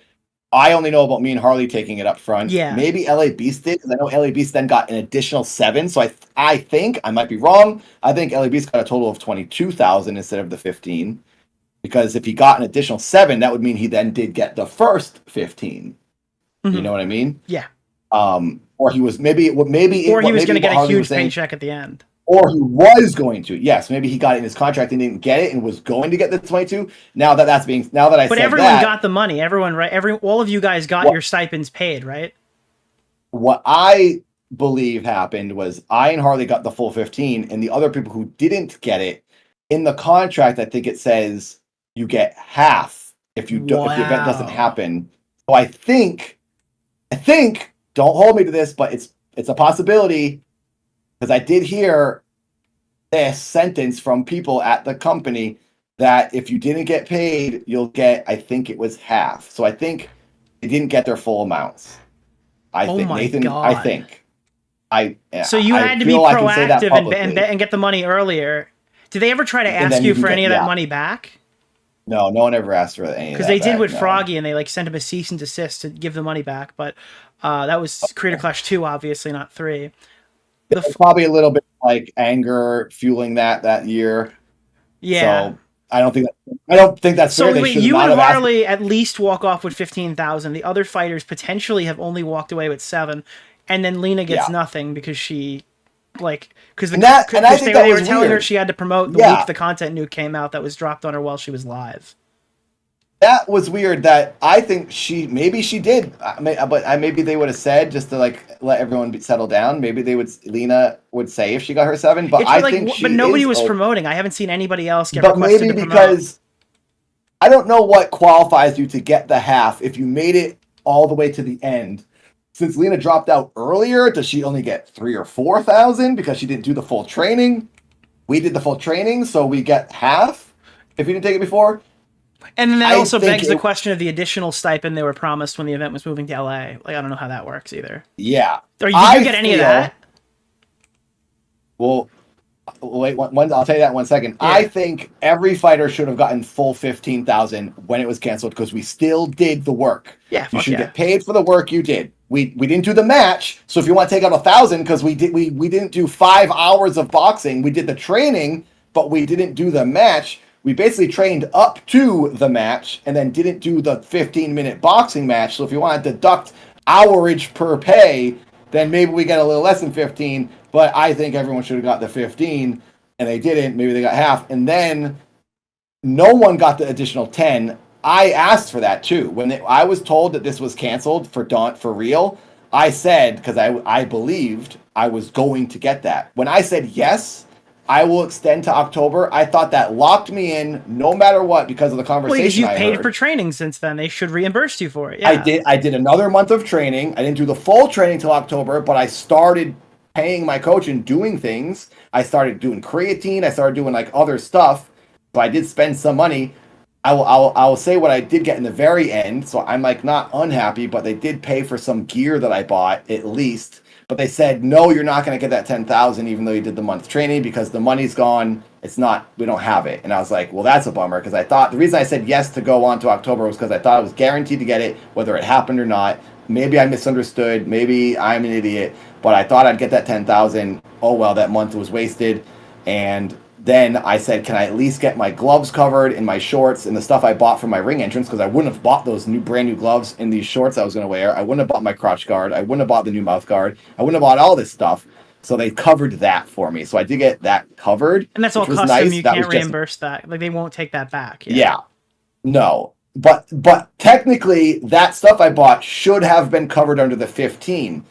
I only know about me and Harley taking it up front. Yeah. Maybe LA Beast did, because I know LA Beast then got an additional 7. So I think, I might be wrong, I think LA Beast got a total of 22,000 instead of the 15. Because if he got an additional 7, that would mean he then did get the first 15. Mm-hmm. You know what I mean? Yeah. Or he was or he was going to get a huge paycheck at the end. Or he was going to. Yes, maybe he got it in his contract and didn't get it and was going to get the 22. But everyone got the money. Everyone, right? All of you guys got your stipends paid, right? What I believe happened was I and Harley got the full 15, and the other people who didn't get it, in the contract, I think it says you get half if the event doesn't happen. So I think, don't hold me to this, but it's a possibility, because I did hear this sentence from people at the company that if you didn't get paid, you'll get, I think it was half. So I think they didn't get their full amounts. So you had to be proactive and get the money earlier. Did they ever try to ask you for any of that money back? No one ever asked for any of that. Because they did with Froggy, and they sent him a cease and desist to give the money back. But that was Creator Clash 2, obviously, not 3. There's probably a little bit like anger fueling that year. Yeah. So I don't think that's fair. So wait, you and Harley at least walk off with 15,000. The other fighters potentially have only walked away with 7, and then Lena gets nothing because she they were telling her she had to promote the week the content nuke came out that was dropped on her while she was live. That was weird. That I think maybe she did, but maybe they would have said, just to let everyone settle down. Maybe Lena would say if she got her 7, but but nobody was promoting. I haven't seen anybody else get requested to promote. Because I don't know what qualifies you to get the half if you made it all the way to the end. Since Lena dropped out earlier, does she only get 3,000 or 4,000 because she didn't do the full training? We did the full training, so we get half if you didn't take it before. And then that also begs the question of the additional stipend they were promised when the event was moving to LA. I don't know how that works either. Yeah. Did you get any of that? Well, wait, I'll tell you that in 1 second. Yeah. I think every fighter should have gotten full 15,000 when it was canceled, because we still did the work. Yeah, you should get paid for the work you did. We didn't do the match, so if you want to take out 1,000, because we didn't do 5 hours of boxing. We did the training, but we didn't do the match. We basically trained up to the match and then didn't do the 15-minute boxing match. So if you want to deduct hourage per pay, then maybe we get a little less than 15. But I think everyone should have got the 15, and they didn't. Maybe they got half. And then no one got the additional 10. I asked for that too. When I was told that this was canceled for real, I said, because I believed I was going to get that. When I said yes, I will extend to October, I thought that locked me in no matter what, because of the conversation. Well, you've paid for training since then. They should reimburse you for it. Yeah. I did another month of training. I didn't do the full training till October, but I started paying my coach and doing things. I started doing creatine. I started doing other stuff. So I did spend some money. I will say what I did get in the very end. So I'm not unhappy, but they did pay for some gear that I bought at least. But they said, no, you're not going to get that 10,000 even though you did the month training, because the money's gone. We don't have it. And I was like, well, that's a bummer, because I thought the reason I said yes to go on to October was because I thought I was guaranteed to get it, whether it happened or not. Maybe I misunderstood. Maybe I'm an idiot, but I thought I'd get that 10,000. Oh, well, that month was wasted. And Then I said, can I at least get my gloves covered and my shorts and the stuff I bought for my ring entrance? Because I wouldn't have bought those brand new gloves and these shorts I was going to wear. I wouldn't have bought my crotch guard. I wouldn't have bought the new mouth guard. I wouldn't have bought all this stuff. So they covered that for me. So I did get that covered. And that's all custom. Nice. You can't reimburse that. Like, they won't take that back. Yeah. No. But technically, that stuff I bought should have been covered under the 15.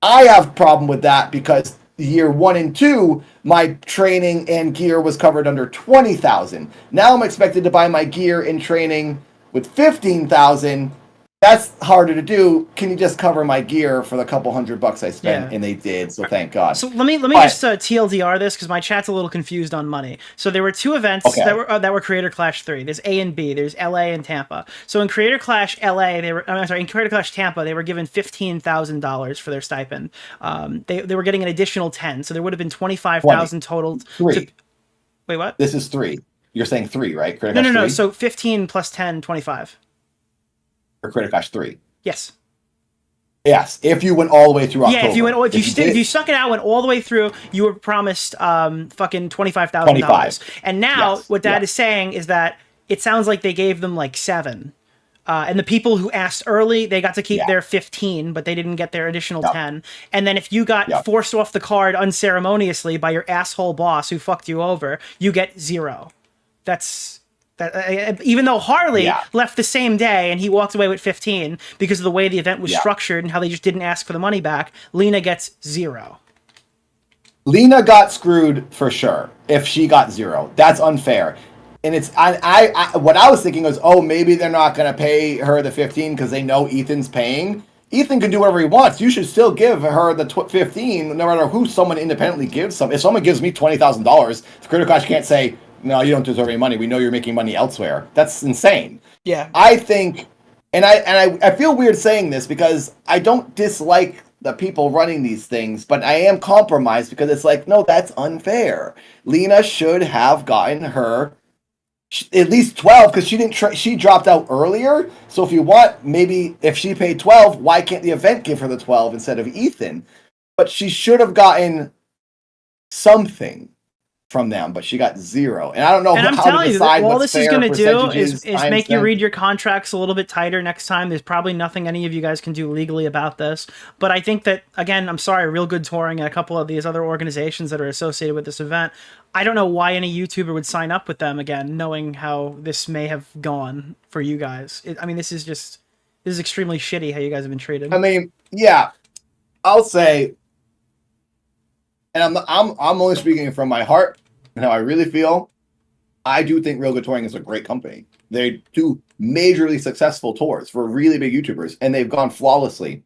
I have a problem with that because year 1 and 2, my training and gear was covered under 20,000. Now I'm expected to buy my gear and training with 15,000. That's harder to do. Can you just cover my gear for the couple $100 I spent? Yeah. And they did, so thank God. So let me just TLDR this because my chat's a little confused on money. So there were 2 events that were Creator Clash 3. There's A and B. There's LA and Tampa. So in Creator Clash LA, in Creator Clash Tampa, they were given $15,000 for their stipend. They were getting an additional 10, so there would have been 25,000 total. 3. Wait, what? This is 3. You're saying 3, right? Creator No. 3? So 15 plus 10, 25. For Creator Clash 3. Yes. Yes, if you went all the way through October. Yeah, if you stuck it out, went all the way through, you were promised fucking $25,000. And now what that is saying is that it sounds like they gave them like 7. And the people who asked early, they got to keep their 15, but they didn't get their additional 10. And then if you got forced off the card unceremoniously by your asshole boss who fucked you over, you get 0. Even though Harley left the same day and he walked away with 15 because of the way the event was structured and how they just didn't ask for the money back, Lena gets 0. Lena got screwed for sure if she got 0. That's unfair. And it's what I was thinking was, maybe they're not going to pay her the 15 because they know Ethan's paying. Ethan can do whatever he wants. You should still give her the 15 no matter who someone independently gives some. If someone gives me $20,000, the Creator Clash can't say, no, you don't deserve any money. We know you're making money elsewhere. That's insane. Yeah. I think, and I feel weird saying this because I don't dislike the people running these things, but I am compromised because it's like, no, that's unfair. Lena should have gotten her at least 12 because she dropped out earlier. So if you want, maybe if she paid 12, why can't the event give her the 12 instead of Ethan? But she should have gotten something from them, but she got 0. And I don't know and how to decide all what's this is fair, going to do is make spent. You read your contracts a little bit tighter next time. There's probably nothing any of you guys can do legally about this. But I think that, again, I'm sorry, Real Good Touring and a couple of these other organizations that are associated with this event, I don't know why any YouTuber would sign up with them again, knowing how this may have gone for you guys. This is extremely shitty how you guys have been treated. I mean, yeah, I'll say, and I'm only speaking from my heart and how I really feel. I do think Real Good Touring is a great company. They do majorly successful tours for really big YouTubers, and they've gone flawlessly.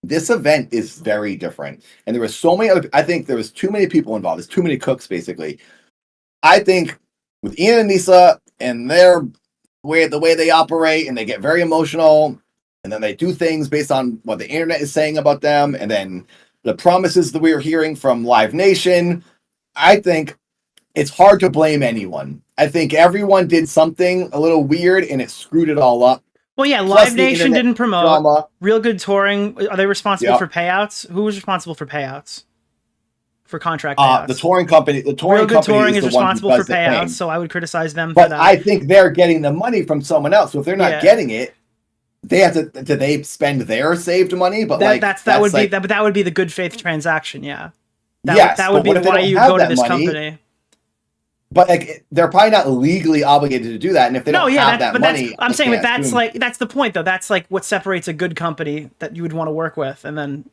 This event is very different, and there were so many other. I think there was too many people involved. There's too many cooks, basically. I think with Ian and Anisa and the way they operate, and they get very emotional, and then they do things based on what the internet is saying about them, and then the promises that we are hearing from Live Nation. I think it's hard to blame anyone. I think everyone did something a little weird, and it screwed it all up. Well, yeah, Live Nation didn't promote. Drama. Real Good Touring, are they responsible for payouts? Who was responsible for payouts? For contract payouts? The touring company. The touring Real Good company Touring is responsible for payouts, so I would criticize them for that. But I think they're getting the money from someone else. So if they're not getting it, they have to. Do they spend their saved money? But that would be the good faith transaction. Yeah. That would be why you go to this company. But they're probably not legally obligated to do that, and if they don't have that money, I'm saying that's the point though. That's like what separates a good company that you would want to work with, and then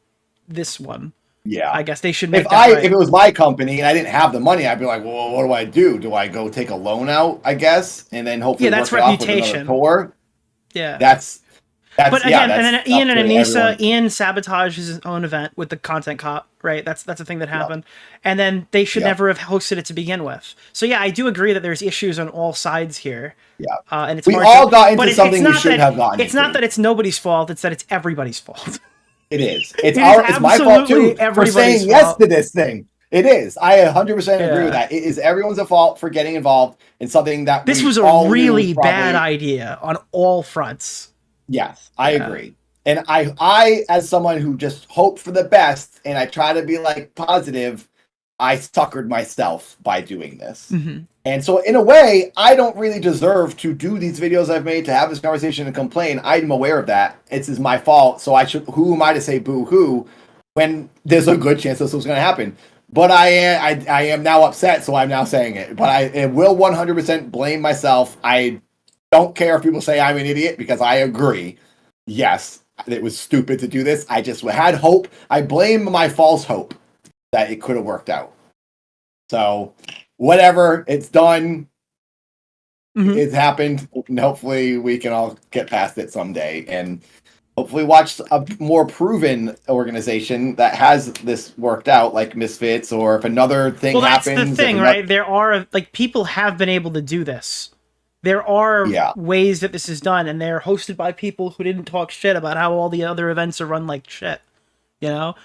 this one. Yeah, I guess they should make. If it was my company and I didn't have the money, I'd be like, well, what do I do? Do I go take a loan out? I guess, and then hopefully that's work reputation. It off with another tour. Yeah, that's. But again, and then Ian and Anisa, Ian sabotaged his own event with the content cop, right? That's a thing that happened. Yep. And then they should never have hosted it to begin with. So yeah, I do agree that there's issues on all sides here. Yeah. And it's we all got into something we shouldn't have gotten It's not that it's nobody's fault, it's that it's everybody's fault. It is. It's my fault too for saying yes to this thing. It is. I 100% agree with that. It is everyone's fault for getting involved in something that this was a really bad idea on all fronts. Yes, I agree. And I, as someone who just hope for the best and I try to be like positive, I suckered myself by doing this. And so in a way, I don't really deserve to do these videos I've made, to have this conversation and complain. I'm aware of that. It's my fault. So who am I to say boo-hoo when there's a good chance this was going to happen? But I am now upset, so I'm now saying it. But I will 100% blame myself. I don't care if people say I'm an idiot, because I agree. Yes, it was stupid to do this. I just had hope. I blame my false hope that it could have worked out. So, whatever, it's done. It's happened. And hopefully we can all get past it someday, and hopefully watch a more proven organization that has this worked out, like Misfits, or if another thing happens. Well, that's the thing, right? There are, like, people have been able to do this. There are ways that this is done, and they're hosted by people who didn't talk shit about how all the other events are run like shit. You know?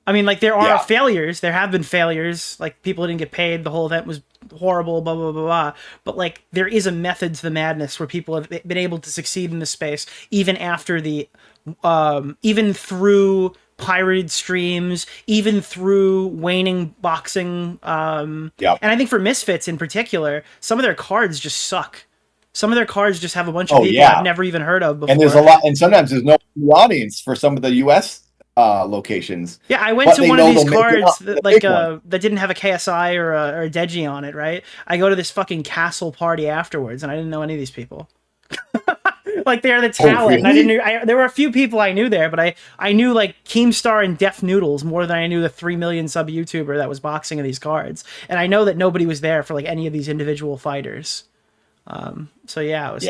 I mean, like, there are failures. There have been failures. Like, people didn't get paid. The whole event was horrible, blah, blah, blah, blah. But, like, there is a method to the madness where people have been able to succeed in this space, even after the... even through pirated streams, even through waning boxing. And I think for Misfits in particular, some of their cards just suck. Some of their cards just have a bunch of people I've never even heard of before. And there's a lot, and sometimes there's no audience for some of the US locations. Yeah, I went to one of these cards that didn't have a KSI or a Deji on it, right? I go to this fucking castle party afterwards, and I didn't know any of these people. Like, they're the talent. Really? There were a few people I knew there, but I knew, like, Keemstar and Def Noodles more than I knew the 3 million sub YouTuber that was boxing of these cards. And I know that nobody was there for, like, any of these individual fighters. So yeah, it was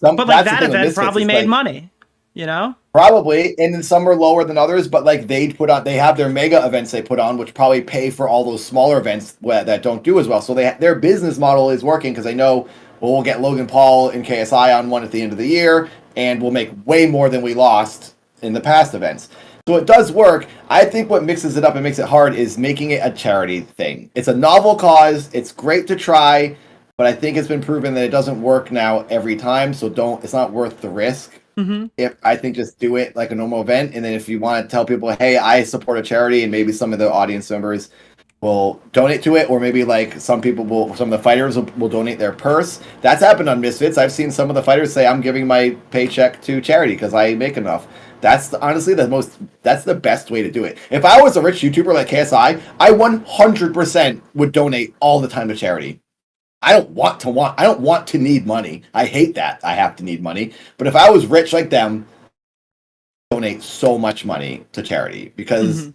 but like that event probably made money, you know? Probably, and then some are lower than others, but like they have their mega events they put on, which probably pay for all those smaller events that don't do as well. So their business model is working, because they know, well, we'll get Logan Paul and KSI on one at the end of the year, and we'll make way more than we lost in the past events. So it does work. I think what mixes it up and makes it hard is making it a charity thing. It's a novel cause. It's great to try, but I think it's been proven that it doesn't work now every time. So it's not worth the risk. If I think just do it like a normal event, and then if you want to tell people, hey, I support a charity, and maybe some of the audience members will donate to it, or maybe like some of the fighters will donate their purse. That's happened on Misfits. I've seen some of the fighters say, I'm giving my paycheck to charity because I make enough. That's honestly that's the best way to do it. If I was a rich YouTuber like KSI, I 100% would donate all the time to charity. I don't want to need money. I hate that I have to need money. But if I was rich like them, I'd donate so much money to charity, because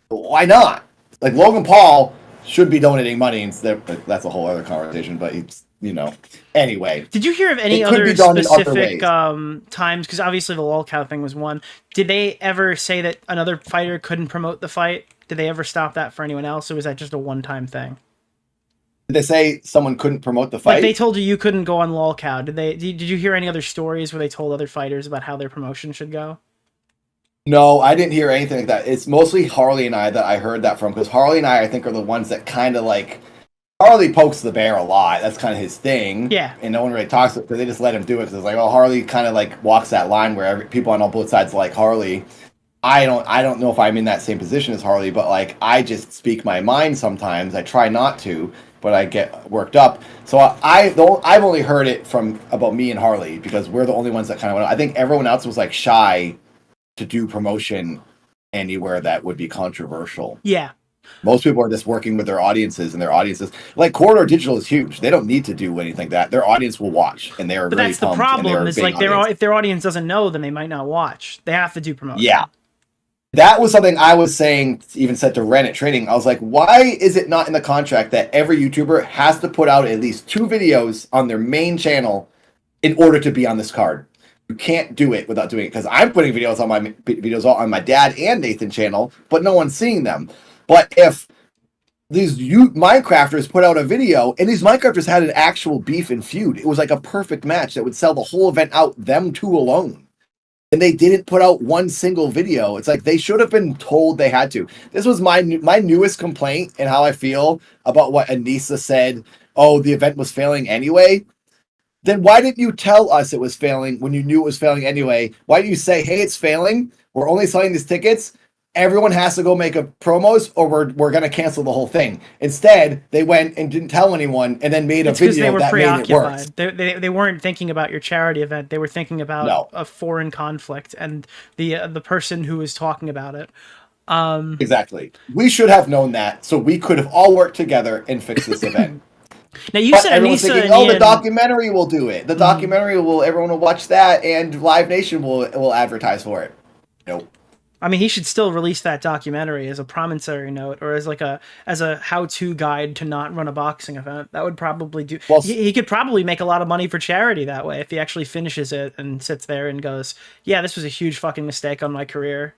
why not? Like, Logan Paul should be donating money instead. That's a whole other conversation, but it's, anyway. Did you hear of any other specific times? Because obviously the lolcow thing was one. Did they ever say that another fighter couldn't promote the fight? Did they ever stop that for anyone else, or was that just a one-time thing? Did they say someone couldn't promote the fight? Like, they told you couldn't go on lolcow. Did you hear any other stories where they told other fighters about how their promotion should go? No, I didn't hear anything like that. It's mostly Harley and I that I heard that from, because Harley and I think, are the ones that kind of like... Harley pokes the bear a lot. That's kind of his thing. Yeah. And no one really talks to it, because they just let him do it, because it's like, oh, Harley kind of like walks that line where people on both sides like Harley. I don't know if I'm in that same position as Harley, but like, I just speak my mind sometimes. I try not to, but I get worked up. So I've only heard it about me and Harley, because we're the only ones that kind of went. I think everyone else was like shy to do promotion anywhere that would be controversial. Yeah. Most people are just working with their audiences, and their audiences, like Corridor Digital, is huge. They don't need to do anything like that. Their audience will watch, and they're But really that's the pumped, problem. Is like if their audience doesn't know, then they might not watch. They have to do promotion. Yeah. That was something I was saying, even said to Ren at training. I was like, why is it not in the contract that every YouTuber has to put out at least 2 videos on their main channel in order to be on this card? You can't do it without doing it, because I'm putting videos on my dad and Nathan channel, but no one's seeing them. But if these Minecrafters put out a video, and these Minecrafters had an actual beef and feud, it was like a perfect match that would sell the whole event out, them 2 alone. And they didn't put out one single video. It's like they should have been told they had to. This was my newest complaint, and how I feel about what Anisa said. Oh, the event was failing anyway. Then why didn't you tell us it was failing when you knew it was failing anyway? Why didn't you say, hey, it's failing. We're only selling these tickets. everyone has to go make a promos or we're going to cancel the whole thing. Instead, they went and didn't tell anyone and then made a video that made it worse. They weren't thinking about your charity event. They were thinking about a foreign conflict and the person who was talking about it. Exactly. We should have known that, so we could have all worked together and fixed this event. Now you said Anisa thinking, the documentary will do it. The documentary everyone will watch that, and Live Nation will advertise for it. Nope. I mean, he should still release that documentary as a promissory note or as a how-to guide to not run a boxing event. That would probably do. Well, he could probably make a lot of money for charity that way if he actually finishes it and sits there and goes, "Yeah, this was a huge fucking mistake on my career."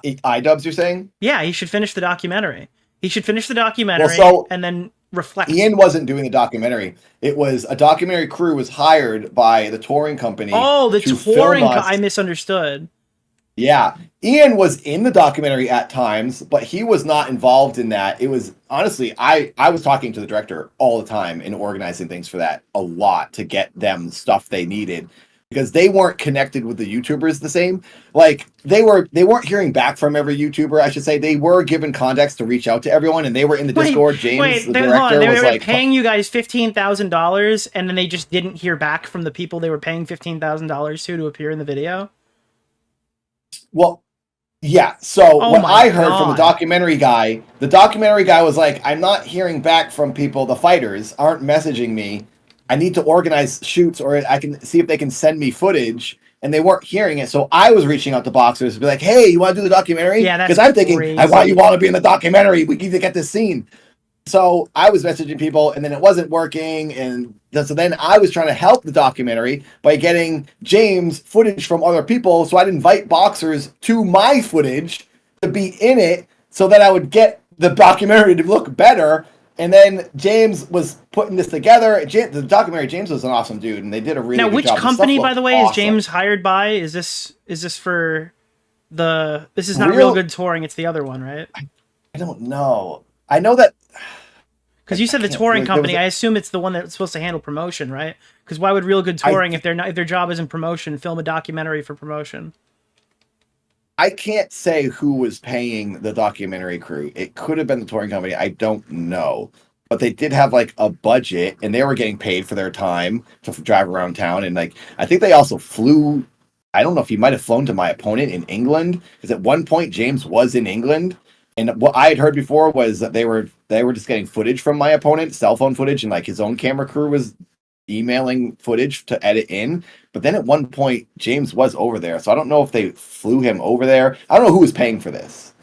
iDubbbz, you're saying? Yeah, he should finish the documentary. He should finish the documentary and then reflect. Ian wasn't doing the documentary. It was a documentary crew was hired by the touring company. Oh, the touring I misunderstood. Yeah. Ian was in the documentary at times, but he was not involved in that. It was honestly, I was talking to the director all the time and organizing things for that a lot to get them stuff they needed. Because they weren't connected with the YouTubers the same. Like they weren't hearing back from every YouTuber, I should say. They were given context to reach out to everyone, and they were in the Discord. James, the director, they was were like paying you guys $15,000, and then they just didn't hear back from the people they were paying $15,000 to appear in the video. Well, yeah. So what I heard from the documentary guy was like, "I'm not hearing back from people. The fighters aren't messaging me. I need to organize shoots, or I can see if they can send me footage," and they weren't hearing it. So I was reaching out to boxers to be like, "Hey, you want to do the documentary?" Yeah, that's because I'm thinking, crazy. "I want you all to be in the documentary. We need to get this scene." So I was messaging people, and then it wasn't working, and so then I was trying to help the documentary by getting James footage from other people. So I'd invite boxers to my footage to be in it, so that I would get the documentary to look better. And then James was putting this together. The documentary, James was an awesome dude, and they did a really good job. Now, which company, by the way, is James hired by? Is this for the? This is not Real Good Touring. It's the other one, right? I don't know. I know that because you said the touring company. I assume it's the one that's supposed to handle promotion, right? Because why would Real Good Touring, if their job isn't promotion, film a documentary for promotion? I can't say who was paying the documentary crew. It could have been the touring company. I don't know. But they did have like a budget, and they were getting paid for their time to drive around town. And like, I think they also flew. I don't know if he might have flown to my opponent in England, because at one point James was in England. And what I had heard before was that they were just getting footage from my opponent, cell phone footage, and like his own camera crew was emailing footage to edit in. But then at one point James was over there, so I don't know if they flew him over there. I don't know who was paying for this,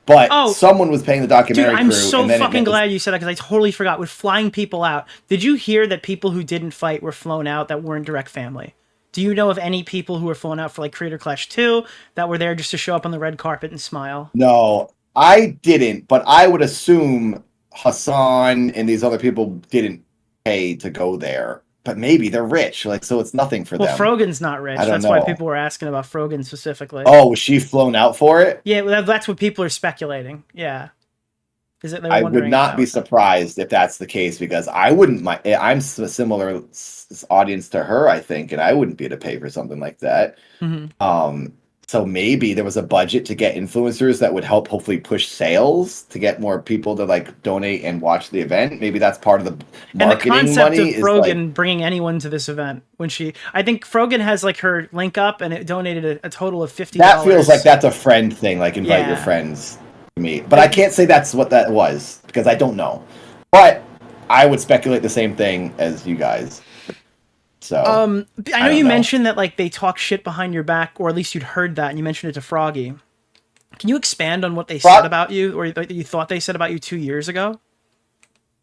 but someone was paying the documentary crew. I'm so fucking glad you said that, because I totally forgot. With flying people out, did you hear that people who didn't fight were flown out that weren't direct family? Do you know of any people who were flown out for like Creator Clash 2 that were there just to show up on the red carpet and smile? No, I didn't, but I would assume Hassan and these other people didn't pay to go there. But maybe they're rich, like, so it's nothing for them. Well, Frogan's not rich. That's why people were asking about Frogan specifically. Oh, was she flown out for it? Yeah, well, that's what people are speculating. Yeah. I would not be surprised if that's the case, because I wouldn't mind. I'm a similar audience to her, I think, and I wouldn't be able to pay for something like that. Mm-hmm. So maybe there was a budget to get influencers that would help hopefully push sales to get more people to like donate and watch the event. Maybe that's part of the marketing money. And the concept of Frogan bringing anyone to this event I think Frogan has like her link up and it donated a total of $50. That feels like that's a friend thing, like invite your friends to me. But I can't say that's what that was because I don't know. But I would speculate the same thing as you guys. So I know you mentioned that like they talk shit behind your back, or at least you'd heard that, and you mentioned it to Froggy. Can you expand on what they said about you, or that you thought they said about you 2 years ago?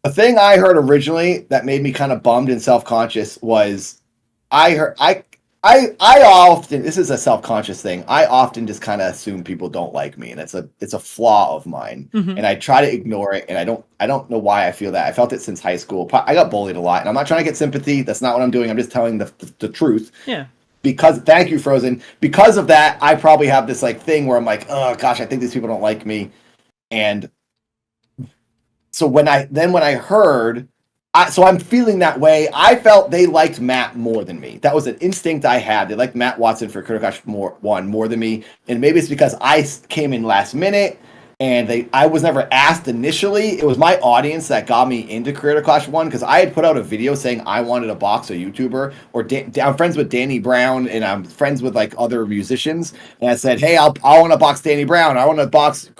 The thing I heard originally that made me kind of bummed and self-conscious was I often, this is a self-conscious thing, I often just kind of assume people don't like me, and it's a flaw of mine. Mm-hmm. And I try to ignore it, and I don't know why I feel that. I felt it since high school. I got bullied a lot, and I'm not trying to get sympathy. That's not what I'm doing. I'm just telling the truth. Yeah. Because, thank you, Frozen. Because of that, I probably have this like thing where I'm like, oh gosh, I think these people don't like me. And so when I heard, So I'm feeling that way. I felt they liked Matt more than me. That was an instinct I had. They liked Matt Watson for Critical Clash more than me. And maybe it's because I came in last minute and I was never asked initially. It was my audience that got me into Critical Clash 1 because I had put out a video saying I wanted to box a YouTuber. I'm friends with Danny Brown and I'm friends with like other musicians. And I said, hey, I want to box Danny Brown. I want to box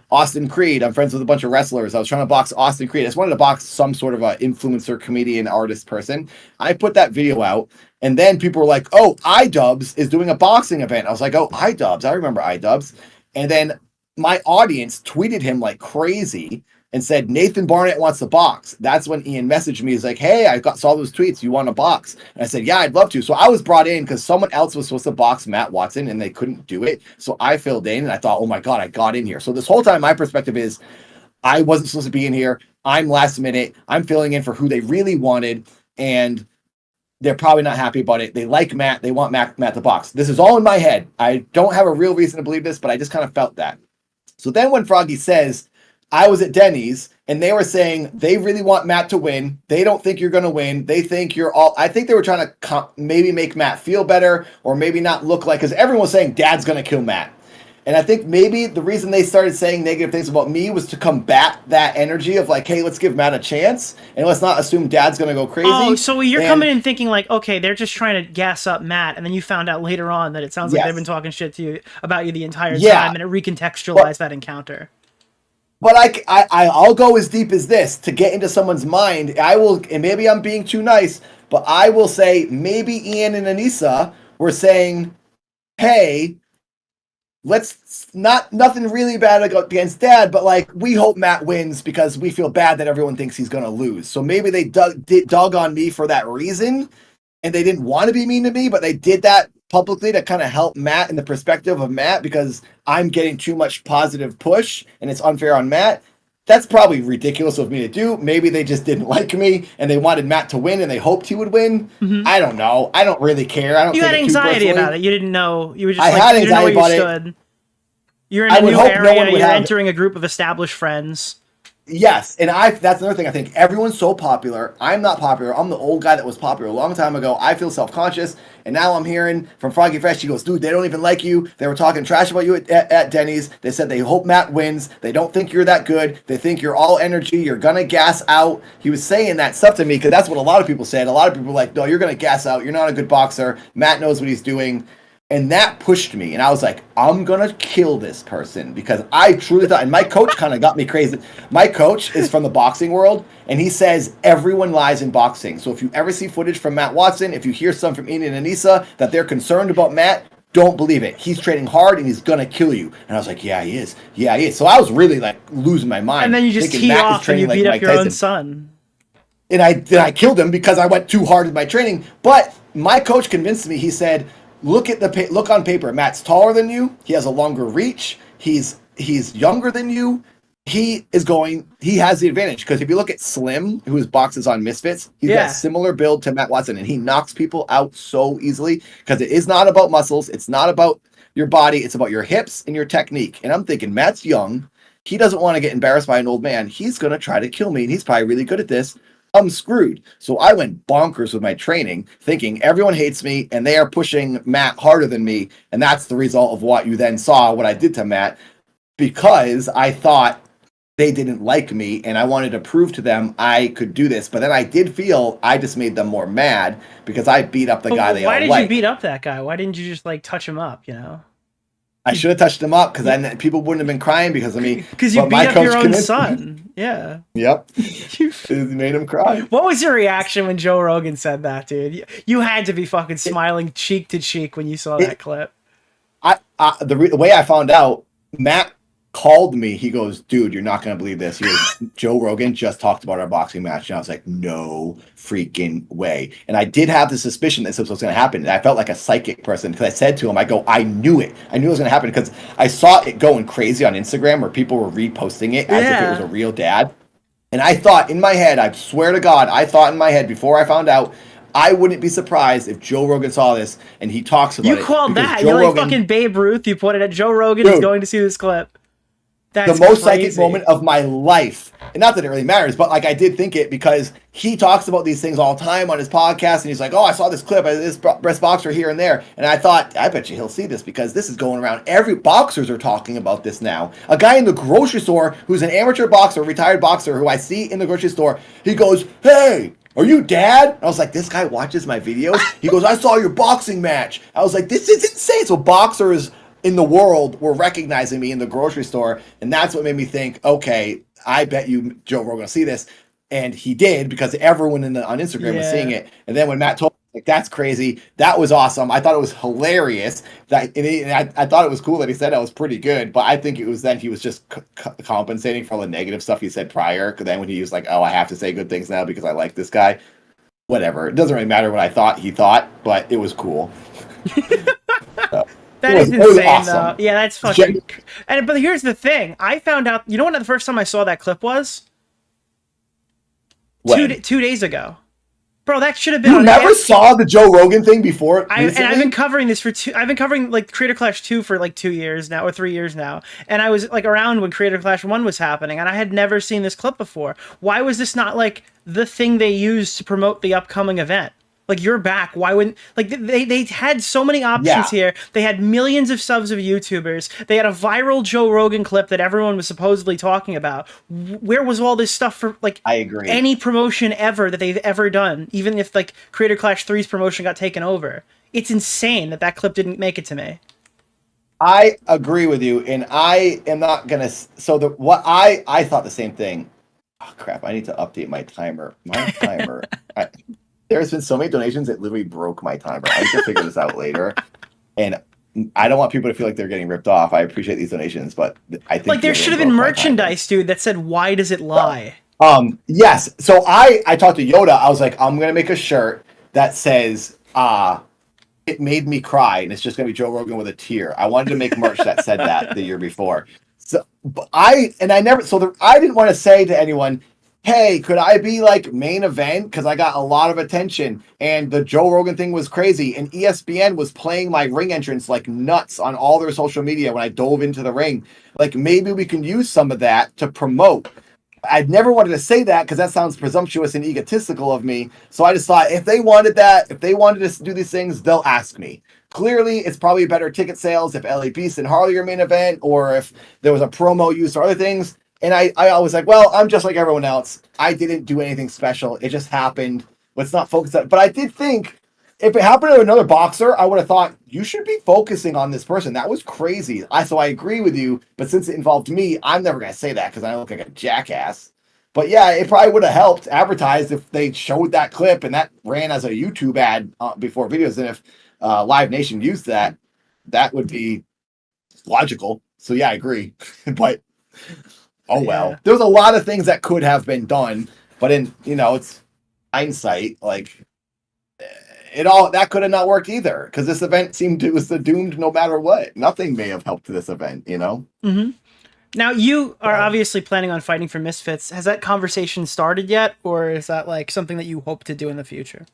Austin Creed. I'm friends with a bunch of wrestlers. I was trying to box Austin Creed. I just wanted to box some sort of a influencer, comedian, artist person. I put that video out, and then people were like, oh, iDubbbz is doing a boxing event. I was like, oh, iDubbbz. I remember iDubbbz. And then my audience tweeted him like crazy and said, Nathan Barnatt wants to box. That's when Ian messaged me. He's like, hey, saw those tweets. You want to box? And I said, yeah, I'd love to. So I was brought in because someone else was supposed to box Matt Watson and they couldn't do it. So I filled in and I thought, oh my God, I got in here. So this whole time, my perspective is I wasn't supposed to be in here. I'm last minute. I'm filling in for who they really wanted. And they're probably not happy about it. They like Matt. They want Matt to box. This is all in my head. I don't have a real reason to believe this, but I just kind of felt that. So then when Froggy says, I was at Denny's and they were saying they really want Matt to win. They don't think you're going to win. They think you're all. I think they were trying to maybe make Matt feel better or maybe not look like, because everyone was saying Dad's going to kill Matt. And I think maybe the reason they started saying negative things about me was to combat that energy of like, hey, let's give Matt a chance and let's not assume Dad's going to go crazy. Oh, so you're coming in thinking like, okay, they're just trying to gas up Matt. And then you found out later on that it sounds like they've been talking shit to you about you the entire time and it recontextualized that encounter. But I'll go as deep as this to get into someone's mind. I will, and maybe I'm being too nice, but I will say maybe Ian and Anisa were saying, hey, let's nothing really bad against Dad, but like we hope Matt wins because we feel bad that everyone thinks he's going to lose. So maybe they dug on me for that reason, and they didn't want to be mean to me, but they did that publicly to kind of help Matt in the perspective of Matt because I'm getting too much positive push and it's unfair on Matt. That's probably ridiculous of me to do. Maybe they just didn't like me and they wanted Matt to win and they hoped he would win. Mm-hmm. I don't know. I don't really care. I don't. You had anxiety about it. You didn't know. You were just. I had anxiety about it. You're in a new area. You're entering a group of established friends. Yes, and that's another thing. I think everyone's so popular. I'm not popular. I'm the old guy that was popular a long time ago. I feel self-conscious, and now I'm hearing from Froggy Fresh. He goes, dude, they don't even like you. They were talking trash about you at Denny's. They said they hope Matt wins. They don't think you're that good. They think you're all energy. You're going to gas out. He was saying that stuff to me because that's what a lot of people said. A lot of people were like, no, you're going to gas out. You're not a good boxer. Matt knows what he's doing. And that pushed me. And I was like, I'm going to kill this person because I truly thought, and my coach kind of got me crazy. My coach is from the boxing world, and he says everyone lies in boxing. So if you ever see footage from Matt Watson, if you hear some from Ian and Anisa that they're concerned about Matt, don't believe it. He's training hard, and he's going to kill you. And I was like, yeah, he is. Yeah, he is. So I was really like losing my mind. And then you just tee off and you beat up your own son. And I killed him because I went too hard with my training. But my coach convinced me. He said, look on paper. Matt's taller than you. He has a longer reach. He's younger than you. He has the advantage because if you look at Slim, who boxes on Misfits, he's got a similar build to Matt Watson, and he knocks people out so easily because it is not about muscles. It's not about your body. It's about your hips and your technique. And I'm thinking, Matt's young. He doesn't want to get embarrassed by an old man. He's going to try to kill me, and he's probably really good at this. I'm screwed. So I went bonkers with my training, thinking everyone hates me and they are pushing Matt harder than me. And that's the result of what you then saw, what I did to Matt, because I thought they didn't like me and I wanted to prove to them I could do this. But then I did feel I just made them more mad because I beat up the guy they all liked. Why did you beat up that guy? Why didn't you just like touch him up, you know? I should have touched him up because then people wouldn't have been crying because of me. Because you beat up your own son. Yeah. Yep. It made him cry. What was your reaction when Joe Rogan said that, dude? You had to be fucking smiling cheek to cheek when you saw that clip. The way I found out, Matt called me. He goes, dude, you're not going to believe this. He goes, Joe Rogan just talked about our boxing match. And I was like, no freaking way. And I did have the suspicion that this was going to happen. And I felt like a psychic person because I said to him, I knew it. I knew it was going to happen because I saw it going crazy on Instagram where people were reposting it as if it was a real dad. And I thought in my head, I swear to God, I thought in my head before I found out, I wouldn't be surprised if Joe Rogan saw this and he talks about it. You called that. You're like fucking Babe Ruth. You pointed at Joe Rogan is going to see this clip. That's the most crazy. psychic moment of my life. And not that it really matters, but like I did think it because he talks about these things all the time on his podcast. And he's like, oh, I saw this clip of this breast boxer here and there. And I thought, I bet you he'll see this because this is going around. Every boxers are talking about this now. A guy in the grocery store who's an amateur boxer, retired boxer who I see in the grocery store, he goes, hey, are you dad? And I was like, this guy watches my videos? He goes, I saw your boxing match. I was like, this is insane. So boxers in the world were recognizing me in the grocery store. And that's what made me think, okay, I bet you Joe Rogan will see this. And he did because everyone on Instagram was seeing it. And then when Matt told me, like, that's crazy. That was awesome. I thought it was hilarious. I thought it was cool that he said that was pretty good. But I think it was then he was just compensating for all the negative stuff he said prior. Because then when he was like, oh, I have to say good things now because I like this guy. Whatever. It doesn't really matter what I thought he thought, but it was cool. That is insane, awesome. Though. Yeah, that's fucking. But here's the thing: I found out. You know when the first time I saw that clip was? 2 days ago, bro. That should have been. You never saw the Joe Rogan thing before. And I've been covering this for I've been covering like Creator Clash 2 for like 2 years now, or 3 years now. And I was like around when Creator Clash 1 was happening, and I had never seen this clip before. Why was this not like the thing they used to promote the upcoming event? Like, you're back. Why wouldn't... Like, they had so many options here. They had millions of subs of YouTubers. They had a viral Joe Rogan clip that everyone was supposedly talking about. Where was all this stuff for, like... I agree. Any promotion ever that they've ever done? Even if, like, Creator Clash 3's promotion got taken over. It's insane that clip didn't make it to me. I agree with you, and I am not gonna... So, I thought the same thing. Oh, crap. I need to update my timer. My timer... There's been so many donations that literally broke my timer. I need to figure this out later. And I don't want people to feel like they're getting ripped off. I appreciate these donations, but I think... Like, there should have been merchandise, dude, that said, why does it lie? Yes. So I talked to Yoda. I was like, I'm going to make a shirt that says, it made me cry. And it's just going to be Joe Rogan with a tear. I wanted to make merch that said that the year before. So I didn't want to say to anyone, hey, could I be like main event? Because I got a lot of attention and the Joe Rogan thing was crazy. And ESPN was playing my ring entrance like nuts on all their social media when I dove into the ring. Like, maybe we can use some of that to promote. I'd never wanted to say that because that sounds presumptuous and egotistical of me. So I just thought if they wanted that, if they wanted to do these things, they'll ask me. Clearly, it's probably better ticket sales if LA Beast and Harley are main event or if there was a promo used or other things. And I was like, well, I'm just like everyone else. I didn't do anything special. It just happened. Let's not focus on it. But I did think if it happened to another boxer, I would have thought you should be focusing on this person. That was crazy. So I agree with you. But since it involved me, I'm never going to say that because I look like a jackass. But yeah, it probably would have helped advertise if they showed that clip and that ran as a YouTube ad before videos. And if Live Nation used that, that would be logical. So yeah, I agree. But... oh, well. Yeah. There's a lot of things that could have been done, but it's hindsight. Like, that could have not worked either, because this event seemed to was doomed no matter what. Nothing may have helped this event, Mm-hmm. Now, you are obviously planning on fighting for Misfits. Has that conversation started yet, or is that, like, something that you hope to do in the future?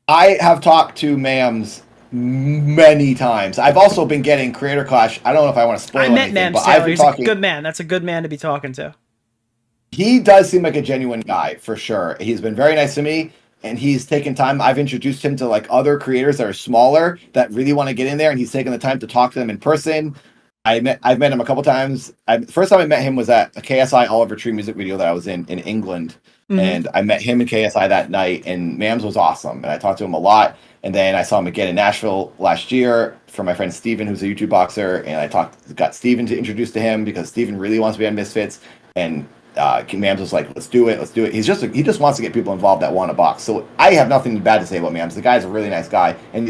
I have talked to Mams many times. I've also been getting Creator Clash. I don't know if I want to spoil anything, Mams, but I've been talking. He's a good man. That's a good man to be talking to. He does seem like a genuine guy for sure. He's been very nice to me, and he's taken time. I've introduced him to like other creators that are smaller that really want to get in there, and he's taken the time to talk to them in person. I've met him a couple times. First time I met him was at a KSI Oliver Tree music video that I was in England. Mm-hmm. And I met him in KSI that night, and Mams was awesome. And I talked to him a lot. And then I saw him again in Nashville last year for my friend Steven, who's a YouTube boxer. And I got Steven to introduce to him because Steven really wants to be on Misfits. And Mams was like, let's do it. He just wants to get people involved that want to box. So I have nothing bad to say about Mams. The guy's a really nice guy. And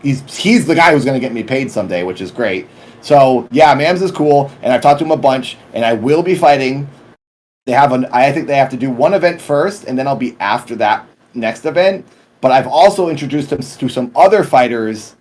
he's the guy who's going to get me paid someday, which is great. So yeah, Mams is cool. And I've talked to him a bunch. And I will be fighting. I think they have to do one event first, and then I'll be after that next event. But I've also introduced him to some other fighters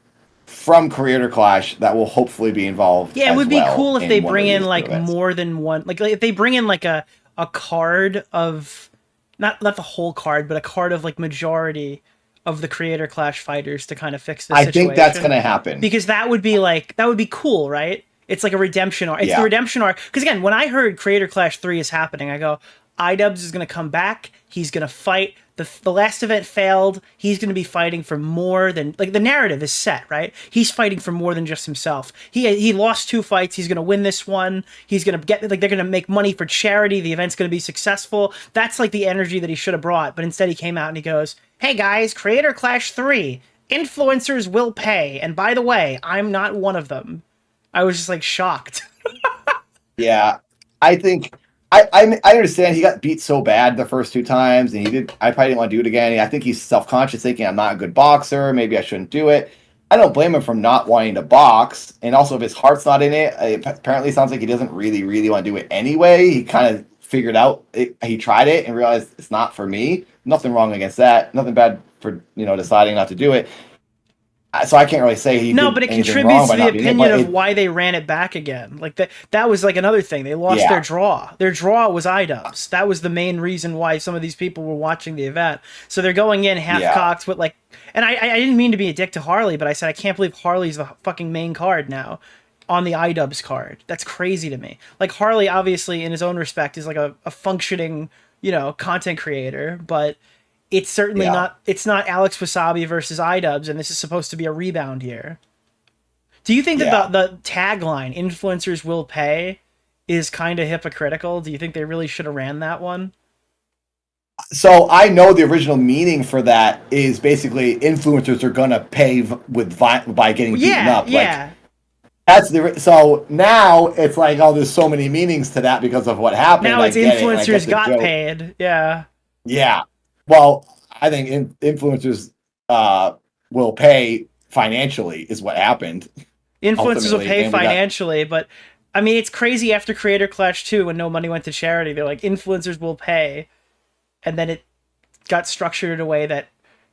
from Creator Clash that will hopefully be involved. Yeah, it would be cool if they bring in like more than one. Like if they bring in like a card of not the whole card, but a card of like majority of the Creator Clash fighters to kind of fix this situation. I think that's going to happen because that would be cool, right? It's like a redemption arc. It's the redemption arc. Because again, when I heard Creator Clash 3 is happening, I go, iDubbbz is going to come back. He's going to fight. The last event failed. He's going to be fighting for more than... Like, the narrative is set, right? He's fighting for more than just himself. He lost 2 fights. He's going to win this one. He's going to get... Like, they're going to make money for charity. The event's going to be successful. That's, like, the energy that he should have brought. But instead, he came out and he goes, hey, guys, Creator Clash 3. Influencers will pay. And by the way, I'm not one of them. I was just, like, shocked. Yeah. I think... I understand he got beat so bad the first 2 times, and I probably didn't want to do it again. I think he's self-conscious, thinking I'm not a good boxer. Maybe I shouldn't do it. I don't blame him for not wanting to box, and also if his heart's not in it, apparently it sounds like he doesn't really, really want to do it anyway. He kind of figured out he tried it and realized it's not for me. Nothing wrong against that. Nothing bad for deciding not to do it. So I can't really say he no, did but it anything contributes wrong to by the not doing it, opinion but of why they ran it back again. Like that was like another thing. They lost their draw. Their draw was iDubbbz. That was the main reason why some of these people were watching the event. So they're going in half-cocked with like... And I didn't mean to be a dick to Harley, but I said I can't believe Harley's the fucking main card now on the iDubbbz card. That's crazy to me. Like, Harley, obviously, in his own respect, is like a functioning, content creator, but... It's certainly not. It's not Alex Wasabi versus iDubbbz, and this is supposed to be a rebound year. Do you think that the tagline "influencers will pay" is kind of hypocritical? Do you think they really should have ran that one? So I know the original meaning for that is basically influencers are gonna pay by getting beaten up. Yeah. So now it's like, oh, there's so many meanings to that because of what happened. Now it's influencers got paid. Yeah. Yeah. Well, I think influencers will pay financially is what happened. Influencers will pay financially, but I mean, it's crazy after Creator Clash 2 when no money went to charity. They're like, influencers will pay. And then it got structured in a way that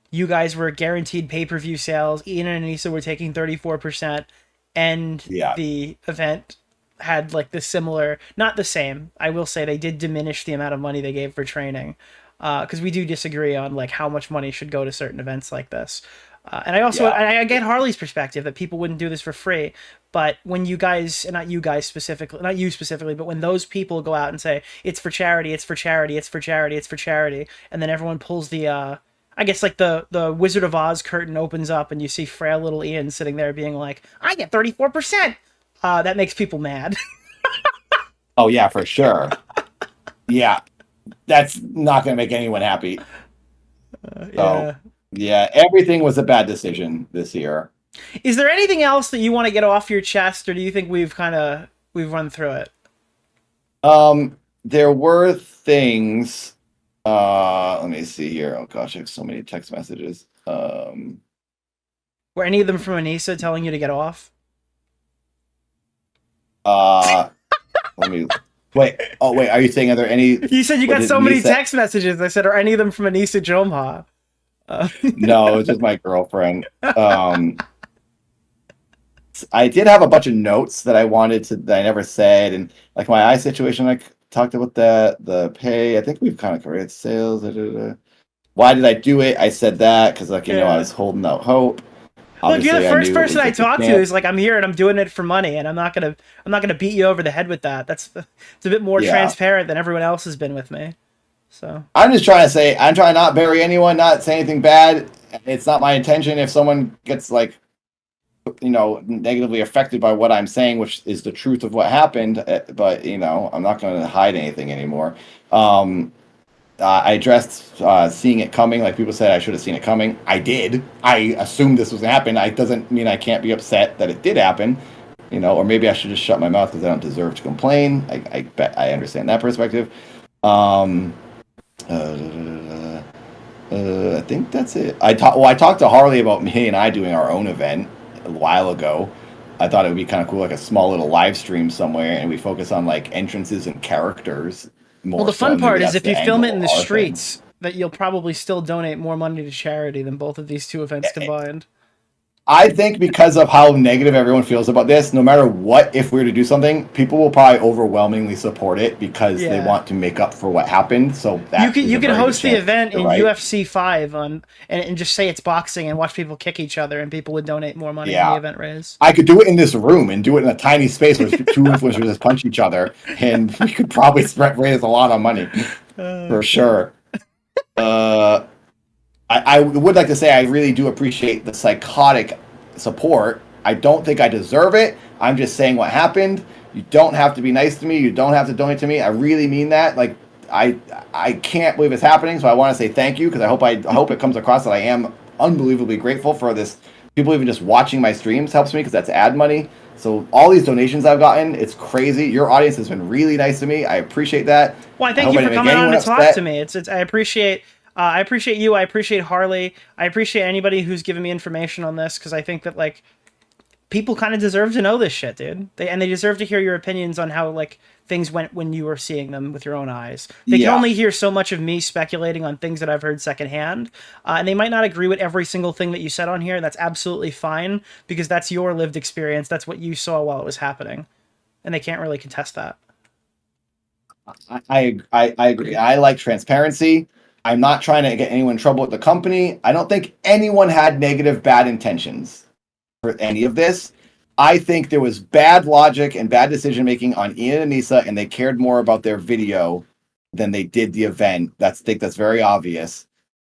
you guys were guaranteed pay-per-view sales. Ian and Anisa were taking 34%. And the event had like the similar, not the same. I will say they did diminish the amount of money they gave for training. Because we do disagree on like how much money should go to certain events like this. And I also I get Harley's perspective that people wouldn't do this for free. But when you guys, and not you guys specifically, not you specifically, but when those people go out and say, it's for charity, it's for charity, it's for charity, it's for charity, and then everyone pulls the, I guess like the Wizard of Oz curtain opens up and you see frail little Ian sitting there being like, I get 34%. That makes people mad. Oh, yeah, for sure. Yeah. That's not going to make anyone happy. Yeah, everything was a bad decision this year. Is there anything else that you want to get off your chest, or do you think we've run through it? There were things. Let me see here. Oh gosh, I have so many text messages. Were any of them from Anisa telling you to get off? Let me. Wait. Oh, wait. Are you saying are there any? You said you got so many text messages. I said, are any of them from Anisa Jomha? No, it was just my girlfriend. I did have a bunch of notes that I wanted to that I never said, and like my eye situation, I talked about the pay. I think we've kind of covered sales. Why did I do it? I said that because I was holding out hope. Look, you're the first person I talked to who's like, I'm here and I'm doing it for money, and I'm not gonna beat you over the head with that. It's a bit more transparent than everyone else has been with me. So I'm just trying to say, I'm trying to not bury anyone, not say anything bad. It's not my intention. If someone gets like, negatively affected by what I'm saying, which is the truth of what happened, but I'm not going to hide anything anymore. I addressed seeing it coming. Like people said, I should have seen it coming. I did. I assumed this was going to happen. It doesn't mean I can't be upset that it did happen, or maybe I should just shut my mouth because I don't deserve to complain. I bet I understand that perspective. I think that's it. I talked to Harley about me and I doing our own event a while ago. I thought it would be kind of cool, like a small little live stream somewhere, and we focus on like entrances and characters. Well, the fun part is if you film it in the streets, that you'll probably still donate more money to charity than both of these two events combined. I think because of how negative everyone feels about this, no matter what, if we were to do something, people will probably overwhelmingly support it because they want to make up for what happened. So that you can host the event in right. UFC 5 and just say it's boxing and watch people kick each other, and people would donate more money than the event raise. I could do it in this room and do it in a tiny space where two influencers just punch each other, and we could probably raise a lot of money for sure. I would like to say I really do appreciate the psychotic support. I don't think I deserve it. I'm just saying what happened. You don't have to be nice to me. You don't have to donate to me. I really mean that. Like, I can't believe it's happening. So I want to say thank you because I hope it comes across that I am unbelievably grateful for this. People even just watching my streams helps me because that's ad money. So all these donations I've gotten, it's crazy. Your audience has been really nice to me. I appreciate that. Well, I thank you for coming on to talk to me. I appreciate you. I appreciate Harley. I appreciate anybody who's given me information on this because I think that like people kind of deserve to know this shit, dude. They deserve to hear your opinions on how like things went when you were seeing them with your own eyes. They can only hear so much of me speculating on things that I've heard secondhand, and they might not agree with every single thing that you said on here. That's absolutely fine because that's your lived experience. That's what you saw while it was happening, and they can't really contest that. I agree. I like transparency. I'm not trying to get anyone in trouble with the company. I don't think anyone had negative, bad intentions for any of this. I think there was bad logic and bad decision making on Ian and Anisa, and they cared more about their video than they did the event. I think that's very obvious,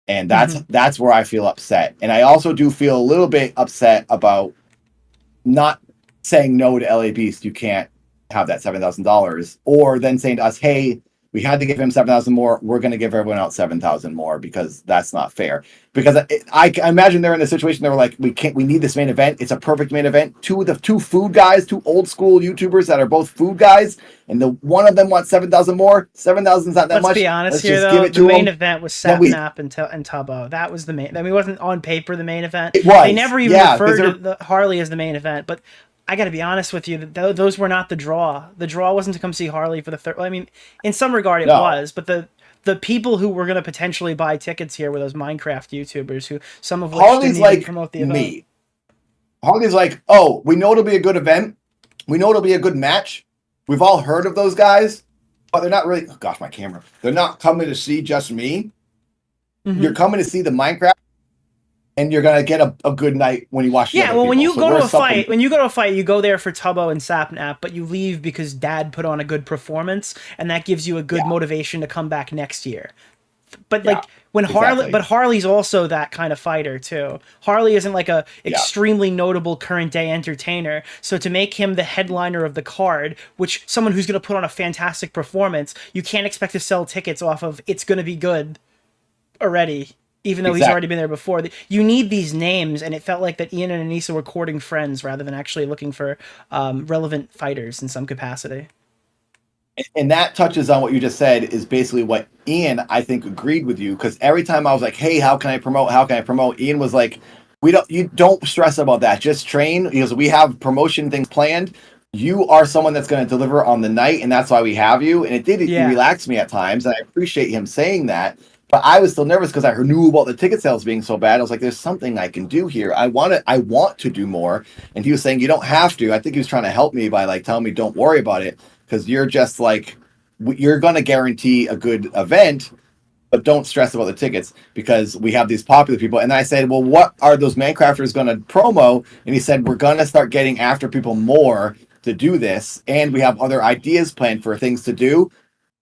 and that's where I feel upset. And I also do feel a little bit upset about not saying no to LA Beast. You can't have that $7,000, or then saying to us, "Hey, we had to give him 7,000 more. We're going to give everyone else 7,000 more because that's not fair." Because I imagine they're in a situation they were like, we need this main event. It's a perfect main event. Two food guys, two old school YouTubers that are both food guys, and one of them wants 7,000 more. 7,000 is not that much. Let's be honest here, though. The main event was Sapnap and Tubbo. That was the main. I mean, it wasn't on paper the main event. It was. They never even referred to Harley as the main event, but I got to be honest with you, those were not the draw. The draw wasn't to come see Harley for the third. I mean, in some regard it was, but the people who were going to potentially buy tickets here were those Minecraft YouTubers who some of which didn't even promote the event. Harley's like, oh, we know it'll be a good event. We know it'll be a good match. We've all heard of those guys, but they're not really. Oh gosh, my camera. They're not coming to see just me. You're coming to see the Minecraft. And you're gonna get a good night when you watch. Yeah, well, when you go to a fight, you go there for Tubbo and Sapnap, but you leave because Dad put on a good performance, and that gives you a good motivation to come back next year. But like when Harley's also that kind of fighter too. Harley isn't like a extremely notable current day entertainer, so to make him the headliner of the card, which someone who's gonna put on a fantastic performance, you can't expect to sell tickets off of. It's gonna be good already. Even though he's already been there before. You need these names, and it felt like that Ian and Anisa were courting friends rather than actually looking for relevant fighters in some capacity. And that touches on what you just said is basically what Ian, I think, agreed with you. Because every time I was like, hey, how can I promote? Ian was like, you don't stress about that. Just train. Because we have promotion things planned. You are someone that's going to deliver on the night, and that's why we have you. And it did relax me at times, and I appreciate him saying that. But I was still nervous because I knew about the ticket sales being so bad. I was like, there's something I can do here. I want to do more. And he was saying, you don't have to. I think he was trying to help me by like telling me, don't worry about it. Because you're just like, you're going to guarantee a good event, but don't stress about the tickets because we have these popular people. And I said, well, what are those Minecrafters going to promo? And he said, we're going to start getting after people more to do this. And we have other ideas planned for things to do.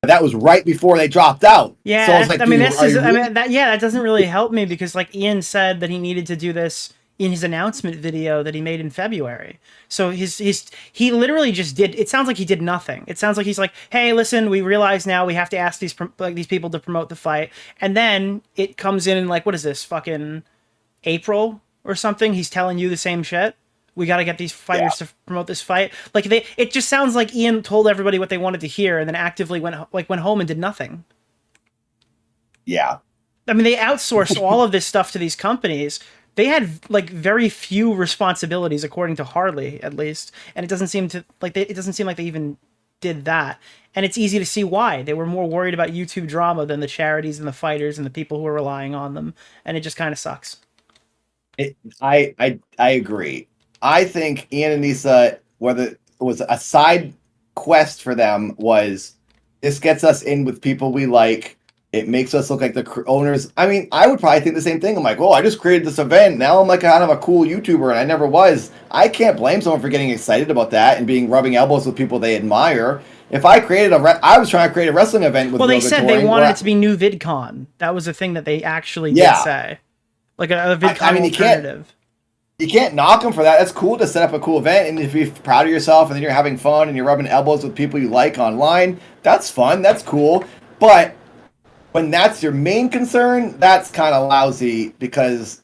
That was right before they dropped out. Yeah, so I was like, that doesn't really help me because like Ian said that he needed to do this in his announcement video that he made in February. So he literally just did. It sounds like he did nothing. It sounds like he's like, hey, listen, we realize now we have to ask these people to promote the fight, and then it comes in like, what is this, fucking April or something? He's telling you the same shit. We got to get these fighters to promote this fight. Like it just sounds like Ian told everybody what they wanted to hear, and then actively went home and did nothing. Yeah, I mean, they outsourced all of this stuff to these companies. They had like very few responsibilities, according to Harley, at least, and it doesn't seem like they even did that. And it's easy to see why. They were more worried about YouTube drama than the charities and the fighters and the people who are relying on them, and it just kind of sucks. I agree. I think Ian and Anisa, whether it was a side quest for them, was this gets us in with people we like. It makes us look like the owners. I mean, I would probably think the same thing. I'm like, oh, I just created this event. Now I'm like kind of a cool YouTuber, and I never was. I can't blame someone for getting excited about that and being rubbing elbows with people they admire. If I created I was trying to create a wrestling event with. Well, they said they wanted it to be new VidCon. That was the thing that they actually did say, like a VidCon alternative. You can't knock them for that. That's cool to set up a cool event, and if you're proud of yourself, and then you're having fun, and you're rubbing elbows with people you like online, that's fun. That's cool. But when that's your main concern, that's kind of lousy because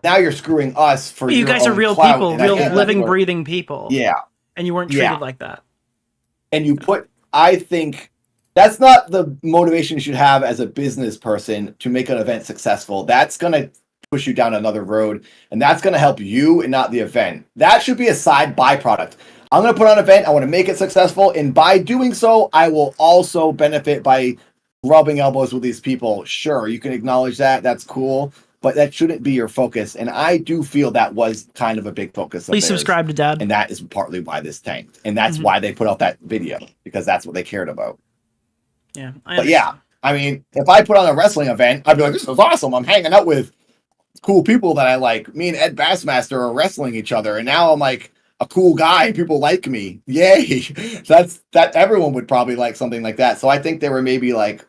now you're screwing us for you guys are real people, real living, breathing people. Yeah. And you weren't treated like that. And you I think that's not the motivation you should have as a business person to make an event successful. That's going to push you down another road, and that's going to help you and not the event. That should be a side byproduct. I'm going to put on an event. I want to make it successful, and by doing so, I will also benefit by rubbing elbows with these people. Sure, you can acknowledge that. That's cool, but that shouldn't be your focus. And I do feel that was kind of a big focus. Please subscribe to Dad. And that is partly why this tanked. And that's why they put out that video, because that's what they cared about. Yeah. But yeah, I mean, if I put on a wrestling event, I'd be like, this is awesome. I'm hanging out with cool people that I like. Me and Ed Bassmaster are wrestling each other. And now I'm like a cool guy. People like me. Yay. That everyone would probably like something like that. So I think they were maybe like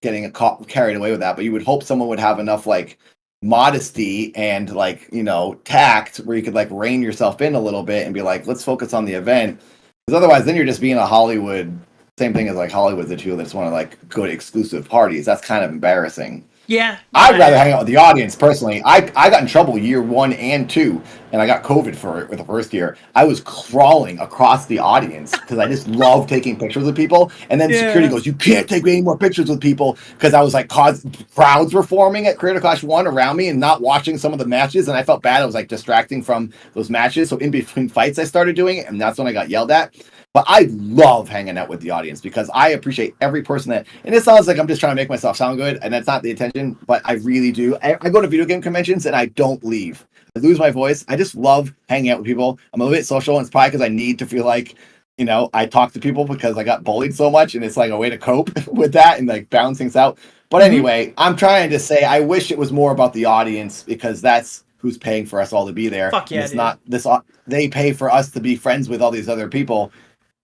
getting carried away with that. But you would hope someone would have enough like modesty and like, you know, tact where you could like rein yourself in a little bit and be like, let's focus on the event. Because otherwise then you're just being a Hollywood, same thing as like Hollywood, the two that just want to like go to exclusive parties. That's kind of embarrassing. Yeah. I'd rather hang out with the audience personally. I got in trouble year 1 and 2, and I got COVID for it with the first year. I was crawling across the audience because I just love taking pictures with people. And then security goes, you can't take any more pictures with people, because I was like, crowds were forming at Creator Clash 1 around me and not watching some of the matches. And I felt bad. I was like distracting from those matches. So in between fights, I started doing it. And that's when I got yelled at. But I love hanging out with the audience because I appreciate every person that, and it sounds like I'm just trying to make myself sound good, and that's not the intention, but I really do. I go to video game conventions and I don't leave. I lose my voice. I just love hanging out with people. I'm a little bit social, and it's probably because I need to feel like, you know, I talk to people because I got bullied so much, and it's like a way to cope with that and like balance things out. But anyway, I'm trying to say I wish it was more about the audience, because that's who's paying for us all to be there. Fuck yeah, it's not this. They pay for us to be friends with all these other people.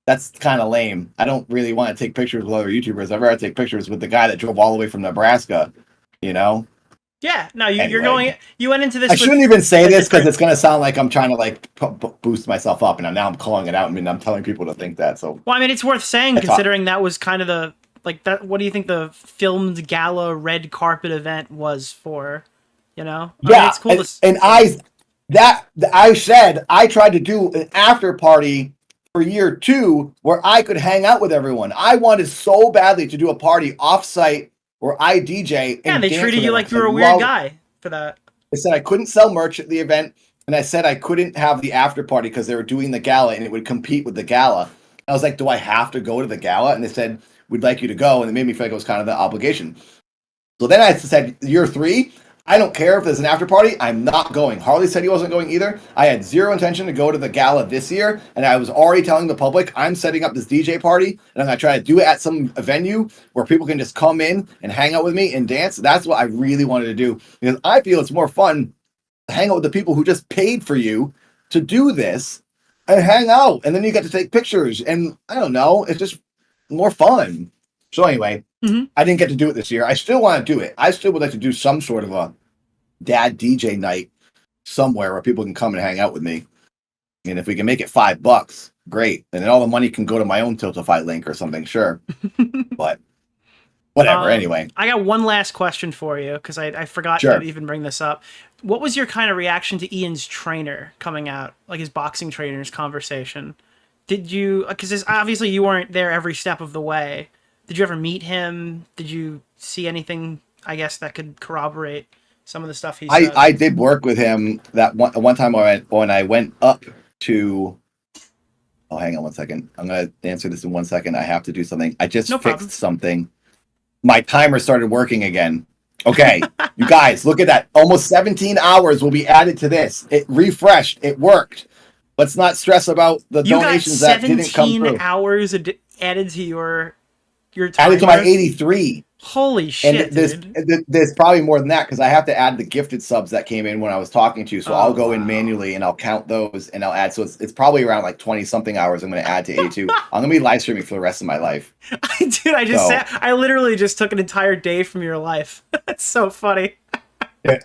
That's kind of lame. I don't really want to take pictures with other YouTubers. I'd rather take pictures with the guy that drove all the way from Nebraska, you know? Yeah, no, you went into this. I shouldn't even say this because it's going to sound like I'm trying to like boost myself up, and now I'm calling it out. I mean, I'm telling people to think that. So, well, I mean, it's worth saying considering that was kind of the like that. What do you think the filmed gala red carpet event was for? You know, yeah, I mean, it's cool I said I tried to do an after party for year 2 where I could hang out with everyone. I wanted so badly to do a party offsite where I DJ. Yeah, they treated you like you were a weird guy for that. I said I couldn't sell merch at the event, and I said I couldn't have the after party because they were doing the gala and it would compete with the gala. I was like, do I have to go to the gala? And they said, we'd like you to go. And it made me feel like it was kind of the obligation. So then I said, year 3, I don't care if there's an after party. I'm not going. Harley said he wasn't going either. I had zero intention to go to the gala this year, and I was already telling the public I'm setting up this DJ party, and I'm going to try to do it at some venue where people can just come in and hang out with me and dance. That's what I really wanted to do, because I feel it's more fun to hang out with the people who just paid for you to do this and hang out, and then you get to take pictures, and I don't know, it's just more fun. So anyway, I didn't get to do it this year. I still want to do it. I still would like to do some sort of a dad DJ night somewhere where people can come and hang out with me. And if we can make it $5, great. And then all the money can go to my own Tiltify link or something, sure. But whatever, anyway. I got one last question for you, because I forgot to even bring this up. What was your kind of reaction to Ian's trainer coming out, like his boxing trainer's conversation? Did you, because obviously you weren't there every step of the way. Did you ever meet him? Did you see anything, I guess, that could corroborate some of the stuff he said? I did work with him that one time when I went up to... Oh, hang on one second. I'm going to answer this in 1 second. I have to do something. I just fixed something. My timer started working again. Okay. You guys, look at that. Almost 17 hours will be added to this. It refreshed. It worked. Let's not stress about the donations that didn't come through. 17 hours added to your timer? Added to my 83. Holy shit, and there's probably more than that because I have to add the gifted subs that came in when I was talking to you. So I'll go in manually and I'll count those and I'll add. So it's probably around like 20 something hours I'm going to add to 82. I'm going to be live streaming for the rest of my life. Dude, I literally just took an entire day from your life. That's so funny.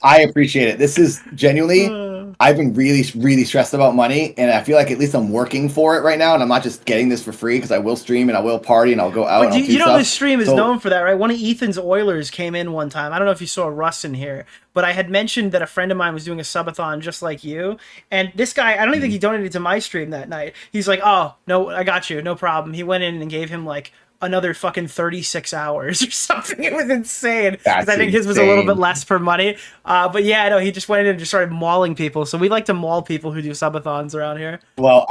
I appreciate it. This is genuinely, I've been really, really stressed about money, and I feel like at least I'm working for it right now, and I'm not just getting this for free because I will stream and I will party and I'll go out. But you know, this stream is known for that, right? One of Ethan's Oilers came in one time. I don't know if you saw Russ in here, but I had mentioned that a friend of mine was doing a subathon just like you, and this guy, I don't even think he donated to my stream that night. He's like, "Oh no, I got you, no problem." He went in and gave him like another fucking 36 hours or something. It was insane because I think his was a little bit less for money. But yeah, no, he just went in and just started mauling people. So we like to maul people who do subathons around here. Well,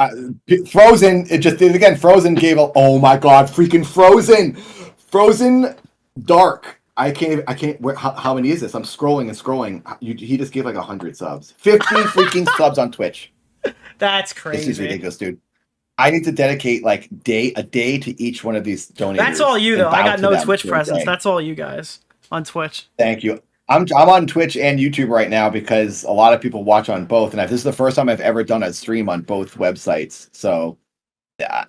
Frozen, it just did it again. Frozen gave a, oh my god, freaking Frozen Dark. I can't. How many is this? I'm scrolling and scrolling. He just gave like 100 subs, 50 freaking subs on Twitch. That's crazy. This is ridiculous, dude. I need to dedicate like a day to each one of these donators. That's all you though. I got no Twitch presence. That's all you guys on Twitch. Thank you. I'm on Twitch and YouTube right now because a lot of people watch on both, and this is the first time I've ever done a stream on both websites. So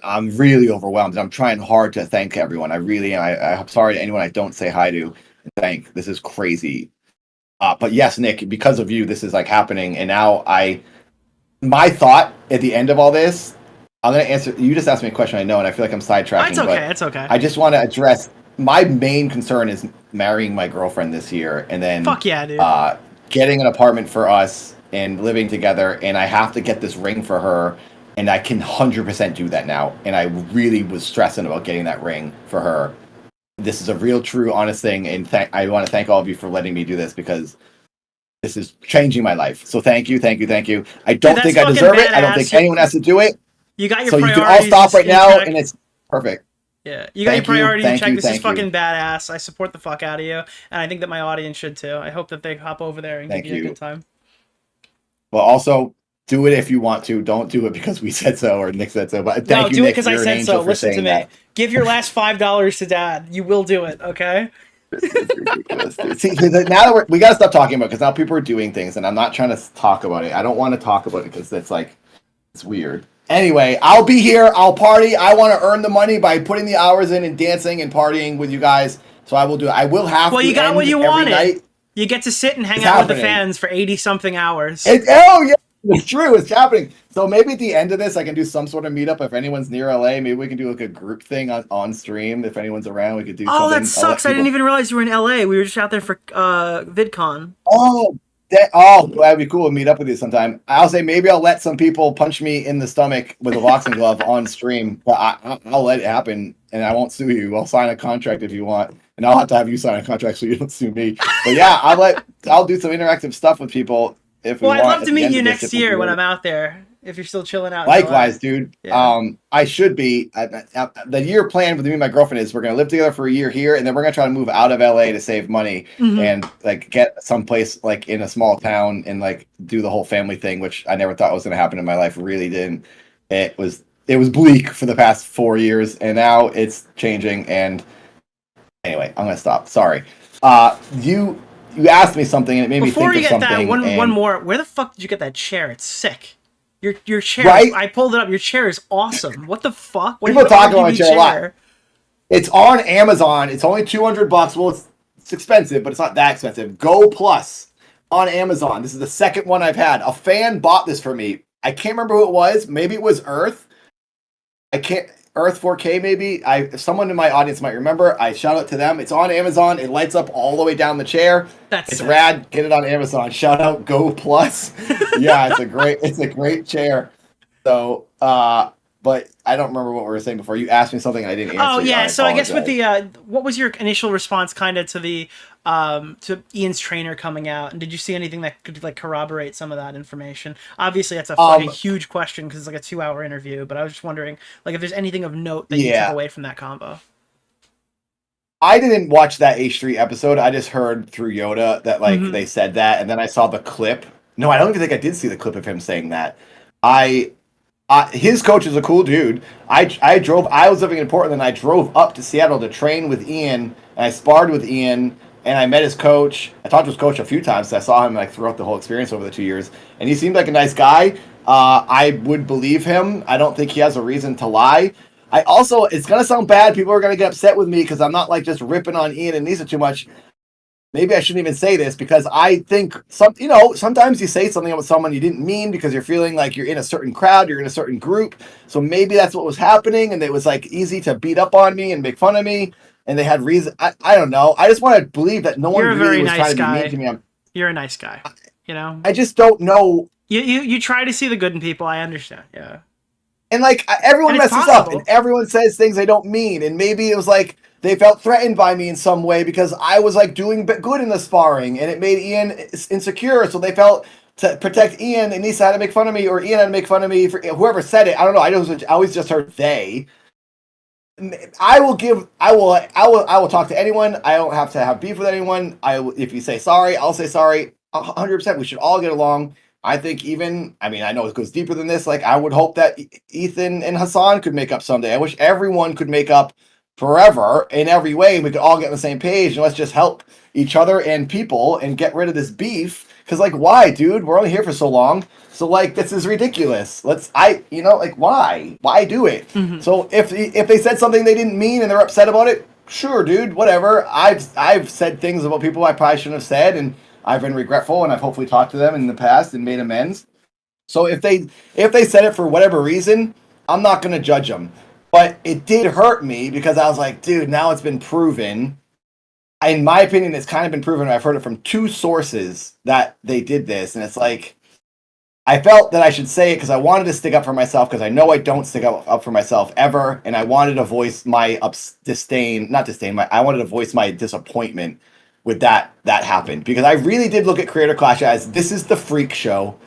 I'm really overwhelmed, and I'm trying hard to thank everyone. I really am. I'm sorry to anyone I don't say hi to and thank. This is crazy. But yes, Nick, because of you, this is like happening, and now my thought at the end of all this. I'm going to answer. You just asked me a question, I know, and I feel like I'm sidetracking. It's okay. It's okay. I just want to address my main concern is marrying my girlfriend this year, and then fuck yeah, dude. Getting an apartment for us and living together. And I have to get this ring for her, and I can 100% do that now. And I really was stressing about getting that ring for her. This is a real, true, honest thing, and I want to thank all of you for letting me do this because this is changing my life. So thank you. I don't think I deserve it. I don't think anyone has to do it. You got your so priorities. You can all stop right now, and it's perfect. Yeah, you got your priorities in check. This is fucking badass. I support the fuck out of you, and I think that my audience should too. I hope that they hop over there and give you a good time. Well, also do it if you want to. Don't do it because we said so or Nick said so. But thank you, do Nick, it because I said so. Listen to me. That. Give your last $5 to Dad. You will do it. Okay. Ridiculous. See, now that we got to stop talking about it because now people are doing things, and I'm not trying to talk about it. I don't want to talk about it because it's weird. Anyway, I'll be here. I'll party. I want to earn the money by putting the hours in and dancing and partying with you guys. So I will do it. I will have. Well, you got what you wanted. Night. You get to sit and hang out with the fans for 80-something hours. Oh yeah, it's true. It's happening. So maybe at the end of this, I can do some sort of meetup. If anyone's near LA, maybe we can do like a group thing on stream. If anyone's around, we could do. Oh, that sucks! I didn't even realize you were in LA. We were just out there for VidCon. Oh. That'd be cool to meet up with you sometime. I'll say maybe I'll let some people punch me in the stomach with a boxing glove on stream, but I'll let it happen, and I won't sue you. I'll sign a contract if you want, and I'll have to have you sign a contract so you don't sue me. But yeah, I'll do some interactive stuff with people if we want. Well, I'd love to meet you next year when I'm out there. If you're still chilling out. Likewise, dude. Yeah. I should be. The year plan with me and my girlfriend is we're going to live together for a year here, and then we're going to try to move out of LA to save money and like get someplace like in a small town and like do the whole family thing, which I never thought was going to happen in my life. Really didn't. It was bleak for the past 4 years, and now it's changing. And anyway, I'm going to stop. Sorry. You asked me something, and it made me think of something. Before you get that, one more. Where the fuck did you get that chair? It's sick. Your chair, right? I pulled it up. Your chair is awesome. What the fuck? People talk about my chair a lot. It's on Amazon. It's only $200. Well, it's expensive, but it's not that expensive. Go Plus on Amazon. This is the second one I've had. A fan bought this for me. I can't remember who it was. Maybe it was Earth. Earth 4K maybe. Someone in my audience might remember. I shout out to them. It's on Amazon. It lights up all the way down the chair. It's rad. Get it on Amazon. Shout out Go Plus. Yeah, it's a great chair. So, but I don't remember what we were saying before. You asked me something and I didn't answer. Oh yeah, so I guess with the what was your initial response kind of to the to Ian's trainer coming out, and did you see anything that could like corroborate some of that information? Obviously, that's a fucking huge question because it's like a 2-hour interview. But I was just wondering, like, if there's anything of note that you took away from that combo. I didn't watch that H Street episode. I just heard through Yoda that like they said that, and then I saw the clip. No, I don't even think I did see the clip of him saying that. His coach is a cool dude. I was living in Portland, and I drove up to Seattle to train with Ian, and I sparred with Ian, and I met his coach. I talked to his coach a few times. So I saw him like throughout the whole experience over the 2 years, and he seemed like a nice guy. I would believe him. I don't think he has a reason to lie. I also, it's gonna sound bad. People are gonna get upset with me because I'm not like just ripping on Ian and Anisa too much. Maybe I shouldn't even say this because I think sometimes you say something about someone you didn't mean because you're feeling like you're in a certain crowd, you're in a certain group. So maybe that's what was happening, and it was like easy to beat up on me and make fun of me, and they had reason. I don't know. I just want to believe that no one really was trying to be mean to me. You're a nice guy. You know. I just don't know. You try to see the good in people. I understand. Yeah. And like everyone messes up, and everyone says things they don't mean, and maybe it was like they felt threatened by me in some way because I was like doing good in the sparring, and it made Ian insecure. So they felt to protect Ian, and Anisa had to make fun of me, or Ian had to make fun of me for whoever said it. I don't know. I always just heard they. I will talk to anyone. I don't have to have beef with anyone. If you say sorry, I'll say sorry. 100%. We should all get along. I think I know it goes deeper than this. Like, I would hope that Ethan and Hassan could make up someday. I wish everyone could make up forever in every way. We could all get on the same page, and let's just help each other and people and get rid of this beef. Because, like, why, dude? We're only here for so long. So, like, this is ridiculous. Why? Why do it? Mm-hmm. So if they said something they didn't mean and they're upset about it, sure, dude, whatever. I've said things about people I probably shouldn't have said, and I've been regretful, and I've hopefully talked to them in the past and made amends. So if they said it for whatever reason, I'm not going to judge them. But it did hurt me because I was like, dude, now it's been proven. In my opinion, it's kind of been proven. I've heard it from 2 sources that they did this. And it's like, I felt that I should say it because I wanted to stick up for myself, because I know I don't stick up for myself ever. And I wanted to voice my I wanted to voice my disappointment with that happened, because I really did look at Creator Clash as, this is the freak show.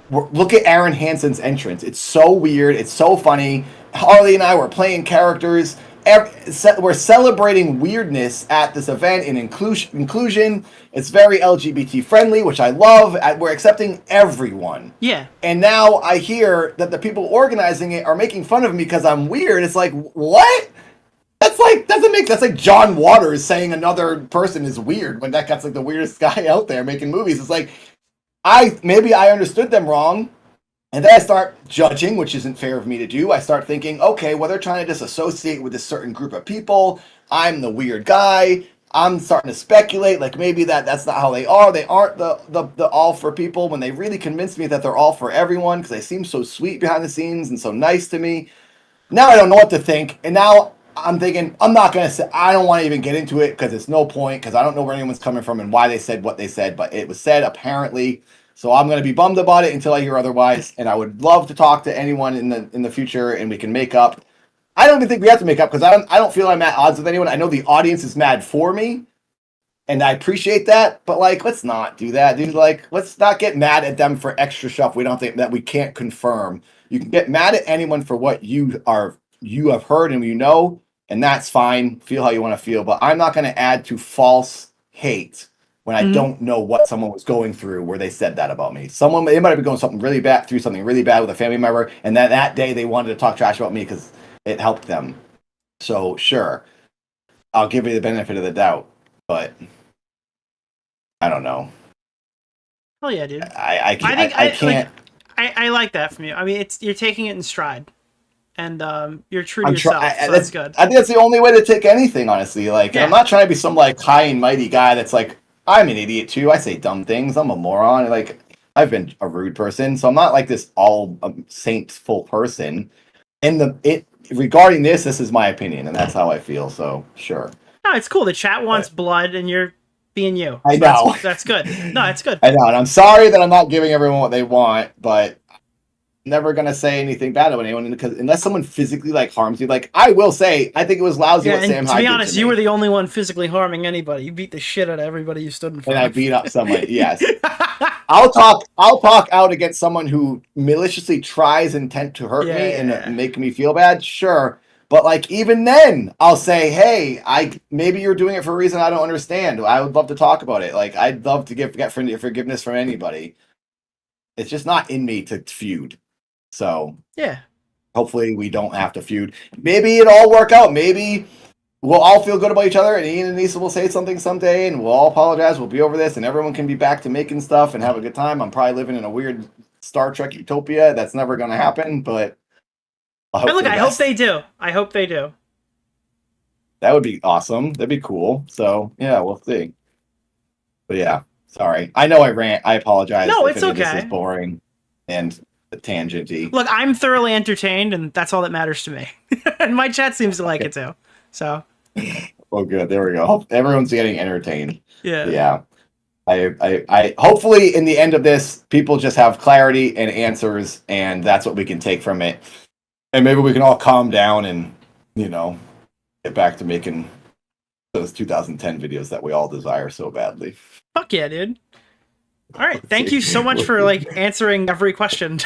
Look at Aaron Hansen's entrance. It's so weird. It's so funny. Harley and I were playing characters. We're celebrating weirdness at this event and inclusion. It's very LGBT friendly, which I love. We're accepting everyone. Yeah. And now I hear that the people organizing it are making fun of me because I'm weird. It's like, what? That's like John Waters saying another person is weird when that guy's like the weirdest guy out there making movies. It's like, maybe I understood them wrong. And then I start judging, which isn't fair of me to do. I start thinking, okay, well, they're trying to disassociate with this certain group of people. I'm the weird guy. I'm starting to speculate, like maybe that's not how they are. They aren't the all for people, when they really convinced me that they're all for everyone, because they seem so sweet behind the scenes and so nice to me. Now I don't know what to think. And now I'm thinking, I don't want to even get into it because it's no point, because I don't know where anyone's coming from and why they said what they said, but it was said apparently. So I'm going to be bummed about it until I hear otherwise, and I would love to talk to anyone in the future, and we can make up. I don't even think we have to make up, because I don't feel I'm at odds with anyone. I know the audience is mad for me, and I appreciate that, but like, let's not do that, dude. Like, let's not get mad at them for extra stuff we don't think that we can't confirm. You can get mad at anyone for what you have heard and you know, and that's fine. Feel how you want to feel, but I'm not going to add to false hate when I don't know what someone was going through where they said that about me. They might have been going through something really bad with a family member, and that day they wanted to talk trash about me because it helped them. So sure, I'll give you the benefit of the doubt, but I don't know. Oh yeah, dude. I can't. I like that from you. I mean, you're taking it in stride, and you're true to yourself. So that's good. I think that's the only way to take anything, honestly. Like, yeah. I'm not trying to be some like high and mighty guy that's like, I'm an idiot too. I say dumb things. I'm a moron. Like, I've been a rude person, so I'm not like this all saintful person. Regarding this is my opinion, and that's how I feel. So sure. No, it's cool. The chat wants blood, and you're being you. I know. That's good. No, it's good. I know, and I'm sorry that I'm not giving everyone what they want, but never gonna say anything bad about anyone, because unless someone physically like harms you, like I will say, I think it was lousy what Sam Hyde did. To be honest, you were the only one physically harming anybody. You beat the shit out of everybody you stood in front of. And I beat up someone. Yes, I'll talk out against someone who maliciously tries intent to hurt me and make me feel bad. Sure, But like even then, I'll say, hey, maybe you're doing it for a reason I don't understand. I would love to talk about it. Like I'd love to get forgiveness from anybody. It's just not in me to feud. So yeah, hopefully we don't have to feud. Maybe it'll all work out. Maybe we'll all feel good about each other, and Ian and Anisa will say something someday, and we'll all apologize. We'll be over this, and everyone can be back to making stuff and have a good time. I'm probably living in a weird Star Trek utopia. That's never going to happen, but I hope they do. I hope they do. That would be awesome. That'd be cool. So yeah, we'll see. But yeah, sorry. I know I rant. I apologize. No, if it's any of okay. This is boring and tangenty. Look, I'm thoroughly entertained, and that's all that matters to me. And my chat seems to like it too. So. Well, good. There we go. Everyone's getting entertained. Yeah. Yeah. I hopefully in the end of this, people just have clarity and answers, and that's what we can take from it. And maybe we can all calm down and, get back to making those 2010 videos that we all desire so badly. Fuck yeah, dude. All right. Thank you so much for answering every question.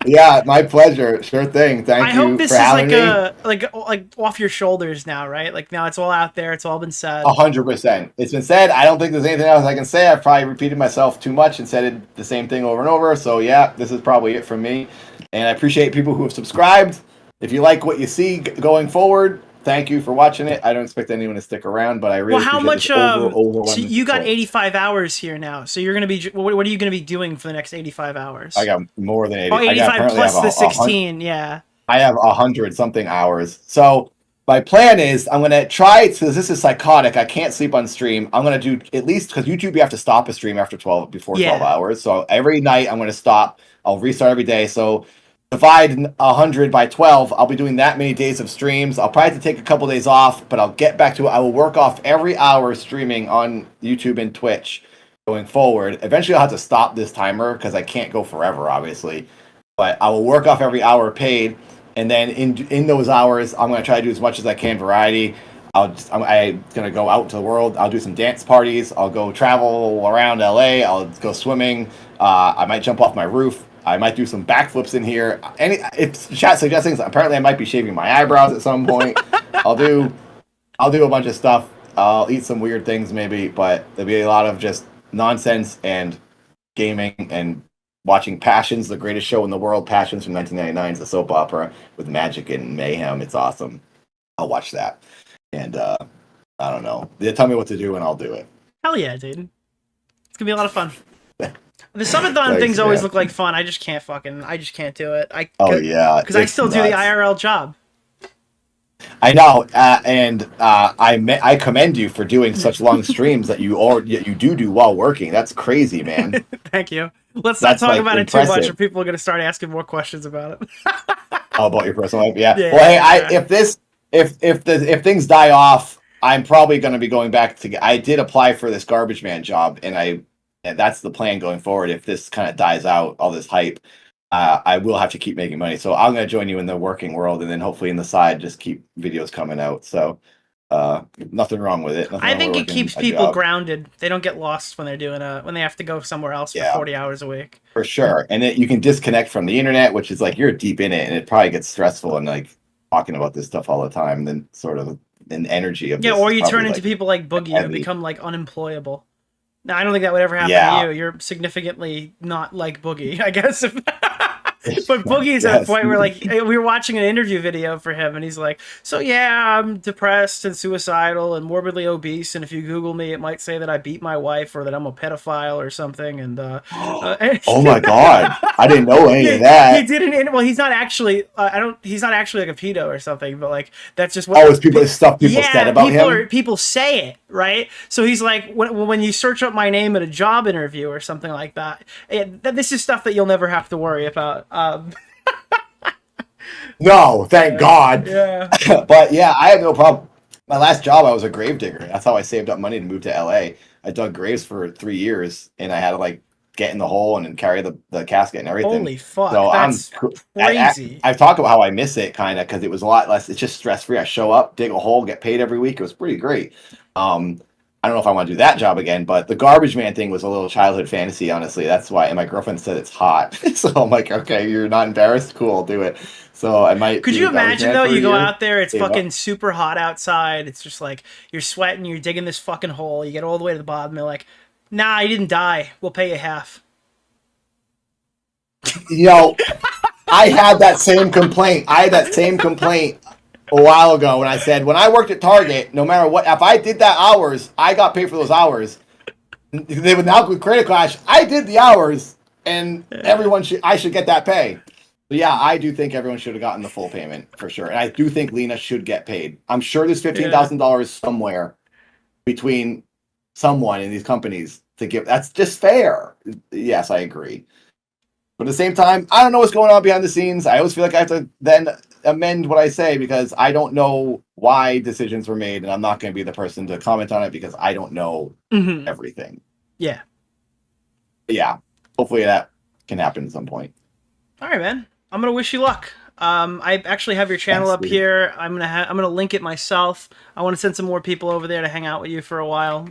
Yeah, my pleasure. Sure thing. Thank you. I hope this for having is me. like off your shoulders now, right? Like now it's all out there. It's all been said. 100%. It's been said. I don't think there's anything else I can say. I've probably repeated myself too much and said the same thing over and over. So yeah, this is probably it from me. And I appreciate people who have subscribed. If you like what you see going forward, thank you for watching it. I don't expect anyone to stick around, but I really how much? so you got 85 hours here now. So you're gonna be. What are you gonna be doing for the next 85 hours? I got more than 80. Oh, 85 plus the 16. 100, yeah. I have 100 something hours. So my plan is I'm gonna try because this is psychotic. I can't sleep on stream. I'm gonna do at least because YouTube you have to stop a stream after 12 hours. So every night I'm gonna stop. I'll restart every day. So divide 100 by 12. I'll be doing that many days of streams. I'll probably have to take a couple days off, but I'll get back to it. I will work off every hour streaming on YouTube and Twitch going forward. Eventually, I'll have to stop this timer because I can't go forever, obviously. But I will work off every hour paid, and then in those hours, I'm going to try to do as much as I can variety. I'm going to go out to the world. I'll do some dance parties. I'll go travel around LA. I'll go swimming. I might jump off my roof. I might do some backflips in here. If chat suggests things, apparently I might be shaving my eyebrows at some point. I'll do a bunch of stuff. I'll eat some weird things maybe, but there'll be a lot of just nonsense and gaming and watching Passions, the greatest show in the world. Passions from 1999 is a soap opera with magic and mayhem. It's awesome. I'll watch that. And I don't know. They tell me what to do and I'll do it. Hell yeah, dude. It's gonna be a lot of fun. The subathon things always look like fun. I just can't do it. Because I still do the IRL job. I know, and I commend you for doing such long streams that you do while working. That's crazy, man. Thank you. Let's not talk about it too much, or people are going to start asking more questions about it. Oh, about your personal life, yeah. Well, hey, if things die off, I'm probably going to be going back to. I did apply for this garbage man job, and that's the plan going forward. If this kind of dies out, all this hype, I will have to keep making money. So I'm going to join you in the working world, and then hopefully in the side, just keep videos coming out. So nothing wrong with it. I think it keeps people grounded. They don't get lost when they're doing when they have to go somewhere else for 40 hours a week. For sure. And you can disconnect from the internet, which is like you're deep in it, and it probably gets stressful and like talking about this stuff all the time. And then sort of an energy of or you turn into people like Boogie and become like unemployable. No, I don't think that would ever happen to you. You're significantly not like Boogie, I guess. But Boogie's at a point where, like, we were watching an interview video for him, and he's like, so yeah, I'm depressed and suicidal and morbidly obese, and if you Google me, it might say that I beat my wife or that I'm a pedophile or something, and oh my God. I didn't know any of that. He did well, he's not actually, he's not actually like a pedo or something, but, like, that's just what... Oh, it's stuff people said about him? People say it, right? So he's like, when you search up my name at a job interview or something like that, this is stuff that you'll never have to worry about. No, thank God. Yeah. But yeah, I have no problem. My last job, I was a grave digger. That's how I saved up money to move to LA. I dug graves for 3 years, and I had to like get in the hole and then carry the casket and everything. Holy fuck! So that's crazy. I've talked about how I miss it kind of because it was a lot less. It's just stress free. I show up, dig a hole, get paid every week. It was pretty great. I don't know if I want to do that job again, but the garbage man thing was a little childhood fantasy, honestly. That's why, and my girlfriend said it's hot. So I'm like, okay, you're not embarrassed? Cool, I'll do it. So I might. Could you imagine though? You go out there, it's Save fucking up. super hot outside. It's just like you're sweating, you're digging this fucking hole. You get all the way to the bottom. They're like, "Nah, you didn't die. We'll pay you half." You know, I had that same complaint. A while ago when I said, when I worked at Target, no matter what, if I did that hours, I got paid for those hours. They would now create a clash. I did the hours, and I should get that pay. But yeah, I do think everyone should have gotten the full payment for sure, and I do think Lena should get paid. I'm sure there's $15,000 somewhere between someone in these companies to give. That's just fair. Yes, I agree. But at the same time, I don't know what's going on behind the scenes. I always feel like I have to then amend what I say because I don't know why decisions were made, and I'm not going to be the person to comment on it because I don't know everything. Yeah. But yeah. Hopefully that can happen at some point. All right, man. I'm gonna wish you luck. I actually have your channel up here. I'm gonna link it myself. I want to send some more people over there to hang out with you for a while.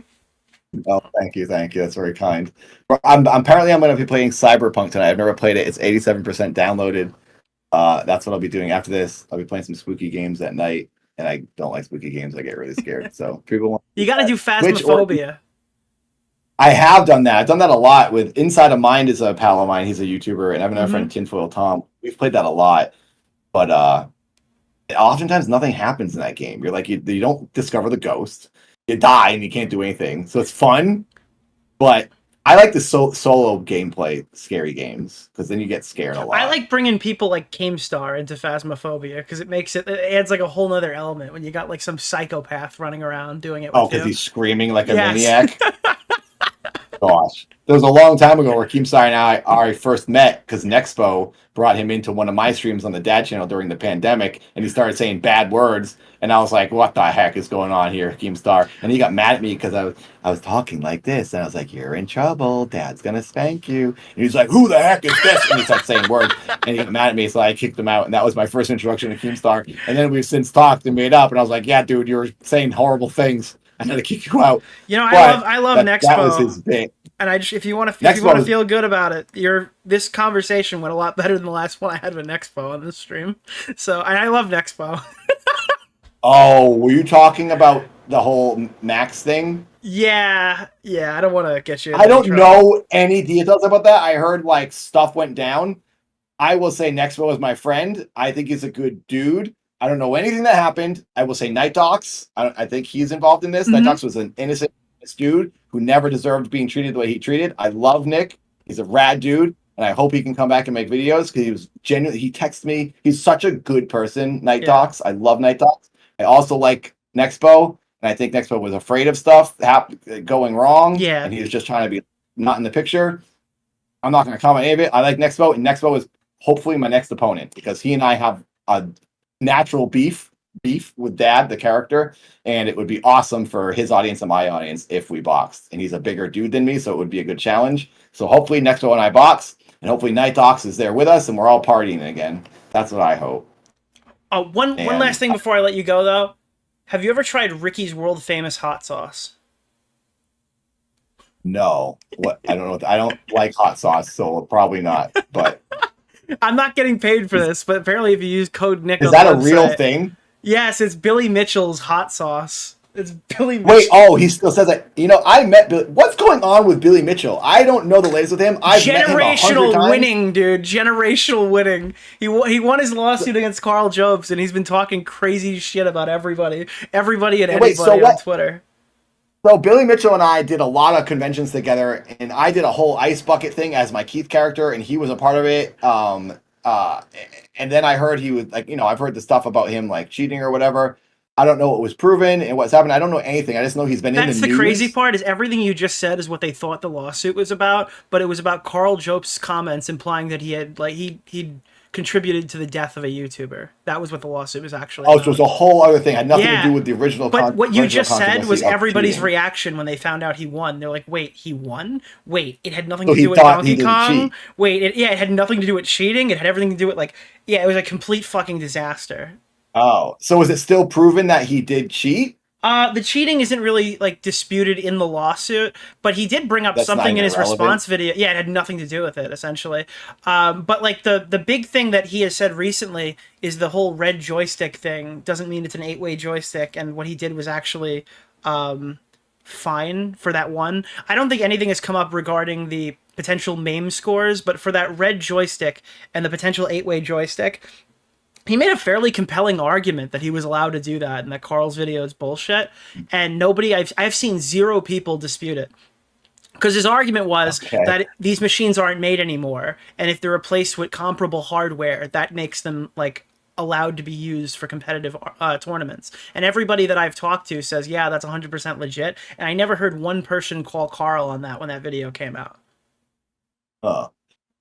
Oh, thank you. That's very kind. Apparently I'm going to be playing Cyberpunk tonight. I've never played it. It's 87% downloaded. That's what I'll be doing after this. I'll be playing some spooky games at night, and I don't like spooky games. I get really scared. So people want you got to do Phasmophobia. I have done that. I've done that a lot with Inside of Mind is a pal of mine. He's a YouTuber, and I have another friend, Tinfoil Tom. We've played that a lot, but oftentimes nothing happens in that game. You're like you don't discover the ghost. You die and you can't do anything. So it's fun, but I like the solo gameplay scary games because then you get scared a lot. I like bringing people like Keemstar into Phasmophobia because it adds like a whole nother element when you got like some psychopath running around doing it with because he's screaming like a maniac. Gosh. There was a long time ago where Keemstar and I first met because Nexpo brought him into one of my streams on the Dad channel during the pandemic, and he started saying bad words, and I was like, what the heck is going on here, Keemstar? And he got mad at me because I was talking like this, and I was like, you're in trouble, Dad's gonna spank you. And he's like, who the heck is this? And he started saying words, and he got mad at me, so I kicked him out, and that was my first introduction to Keemstar. And then we've since talked and made up, and I was like, yeah, dude, you were saying horrible things. I had to kick you out. You know, I love Nexpo. That was his bit. And if you want to feel good about it, this conversation went a lot better than the last one I had with Nexpo on this stream. So, and I love Nexpo. Oh, were you talking about the whole Max thing? Yeah. I don't want to get you. I don't know any details about that. I heard like stuff went down. I will say Nexpo is my friend. I think he's a good dude. I don't know anything that happened. I will say Night Docs. I think he's involved in this. Night Docs was an innocent dude who never deserved being treated the way he treated. I love Nick. He's a rad dude, and I hope he can come back and make videos because he was genuinely. He texted me. He's such a good person. Night Docs. I love Night Docs. I also like Nexpo, and I think Nexpo was afraid of stuff going wrong. Yeah, and he was just trying to be not in the picture. I'm not going to comment any of it. I like Nexpo, and Nexpo is hopefully my next opponent because he and I have a natural beef with Dad, the character, and it would be awesome for his audience and my audience if we boxed. And he's a bigger dude than me, so it would be a good challenge. So hopefully Nexpo and I box, and hopefully Night Docs is there with us, and we're all partying again. That's what I hope. Oh, one last thing before I let you go, though. Have you ever tried Ricky's world famous hot sauce? No. What? I don't know. I don't like hot sauce, so probably not. But I'm not getting paid for this, but apparently if you use code Nick, is that a real thing? Yes, it's Billy Mitchell's hot sauce. It's Billy Mitchell. Wait, oh, he still says that. You know, I met Billy. What's going on with Billy Mitchell? I don't know the latest with him. I've met him 100 times. Winning, dude. Generational winning. He won his lawsuit against Carl Jobs, and he's been talking crazy shit about everybody and anybody on Twitter. So Billy Mitchell and I did a lot of conventions together, and I did a whole ice bucket thing as my Keith character, and he was a part of it. And then I heard he was like, I've heard the stuff about him like cheating or whatever. I don't know what was proven and what's happened. I don't know anything. I just know he's been in the news. That's the crazy part is everything you just said is what they thought the lawsuit was about, but it was about Carl Jobst's comments implying that he had he'd contributed to the death of a YouTuber. That was what the lawsuit was actually about. So it was a whole other thing. It had nothing to do with the original. But what you just said was everybody's reaction when they found out he won. They're like, wait, he won? Wait, it had nothing to do with Donkey Kong? Wait, it had nothing to do with cheating. It had everything to do with it was a complete fucking disaster. Oh, so is it still proven that he did cheat? The cheating isn't really like disputed in the lawsuit, but he did bring up That's something in his irrelevant. response video. Yeah, it had nothing to do with it essentially. But like the big thing that he has said recently is the whole red joystick thing doesn't mean it's an 8-way joystick, and what he did was actually fine for that one. I don't think anything has come up regarding the potential MAME scores, but for that red joystick and the potential 8-way joystick, he made a fairly compelling argument that he was allowed to do that and that Carl's video is bullshit. And nobody, I've seen 0 people dispute it. Because his argument was that these machines aren't made anymore, and if they're replaced with comparable hardware, that makes them like allowed to be used for competitive tournaments. And everybody that I've talked to says, yeah, that's 100% legit. And I never heard one person call Carl on that when that video came out.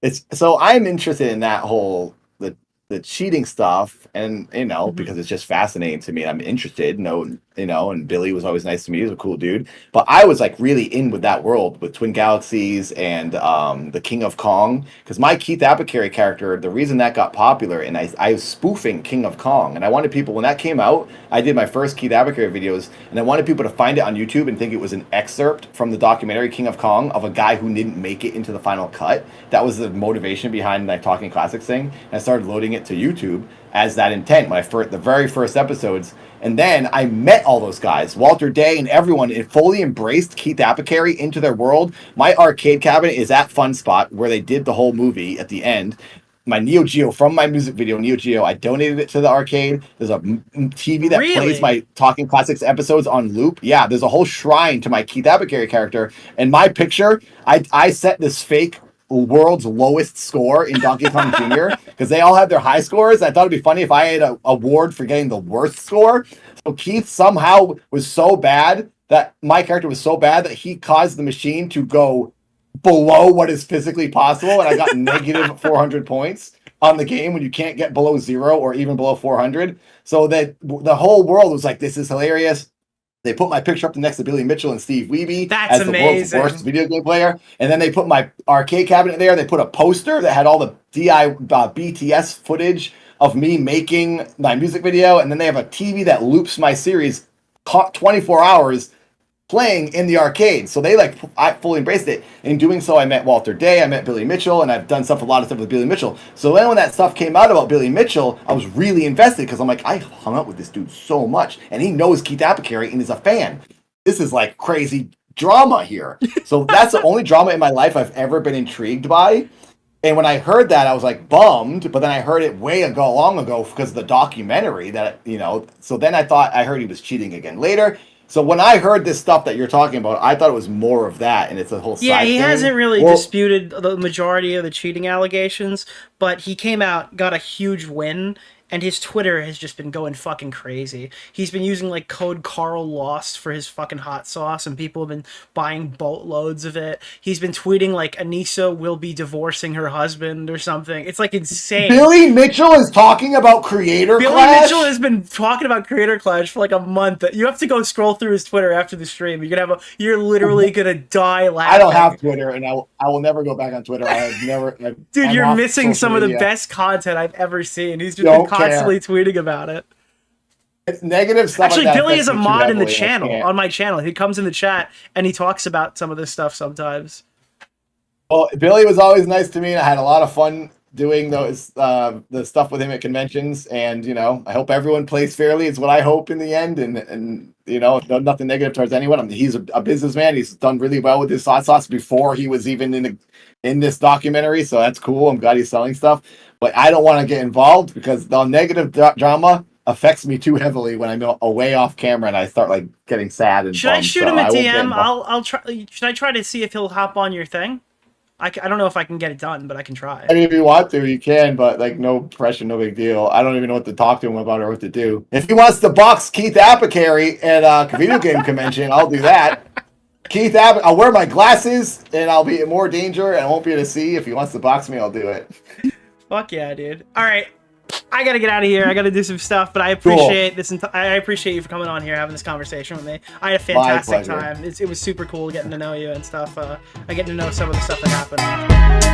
It's so I'm interested in that whole the cheating stuff, and because it's just fascinating to me. I'm interested, and Billy was always nice to me. He was a cool dude. But I was like really in with that world with Twin Galaxies and the King of Kong, because my Keith Apicary character, the reason that got popular, and I was spoofing King of Kong, and I wanted people, when that came out, I did my first Keith Apicary videos, and I wanted people to find it on YouTube and think it was an excerpt from the documentary King of Kong of a guy who didn't make it into the final cut. That was the motivation behind my Talking Classics thing. And I started loading it to YouTube as that intent the very first episodes. And then I met all those guys, Walter Day and everyone, and fully embraced Keith Apicary into their world. My arcade cabinet is at Fun Spot, where they did the whole movie at the end. My Neo Geo from my music video, Neo Geo, I donated it to the arcade. There's a TV that plays my Talking Classics episodes on loop. Yeah, there's a whole shrine to my Keith Apicary character. And my picture, I set this fake world's lowest score in Donkey Kong Jr. because they all had their high scores. I thought it'd be funny if I had an award for getting the worst score. So Keith somehow was so bad that my character was so bad that he caused the machine to go below what is physically possible, and I got negative 400 points on the game when you can't get below 0 or even below 400. So that the whole world was like, this is hilarious. They put my picture up next to Billy Mitchell and Steve Wiebe as the world's worst video game player. And then they put my arcade cabinet there. They put a poster that had all the BTS footage of me making my music video. And then they have a TV that loops my series 24 hours playing in the arcade. So I fully embraced it. In doing so, I met Walter Day, I met Billy Mitchell, and I've done a lot of stuff with Billy Mitchell. So then when that stuff came out about Billy Mitchell, I was really invested because I'm like, I hung out with this dude so much, and he knows Keith Apicary and is a fan. This is like crazy drama here. So that's the only drama in my life I've ever been intrigued by. And when I heard that, I was like bummed, but then I heard it long ago because of the documentary so then I heard he was cheating again later. So when I heard this stuff that you're talking about, I thought it was more of that, and it's a whole side thing. Yeah, he hasn't really disputed the majority of the cheating allegations, but he came out, got a huge win, and his Twitter has just been going fucking crazy. He's been using like code Carl Lost for his fucking hot sauce, and people have been buying boatloads of it. He's been tweeting like Anisa will be divorcing her husband or something. It's like insane. Billy Mitchell is talking about Creator Clash? Billy Mitchell has been talking about Creator Clash for like a month. You have to go scroll through his Twitter after the stream. You're literally gonna die laughing. I don't have Twitter, and I will never go back on Twitter. Dude, you're missing some of the best content I've ever seen. He's just been constantly tweeting about it. It's negative stuff. Actually, Billy is a mod in the channel, on my channel. He comes in the chat and he talks about some of this stuff sometimes. Well, Billy was always nice to me, and I had a lot of fun doing those the stuff with him at conventions. And I hope everyone plays fairly. It's what I hope in the end. And nothing negative towards anyone. I mean, he's a businessman. He's done really well with his hot sauce before he was even in this documentary. So that's cool. I'm glad he's selling stuff. But I don't want to get involved because the negative drama affects me too heavily when I'm away off camera and I start getting sad and should bummed. I shoot him a DM? I'll try. Should I try to see if he'll hop on your thing? I don't know if I can get it done, but I can try. I mean, if you want to, you can, but no pressure, no big deal. I don't even know what to talk to him about or what to do. If he wants to box Keith Apicary at a video game convention, I'll do that. I'll wear my glasses and I'll be in more danger and I won't be able to see. If he wants to box me, I'll do it. Fuck yeah, dude. All right. I gotta get out of here. I gotta do some stuff, but I appreciate this. I appreciate you for coming on here, having this conversation with me. I had a fantastic time. It was super cool getting to know you and stuff. I get to know some of the stuff that happened.